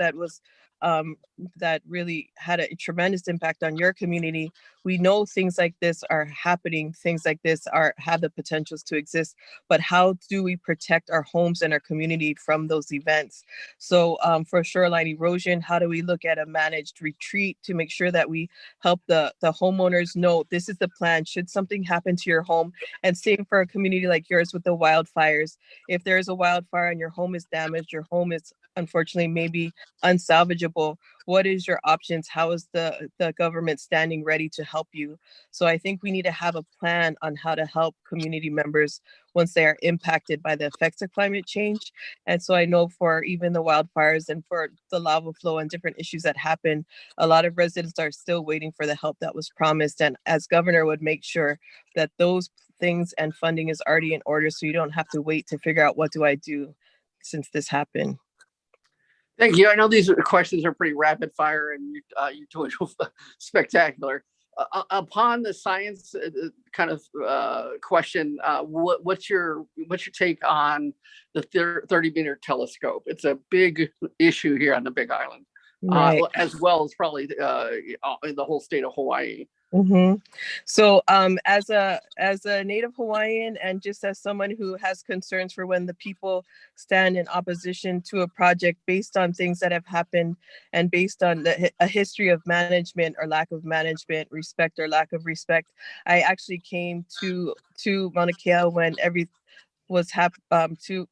that really had a tremendous impact on your community. We know things like this are happening. Things like this have the potentials to exist, but how do we protect our homes and our community from those events? So for shoreline erosion, how do we look at a managed retreat to make sure that we help the homeowners know this is the plan should something happen to your home? And same for a community like yours with the wildfires. If there is a wildfire and your home is damaged, your home is unfortunately maybe unsalvageable, what is your options? How is the government standing ready to help you? So I think we need to have a plan on how to help community members once they are impacted by the effects of climate change. And so I know for even the wildfires and for the lava flow and different issues that happen, a lot of residents are still waiting for the help that was promised. And as governor would make sure that those things and funding is already in order, so you don't have to wait to figure out what do I do since this happened. Thank you. I know these questions are pretty rapid fire, and you're doing spectacular. upon the science kind of question, what's your take on the 30-meter telescope? It's a big issue here on the Big Island, Right. as well as probably in the whole state of Hawaii. Mm-hmm. So as a Native Hawaiian, and just as someone who has concerns for when the people stand in opposition to a project based on things that have happened and based on a history of management or lack of management, respect or lack of respect, I actually came to Mauna Kea when was to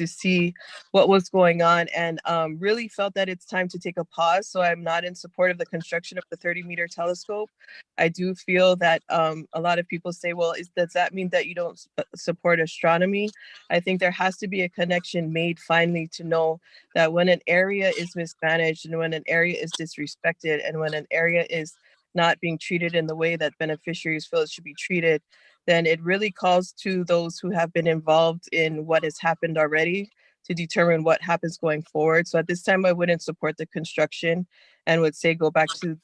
see what was going on, and really felt that it's time to take a pause. So I'm not in support of the construction of the 30-meter telescope. I do feel that a lot of people say, well, does that mean that you don't support astronomy? I think there has to be a connection made finally to know that when an area is mismanaged and when an area is disrespected and when an area is not being treated in the way that beneficiaries feel it should be treated, then it really calls to those who have been involved in what has happened already to determine what happens going forward. So at this time, I wouldn't support the construction and would say go back to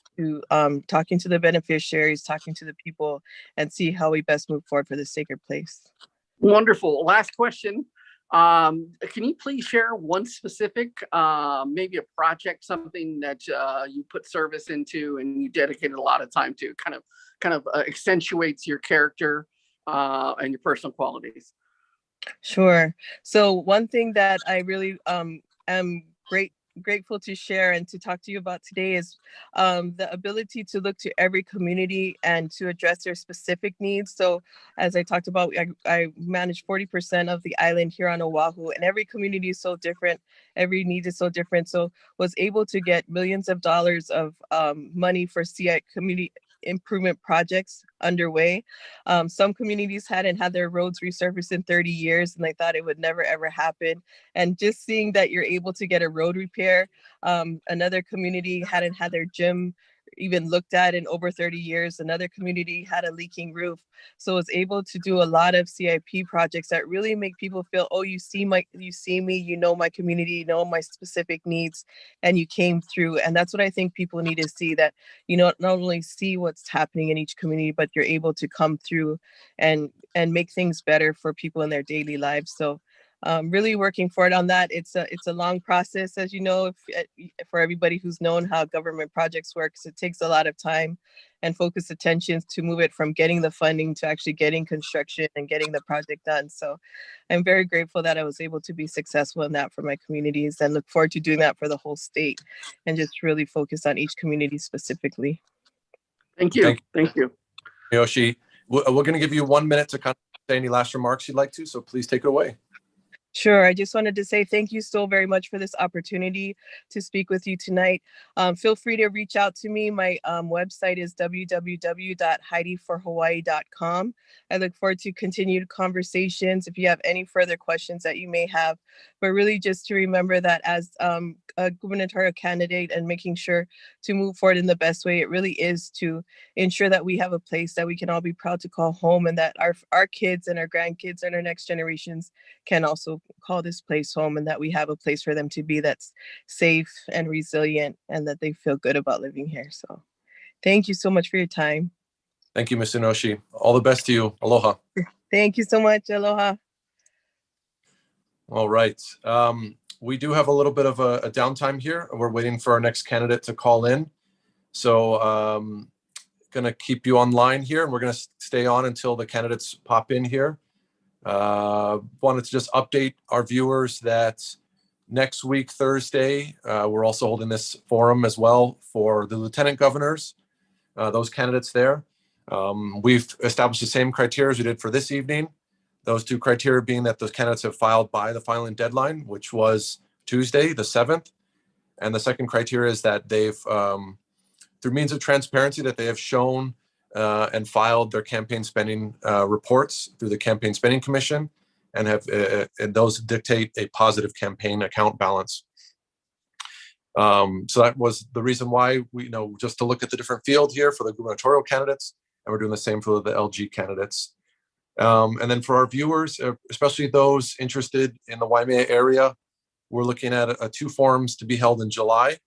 talking to the beneficiaries, talking to the people, and see how we best move forward for the sacred place. Wonderful. Last question. Can you please share one specific, maybe a project, something that you put service into and you dedicated a lot of time to, kind of accentuates your character and your personal qualities? Sure. So one thing that I really am grateful to share and to talk to you about today is the ability to look to every community and to address their specific needs. So as I talked about, I manage 40% of the island here on Oahu, and every community is so different. Every need is so different. So was able to get millions of dollars of money for CI community improvement projects underway. Some communities hadn't had their roads resurfaced in 30 years and they thought it would never ever happen. And just seeing that you're able to get a road repair, another community hadn't had their gym even looked at in over 30 years. Another community had a leaking roof. So was able to do a lot of CIP projects that really make people feel, oh, you see me, you know my community, you know my specific needs, and you came through. And that's what I think people need to see, that you know, not only see what's happening in each community, but you're able to come through and make things better for people in their daily lives. So really working forward on that. It's a long process, as you know, for everybody who's known how government projects works. It takes a lot of time and focused attention to move it from getting the funding to actually getting construction and getting the project done. So I'm very grateful that I was able to be successful in that for my communities, and look forward to doing that for the whole state and just really focus on each community specifically. Thank you. Thank you. Yoshi, we're going to give you 1 minute to kind of say any last remarks you'd like to, so please take it away. Sure. I just wanted to say thank you so very much for this opportunity to speak with you tonight. Feel free to reach out to me. My website is www.heidiforhawaii.com. I look forward to continued conversations if you have any further questions that you may have. But really just to remember that as a gubernatorial candidate and making sure to move forward in the best way, it really is to ensure that we have a place that we can all be proud to call home, and that our kids and our grandkids and our next generations can also call this place home, and that we have a place for them to be that's safe and resilient and that they feel good about living here. So thank you so much for your time. Thank you, Ms. Tsuneyoshi. All the best to you. Aloha. Thank you so much. Aloha. All right. We do have a little bit of a downtime here. We're waiting for our next candidate to call in. So going to keep you online here, and we're going to stay on until the candidates pop in here. Wanted to just update our viewers that next week, Thursday, we're also holding this forum as well for the lieutenant governors, those candidates there. We've established the same criteria as we did for this evening. Those two criteria being that those candidates have filed by the filing deadline, which was Tuesday, the 7th. And the second criteria is that they've, through means of transparency, that they have shown and filed their campaign spending reports through the Campaign Spending Commission, and have and those dictate a positive campaign account balance. So that was the reason why we, just to look at the different field here for the gubernatorial candidates, and we're doing the same for the LG candidates. And then for our viewers, especially those interested in the Waimea area, we're looking at 2 forums to be held in July.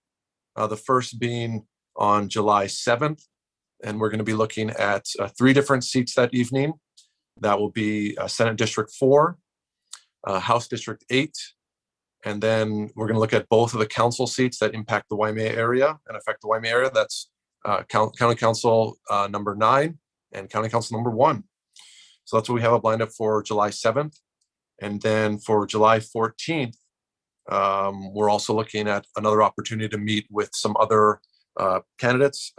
The first being on July 7th And we're going to be looking at 3 different seats that evening. That will be Senate District 4, House District 8, and then we're going to look at both of the council seats that impact the Waimea area and affect the Waimea area. That's County Council number 9 and County Council number 1. So that's what we have up lined up for July 7th. And then for July 14th, we're also looking at another opportunity to meet with some other candidates.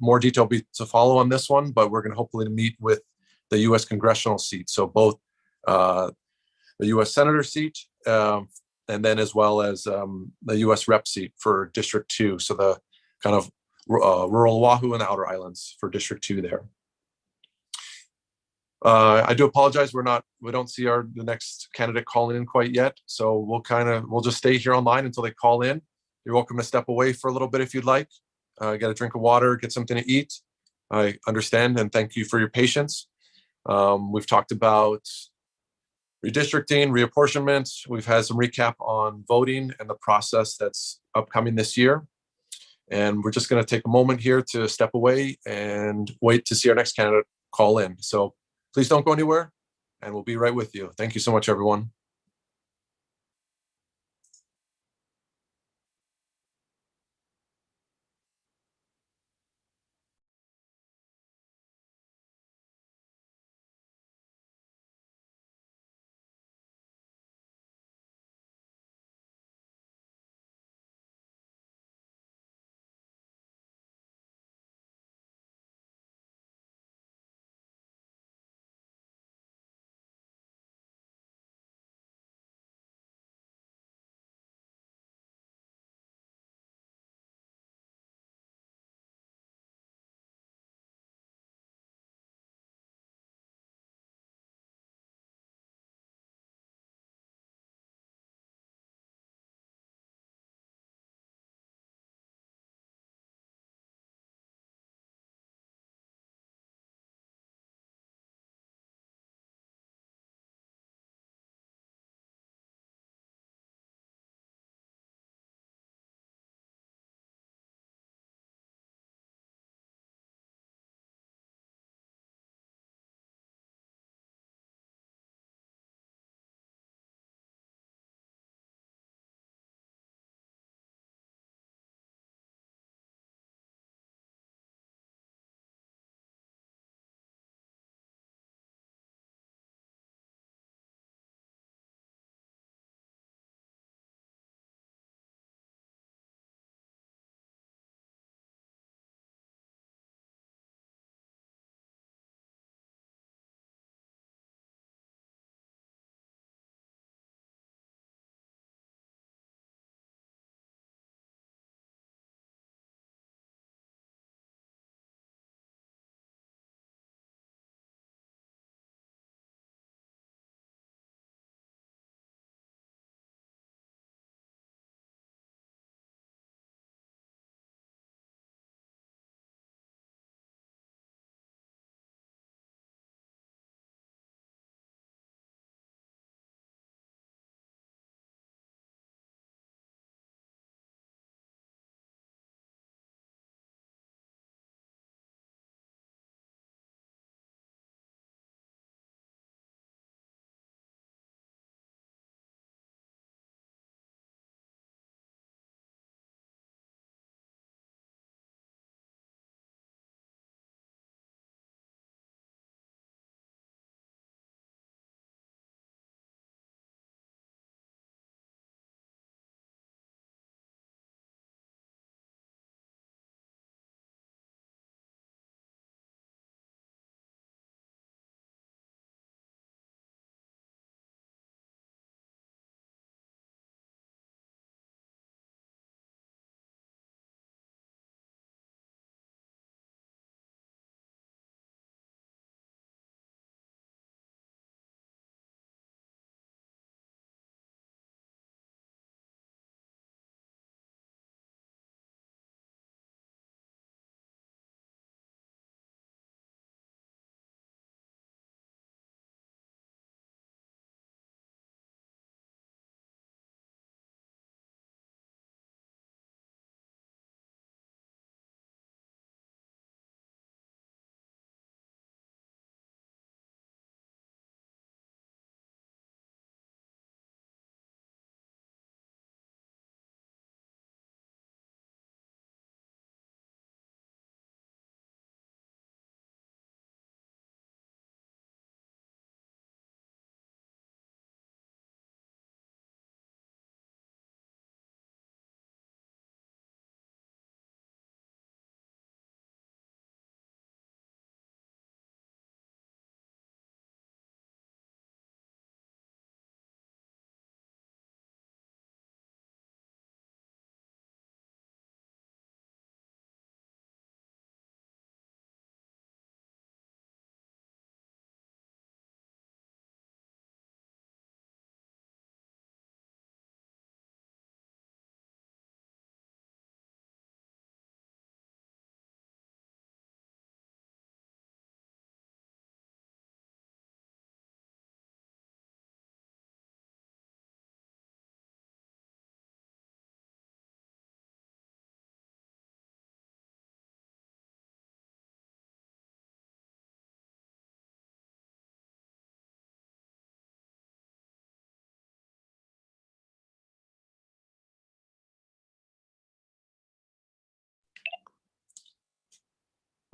More detail be to follow on this one, but we're going to hopefully meet with the U.S. congressional seat. So both the U.S. Senator seat and then as well as the U.S. Rep seat for District 2. So the kind of rural Oahu and the Outer Islands for District 2 there. I do apologize. We don't see the next candidate calling in quite yet. So we'll just stay here online until they call in. You're welcome to step away for a little bit if you'd like. Get a drink of water, get something to eat. I understand and thank you for your patience. We've talked about redistricting, reapportionment. We've had some recap on voting and the process that's upcoming this year. And we're just going to take a moment here to step away and wait to see our next candidate call in. So please don't go anywhere and we'll be right with you. Thank you so much, everyone.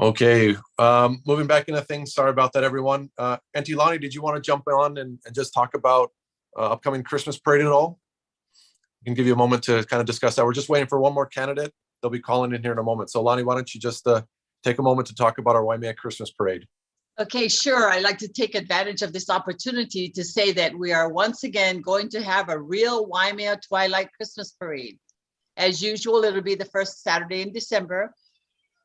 Okay, moving back into things. Sorry about that, everyone. Auntie Lani, did you want to jump on and just talk about upcoming Christmas parade at all? I can give you a moment to kind of discuss that. We're just waiting for one more candidate. They'll be calling in here in a moment. So Lani, why don't you just take a moment to talk about our Waimea Christmas parade? Okay, sure. I'd like to take advantage of this opportunity to say that we are once again going to have a real Waimea Twilight Christmas parade. As usual, it'll be the first Saturday in December.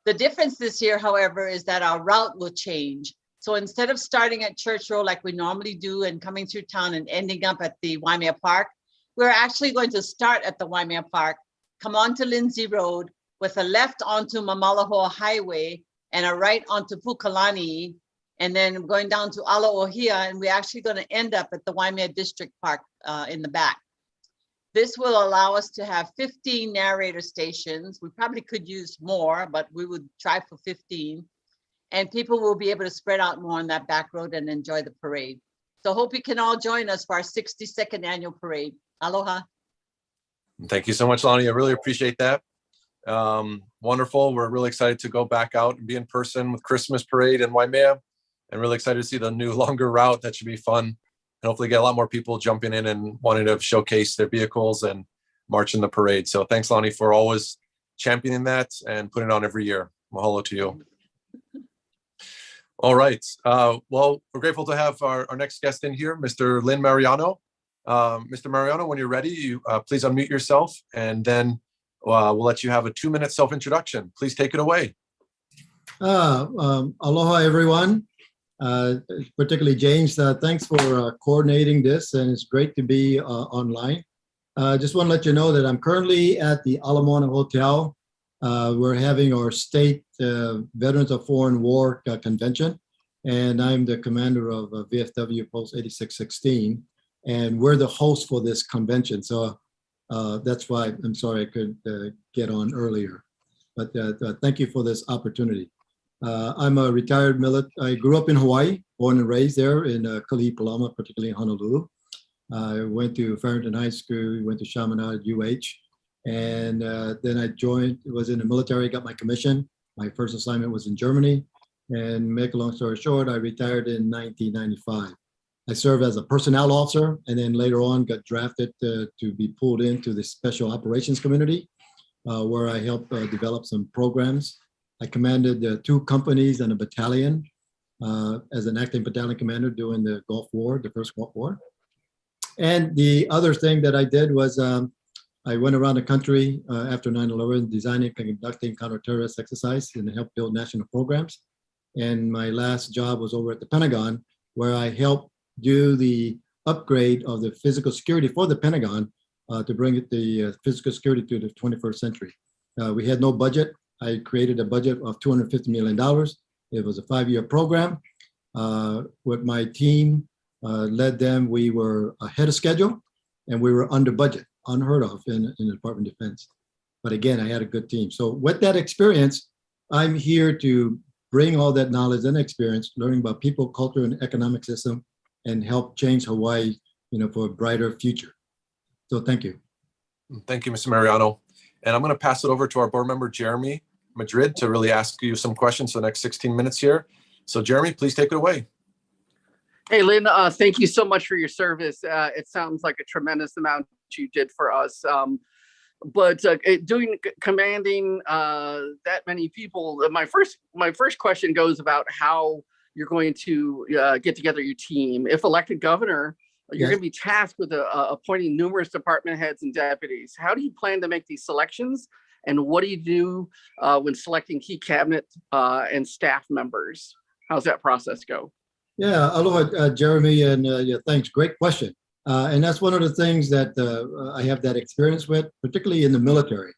The difference this year, however, is that our route will change. So instead of starting at Church Road like we normally do and coming through town and ending up at the Waimea Park, we're actually going to start at the Waimea Park, come on to Lindsay Road with a left onto Mamalahoa Highway and a right onto Pukalani, and then going down to Alaohia, and we're actually going to end up at the Waimea District Park in the back. This will allow us to have 15 narrator stations. We probably could use more, but we would try for 15. And people will be able to spread out more on that back road and enjoy the parade. So hope you can all join us for our 62nd annual parade. Aloha. Thank you so much, Lani. I really appreciate that. Wonderful. We're really excited to go back out and be in person with Christmas parade in Waimea, and really excited to see the new longer route. That should be fun. And hopefully get a lot more people jumping in and wanting to showcase their vehicles and march in the parade. So thanks, Lani, for always championing that and putting it on every year. Mahalo to you. All right. Well, we're grateful to have our next guest in here, Mr. Lynn Mariano. Mr. Mariano, when you're ready, you please unmute yourself, and then we'll let you have a 2-minute self-introduction. Please take it away. Aloha, everyone. Particularly James, thanks for coordinating this, and it's great to be online. Just want to let you know that I'm currently at the Ala Moana Hotel. We're having our state Veterans of Foreign War convention, and I'm the commander of VFW Post 8616, and we're the host for this convention. So that's why I'm sorry I couldn't get on earlier, but thank you for this opportunity. I'm a retired military. I grew up in Hawaii, born and raised there in Kalihi-Palama, particularly in Honolulu. I went to Farrington High School, went to Chaminade UH, and then I was in the military, got my commission. My first assignment was in Germany, and make a long story short, I retired in 1995. I served as a personnel officer, and then later on got drafted to be pulled into the Special Operations Community, where I helped develop some programs. I commanded 2 companies and a battalion as an acting battalion commander during the Gulf War, the first Gulf War. And the other thing that I did was I went around the country after 9/11, designing and conducting counterterrorist exercise and helped build national programs. And my last job was over at the Pentagon, where I helped do the upgrade of the physical security for the Pentagon to bring the physical security to the 21st century. We had no budget. I created a budget of $250 million. It was a 5-year program. With my team, led them, we were ahead of schedule, and we were under budget, unheard of in the Department of Defense. But again, I had a good team. So with that experience, I'm here to bring all that knowledge and experience, learning about people, culture, and economic system, and help change Hawaii, for a brighter future. So thank you. Thank you, Mr. Mariano. And I'm going to pass it over to our board member, Jeremy Madrid, to really ask you some questions for the next 16 minutes here. So Jeremy, please take it away. Hey, Lynn, thank you so much for your service. It sounds like a tremendous amount you did for us. But commanding that many people, my first question goes about how you're going to get together your team. If elected governor, you're going to be tasked with appointing numerous department heads and deputies. How do you plan to make these selections? And what do you do when selecting key cabinet and staff members? How's that process go? Yeah, aloha, Jeremy, and thanks. Great question. And that's one of the things that I have that experience with, particularly in the military.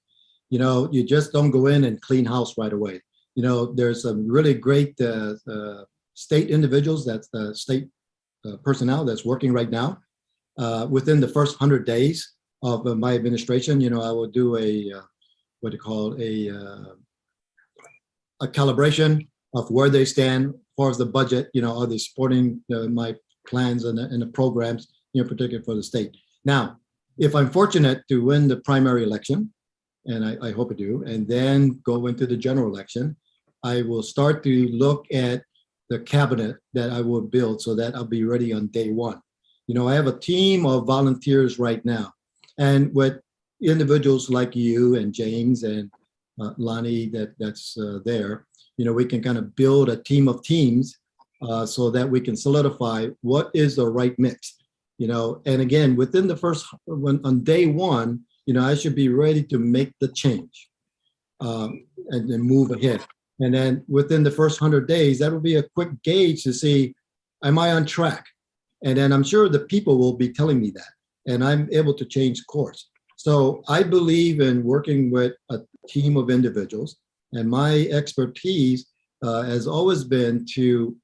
You just don't go in and clean house right away. There's some really great state individuals, that's the state personnel that's working right now. Within the first 100 days of my administration, I will do a calibration of where they stand as far as the budget. Are they supporting my plans and the programs, particularly for the state. Now, if I'm fortunate to win the primary election, and I hope I do, and then go into the general election, I will start to look at the cabinet that I will build so that I'll be ready on day one. You know, I have a team of volunteers right now, and with individuals like you and James and Lani that's there, you know, we can kind of build a team of teams so that we can solidify what is the right mix. You know, and again, within the first, on day one, you know, I should be ready to make the change and then move ahead. And then within the first 100 days, that will be a quick gauge to see, am I on track? And then I'm sure the people will be telling me that, and I'm able to change course. So I believe in working with a team of individuals, and my expertise has always been to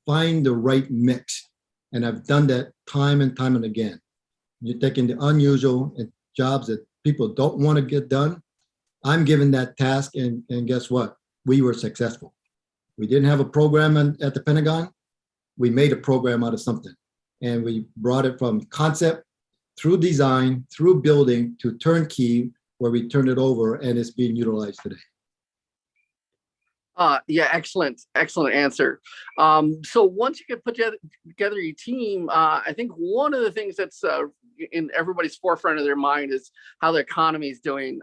find the right mix. And I've done that time and time and again. You're taking the unusual jobs that people don't want to get done. I'm given that task, and guess what? We were successful. We didn't have a program at the Pentagon. We made a program out of something, and we brought it from concept through design, through building to turnkey, where we turned it over, and it's being utilized today. Yeah, excellent answer. So once you get put together your team, I think one of the things that's in everybody's forefront of their mind is how the economy is doing.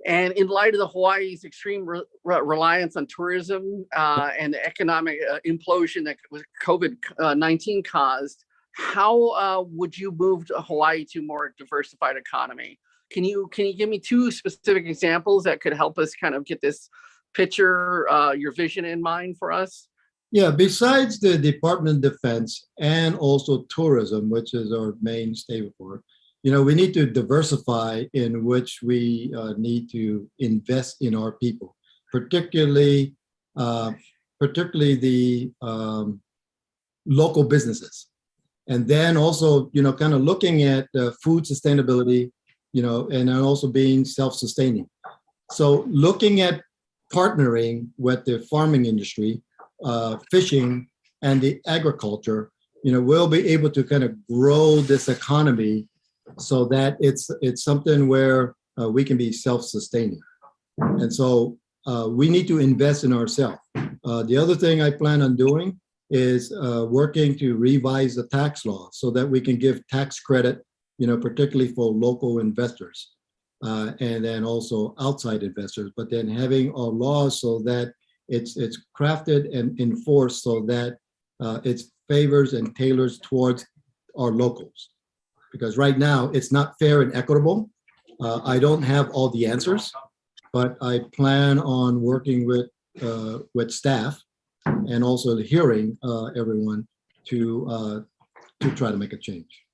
And in light of the Hawaii's extreme reliance on tourism and the economic implosion that COVID-19 caused, how would you move Hawaii to a more diversified economy? Can you give me two specific examples that could help us kind of get this picture, your vision in mind for us? Yeah, besides the Department of Defense and also tourism, which is our main staple for, you know, we need to diversify in which we need to invest in our people, particularly the local businesses. And then also, you know, kind of looking at food sustainability, you know, and then also being self-sustaining. So looking at partnering with the farming industry, fishing, and the agriculture, you know, we'll be able to kind of grow this economy so that it's something where we can be self-sustaining. And so we need to invest in ourselves. The other thing I plan on doing is working to revise the tax law so that we can give tax credit, you know, particularly for local investors and then also outside investors, but then having our laws so that it's crafted and enforced so that it favors and tailors towards our locals. Because right now it's not fair and equitable. I don't have all the answers, but I plan on working with staff and also hearing everyone to try to make a change.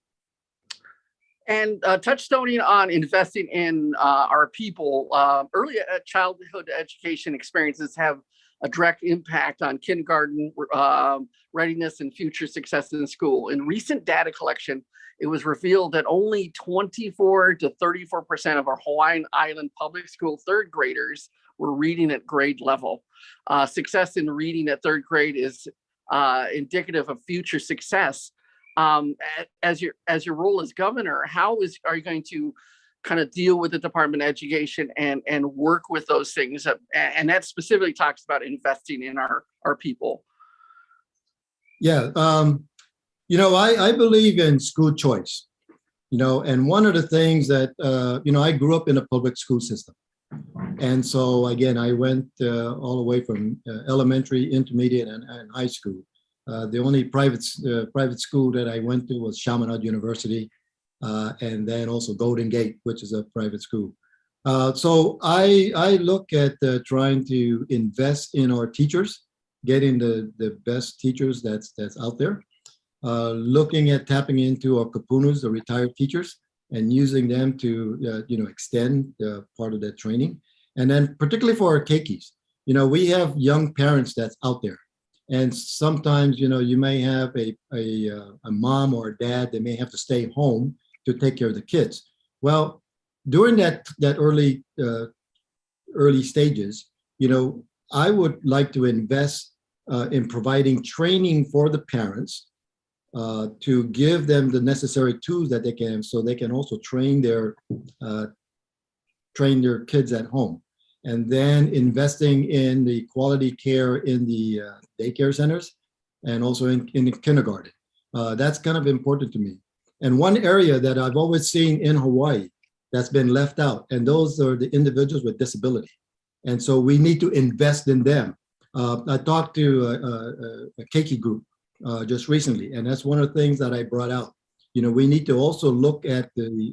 And touchstoning on investing in our people, early childhood education experiences have a direct impact on kindergarten readiness and future success in school. In recent data collection, it was revealed that only 24 to 34% of our Hawaiian Island public school third graders were reading at grade level. Success in reading at third grade is indicative of future success. As your role as governor, are you going to kind of deal with the Department of Education and work with those things? And that specifically talks about investing in our people. Yeah, you know, I believe in school choice, you know, and one of the things that, you know, I grew up in a public school system. And so, again, I went all the way from elementary, intermediate, and high school. The only private school that I went to was Chaminade University, and then also Golden Gate, which is a private school. So I look at trying to invest in our teachers, getting the best teachers that's out there, looking at tapping into our kapunas, the retired teachers, and using them to you know, extend part of that training. And then particularly for our keikis, you know, we have young parents that's out there. And sometimes, you know, you may have a mom or a dad that may have to stay home to take care of the kids. Well, during that early stages, you know, I would like to invest in providing training for the parents to give them the necessary tools that they can, so they can also train their kids at home. and then investing in the quality care in the daycare centers and also in the kindergarten. That's kind of important to me. And one area that I've always seen in Hawaii that's been left out, and those are the individuals with disability. And so we need to invest in them. I talked to a Keiki group just recently, and that's one of the things that I brought out. You know, we need to also look at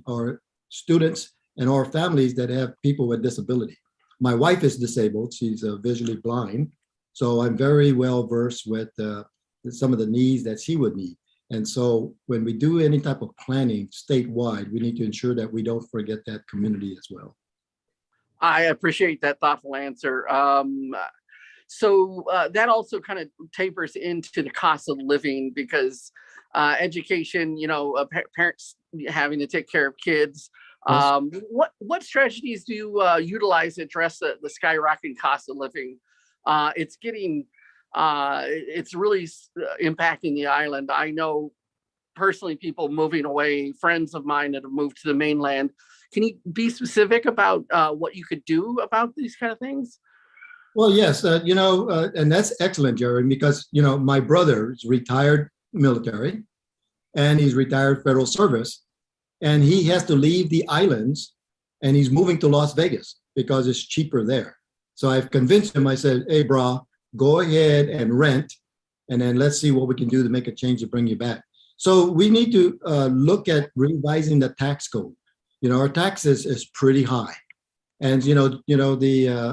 our students and our families that have people with disability. My wife is disabled. She's visually blind. So I'm very well versed with some of the needs that she would need. And so when we do any type of planning statewide, we need to ensure that we don't forget that community as well. I appreciate that thoughtful answer. So that also kind of tapers into the cost of living, because education, you know, parents having to take care of kids. Yes. What strategies do you utilize to address the skyrocketing cost of living? It's getting, it's really impacting the island. I know personally people moving away, friends of mine that have moved to the mainland. Can you be specific about what you could do about these kind of things? Well, yes, you know, and that's excellent, Jerry, because, you know, my brother is retired military and he's retired federal service, and he has to leave the islands and he's moving to Las Vegas because it's cheaper there. So I've convinced him, I said, hey, bro, go ahead and rent, and then let's see what we can do to make a change to bring you back. So we need to look at revising the tax code. You know, our taxes is pretty high. And, you know,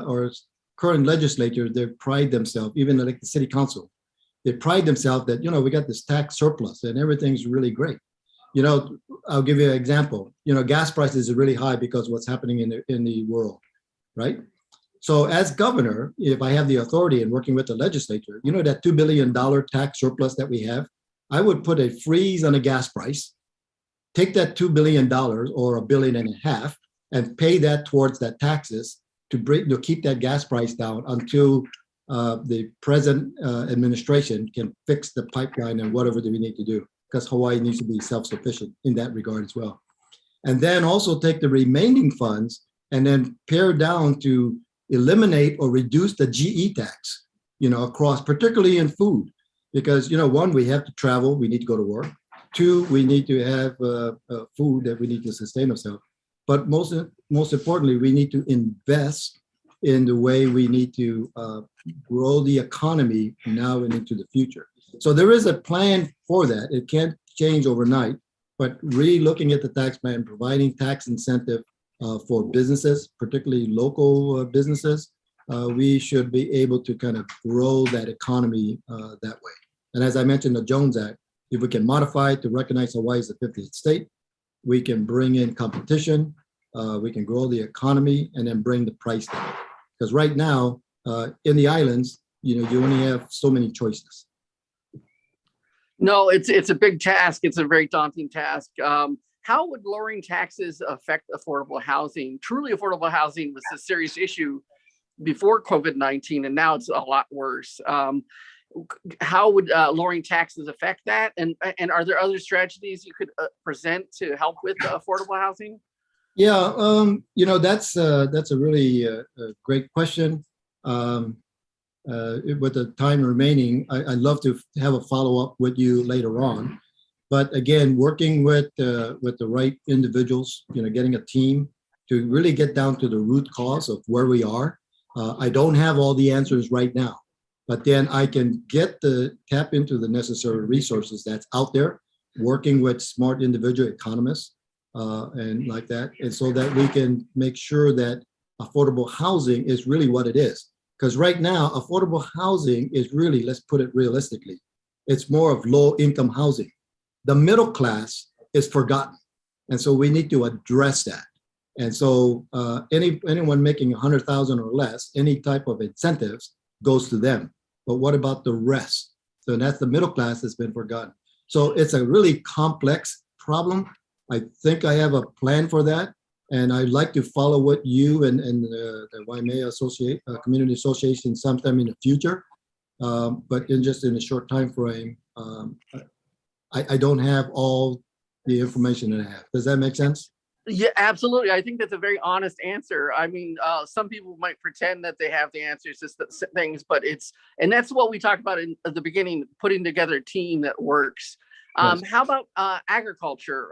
our current legislature, they pride themselves, even like the city council, they pride themselves that, you know, we got this tax surplus and everything's really great. You know, I'll give you an example. You know, gas prices are really high because of what's happening in the world, right? So as governor, if I have the authority and working with the legislature, you know, that $2 billion tax surplus that we have, I would put a freeze on the gas price, take that $2 billion or $1.5 billion and pay that towards that taxes to keep that gas price down until the present administration can fix the pipeline and whatever that we need to do, because Hawaii needs to be self-sufficient in that regard as well. And then also take the remaining funds and then pare down to eliminate or reduce the GE tax, you know, across, particularly in food, because, you know, one, we have to travel, we need to go to work. Two, we need to have food that we need to sustain ourselves. But most importantly, we need to invest in the way we need to grow the economy now and into the future. So there is a plan for that. It can't change overnight, but really looking at the tax plan, providing tax incentive for businesses, particularly local businesses, we should be able to kind of grow that economy that way. And as I mentioned, the Jones Act, if we can modify it to recognize Hawaii as a 50th state, we can bring in competition, we can grow the economy, and then bring the price down. Because right now, in the islands, you know, you only have so many choices. No, it's a big task. It's a very daunting task. How would lowering taxes affect affordable housing? Truly affordable housing was a serious issue before COVID-19, and now it's a lot worse. How would lowering taxes affect that? And are there other strategies you could present to help with affordable housing? Yeah, you know, that's a really great question. With the time remaining, I'd love to have a follow-up with you later on. But again, working with the right individuals, you know, getting a team to really get down to the root cause of where we are. I don't have all the answers right now, but then I can tap into the necessary resources that's out there, working with smart individual economists and like that, and so that we can make sure that affordable housing is really what it is. Because right now, affordable housing is really, let's put it realistically, it's more of low-income housing. The middle class is forgotten. And so we need to address that. And so anyone making 100,000 or less, any type of incentives goes to them. But what about the rest? So that's the middle class that's been forgotten. So it's a really complex problem. I think I have a plan for that. And I'd like to follow what you and the Waimea Community Association sometime in the future. But in a short time frame, I don't have all the information that I have. Does that make sense? Yeah, absolutely. I think that's a very honest answer. I mean, some people might pretend that they have the answers to things, but and that's what we talked about at the beginning, putting together a team that works. Yes. How about agriculture?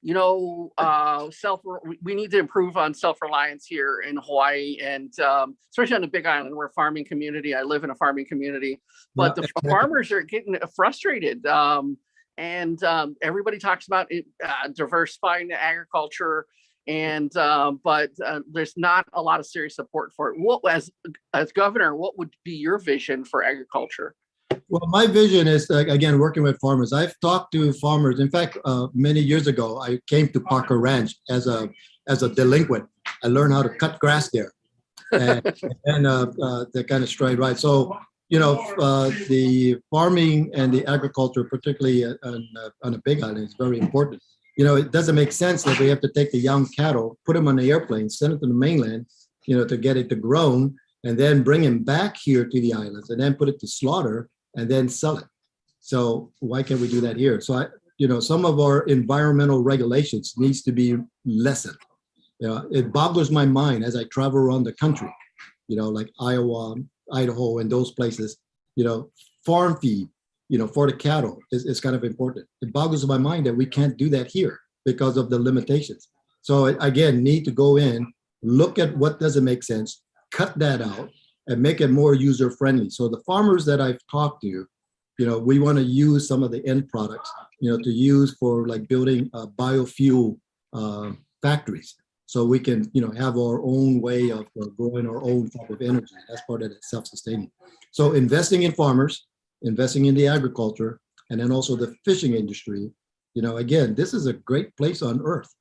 We need to improve on self-reliance here in Hawaii, and especially on the Big Island. We're a farming community. I live in a farming community, but the farmers are getting frustrated. And everybody talks about it, diversifying the agriculture, and but there's not a lot of serious support for it. What, as governor, what would be your vision for agriculture? Well, my vision is, again, working with farmers. I've talked to farmers. In fact, many years ago, I came to Parker Ranch as a delinquent. I learned how to cut grass there, and that kind of straight right. So, the farming and the agriculture, particularly on the Big Island, is very important. It doesn't make sense that we have to take the young cattle, put them on the airplane, send it to the mainland, to get it to grown, and then bring them back here to the islands, and then put it to slaughter, and then sell it. So why can't we do that here? So some of our environmental regulations needs to be lessened. It boggles my mind as I travel around the country, like Iowa, Idaho, and those places, farm feed, for the cattle is kind of important. It boggles my mind that we can't do that here because of the limitations. So again, need to go in, look at what doesn't make sense, cut that out, and make it more user friendly. So the farmers that I've talked to, we want to use some of the end products, to use for like building biofuel factories. So we can, have our own way of growing our own type of energy. That's part of that self-sustaining. So investing in farmers, investing in the agriculture, and then also the fishing industry. Again, this is a great place on earth.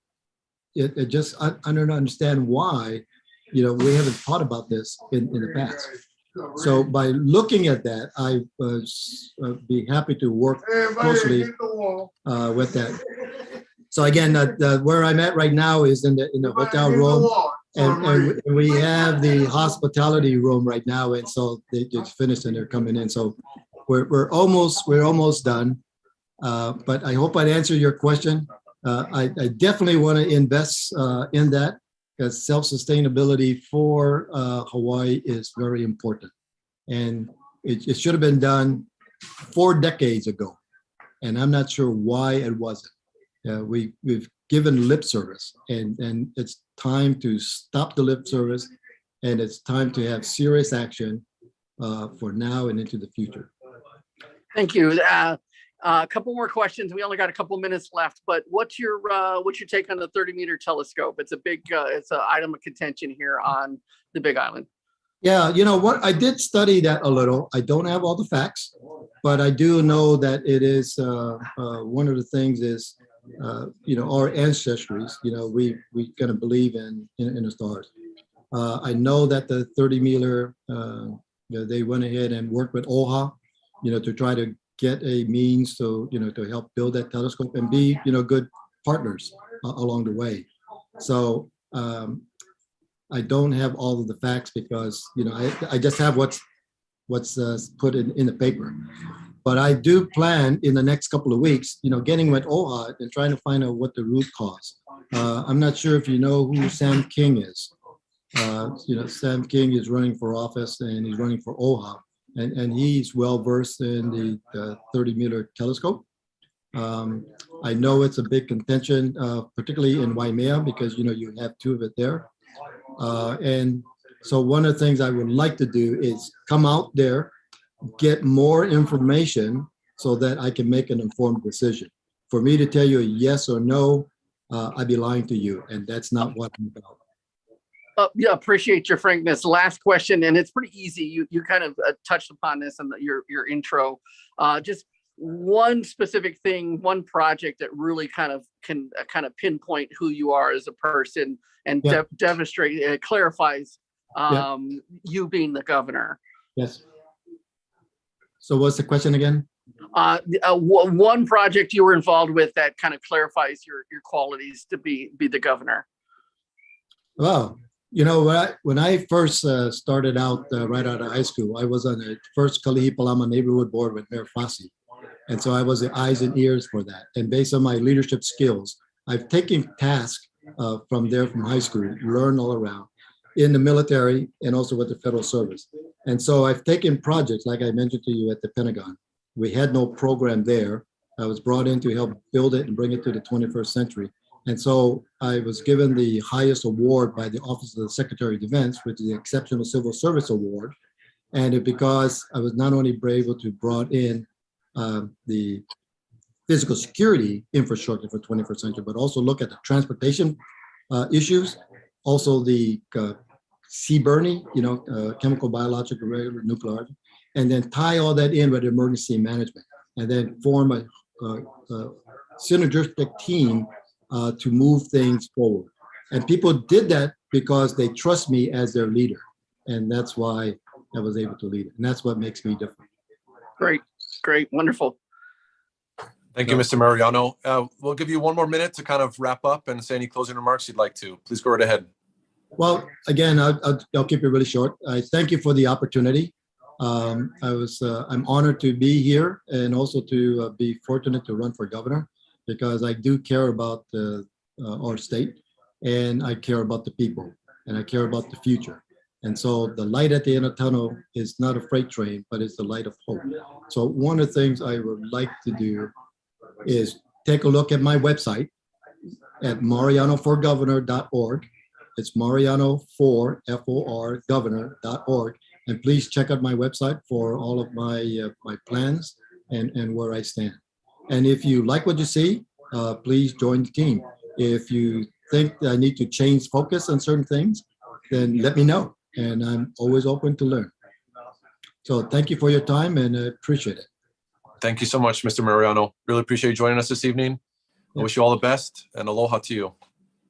I don't understand why, we haven't thought about this in the past. So by looking at that, I be happy to work closely with that. So again, where I'm at right now is in the hotel room, and we have the hospitality room right now, and so they just finished and they're coming in. So we're almost done. But I hope I answered your question. I definitely want to invest in that, because self-sustainability for Hawaii is very important, and it should have been done 4 decades ago, and I'm not sure why it wasn't. We've given lip service, and it's time to stop the lip service, and it's time to have serious action for now and into the future. Thank you. A couple more questions. We only got a couple minutes left, but what's your take on the 30-meter telescope? It's a big, it's an item of contention here on the Big Island. Yeah, what, I did study that a little. I don't have all the facts, but I do know that it is one of the things is, our ancestries. We kind of believe in the stars. I know that the 30-meter, they went ahead and worked with OHA, to try to get a means to help build that telescope and be good partners along the way. So I don't have all of the facts because I just have what's put in the paper. But I do plan in the next couple of weeks, getting with OHA and trying to find out what the root cause. I'm not sure if you know who Sam King is. Sam King is running for office, and he's running for OHA. And he's well versed in the 30-meter telescope. I know it's a big contention, particularly in Waimea, because you have 2 of it there. And so one of the things I would like to do is come out there, get more information so that I can make an informed decision. For me to tell you a yes or no, I'd be lying to you, and that's not what I'm about. Yeah, appreciate your frankness. Last question, and it's pretty easy. You kind of touched upon this in your intro. Just one specific thing, one project that really kind of can pinpoint who you are as a person and demonstrate, clarifies you being the governor. Yes. So what's the question again? One project you were involved with that kind of clarifies your qualities to be the governor. Well, when I first started out right out of high school, I was on the first Kalihipalama neighborhood board with Mayor Fassi. And so I was the eyes and ears for that. And based on my leadership skills, I've taken tasks from high school, learn all around in the military and also with the federal service. And so I've taken projects, like I mentioned to you, at the Pentagon. We had no program there. I was brought in to help build it and bring it to the 21st century. And so I was given the highest award by the Office of the Secretary of Defense, which is the Exceptional Civil Service Award. And because I was not only able to brought in the physical security infrastructure for 21st century, but also look at the transportation issues, also the sea burning, chemical, biological, regular, nuclear, and then tie all that in with emergency management, and then form a synergistic team to move things forward. And people did that because they trust me as their leader. And that's why I was able to lead it. And that's what makes me different. Great, wonderful. Thank you, Mr. Mariano. We'll give you one more minute to kind of wrap up and say any closing remarks you'd like to. Please go right ahead. Well, again, I'll keep it really short. I thank you for the opportunity. I'm honored to be here and also to be fortunate to run for governor, because I do care about our state, and I care about the people, and I care about the future. And so the light at the end of the tunnel is not a freight train, but it's the light of hope. So one of the things I would like to do is take a look at my website at marianoforgovernor.org. It's Mariano4, F-O-R, governor.org. And please check out my website for all of my plans and where I stand. And if you like what you see, please join the team. If you think I need to change focus on certain things, then let me know. And I'm always open to learn. So thank you for your time, and I appreciate it. Thank you so much, Mr. Mariano. Really appreciate you joining us this evening. I wish you all the best, and aloha to you.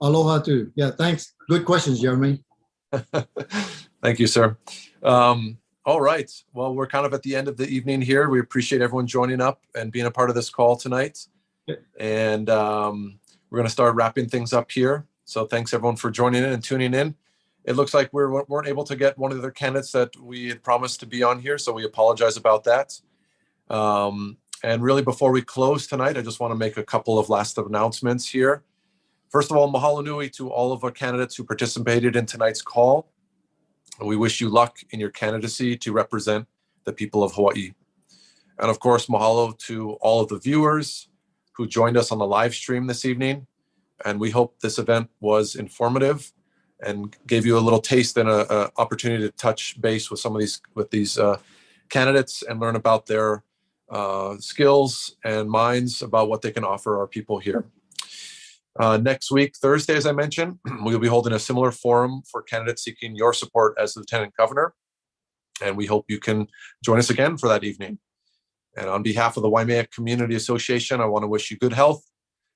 Aloha too. Yeah, thanks. Good questions, Jeremy. Thank you, sir. All right. Well, we're kind of at the end of the evening here. We appreciate everyone joining up and being a part of this call tonight. And we're going to start wrapping things up here. So thanks everyone for joining in and tuning in. It looks like we weren't able to get one of the other candidates that we had promised to be on here, so we apologize about that. And really, before we close tonight, I just want to make a couple of last announcements here. First of all, mahalo nui to all of our candidates who participated in tonight's call. We wish you luck in your candidacy to represent the people of Hawaii. And of course, mahalo to all of the viewers who joined us on the live stream this evening. And we hope this event was informative and gave you a little taste and an opportunity to touch base with some of these candidates and learn about their skills and minds about what they can offer our people here. Next week, Thursday, as I mentioned, we'll be holding a similar forum for candidates seeking your support as Lieutenant Governor. And we hope you can join us again for that evening. And on behalf of the Waimea Community Association, I want to wish you good health,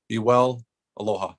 be well, aloha.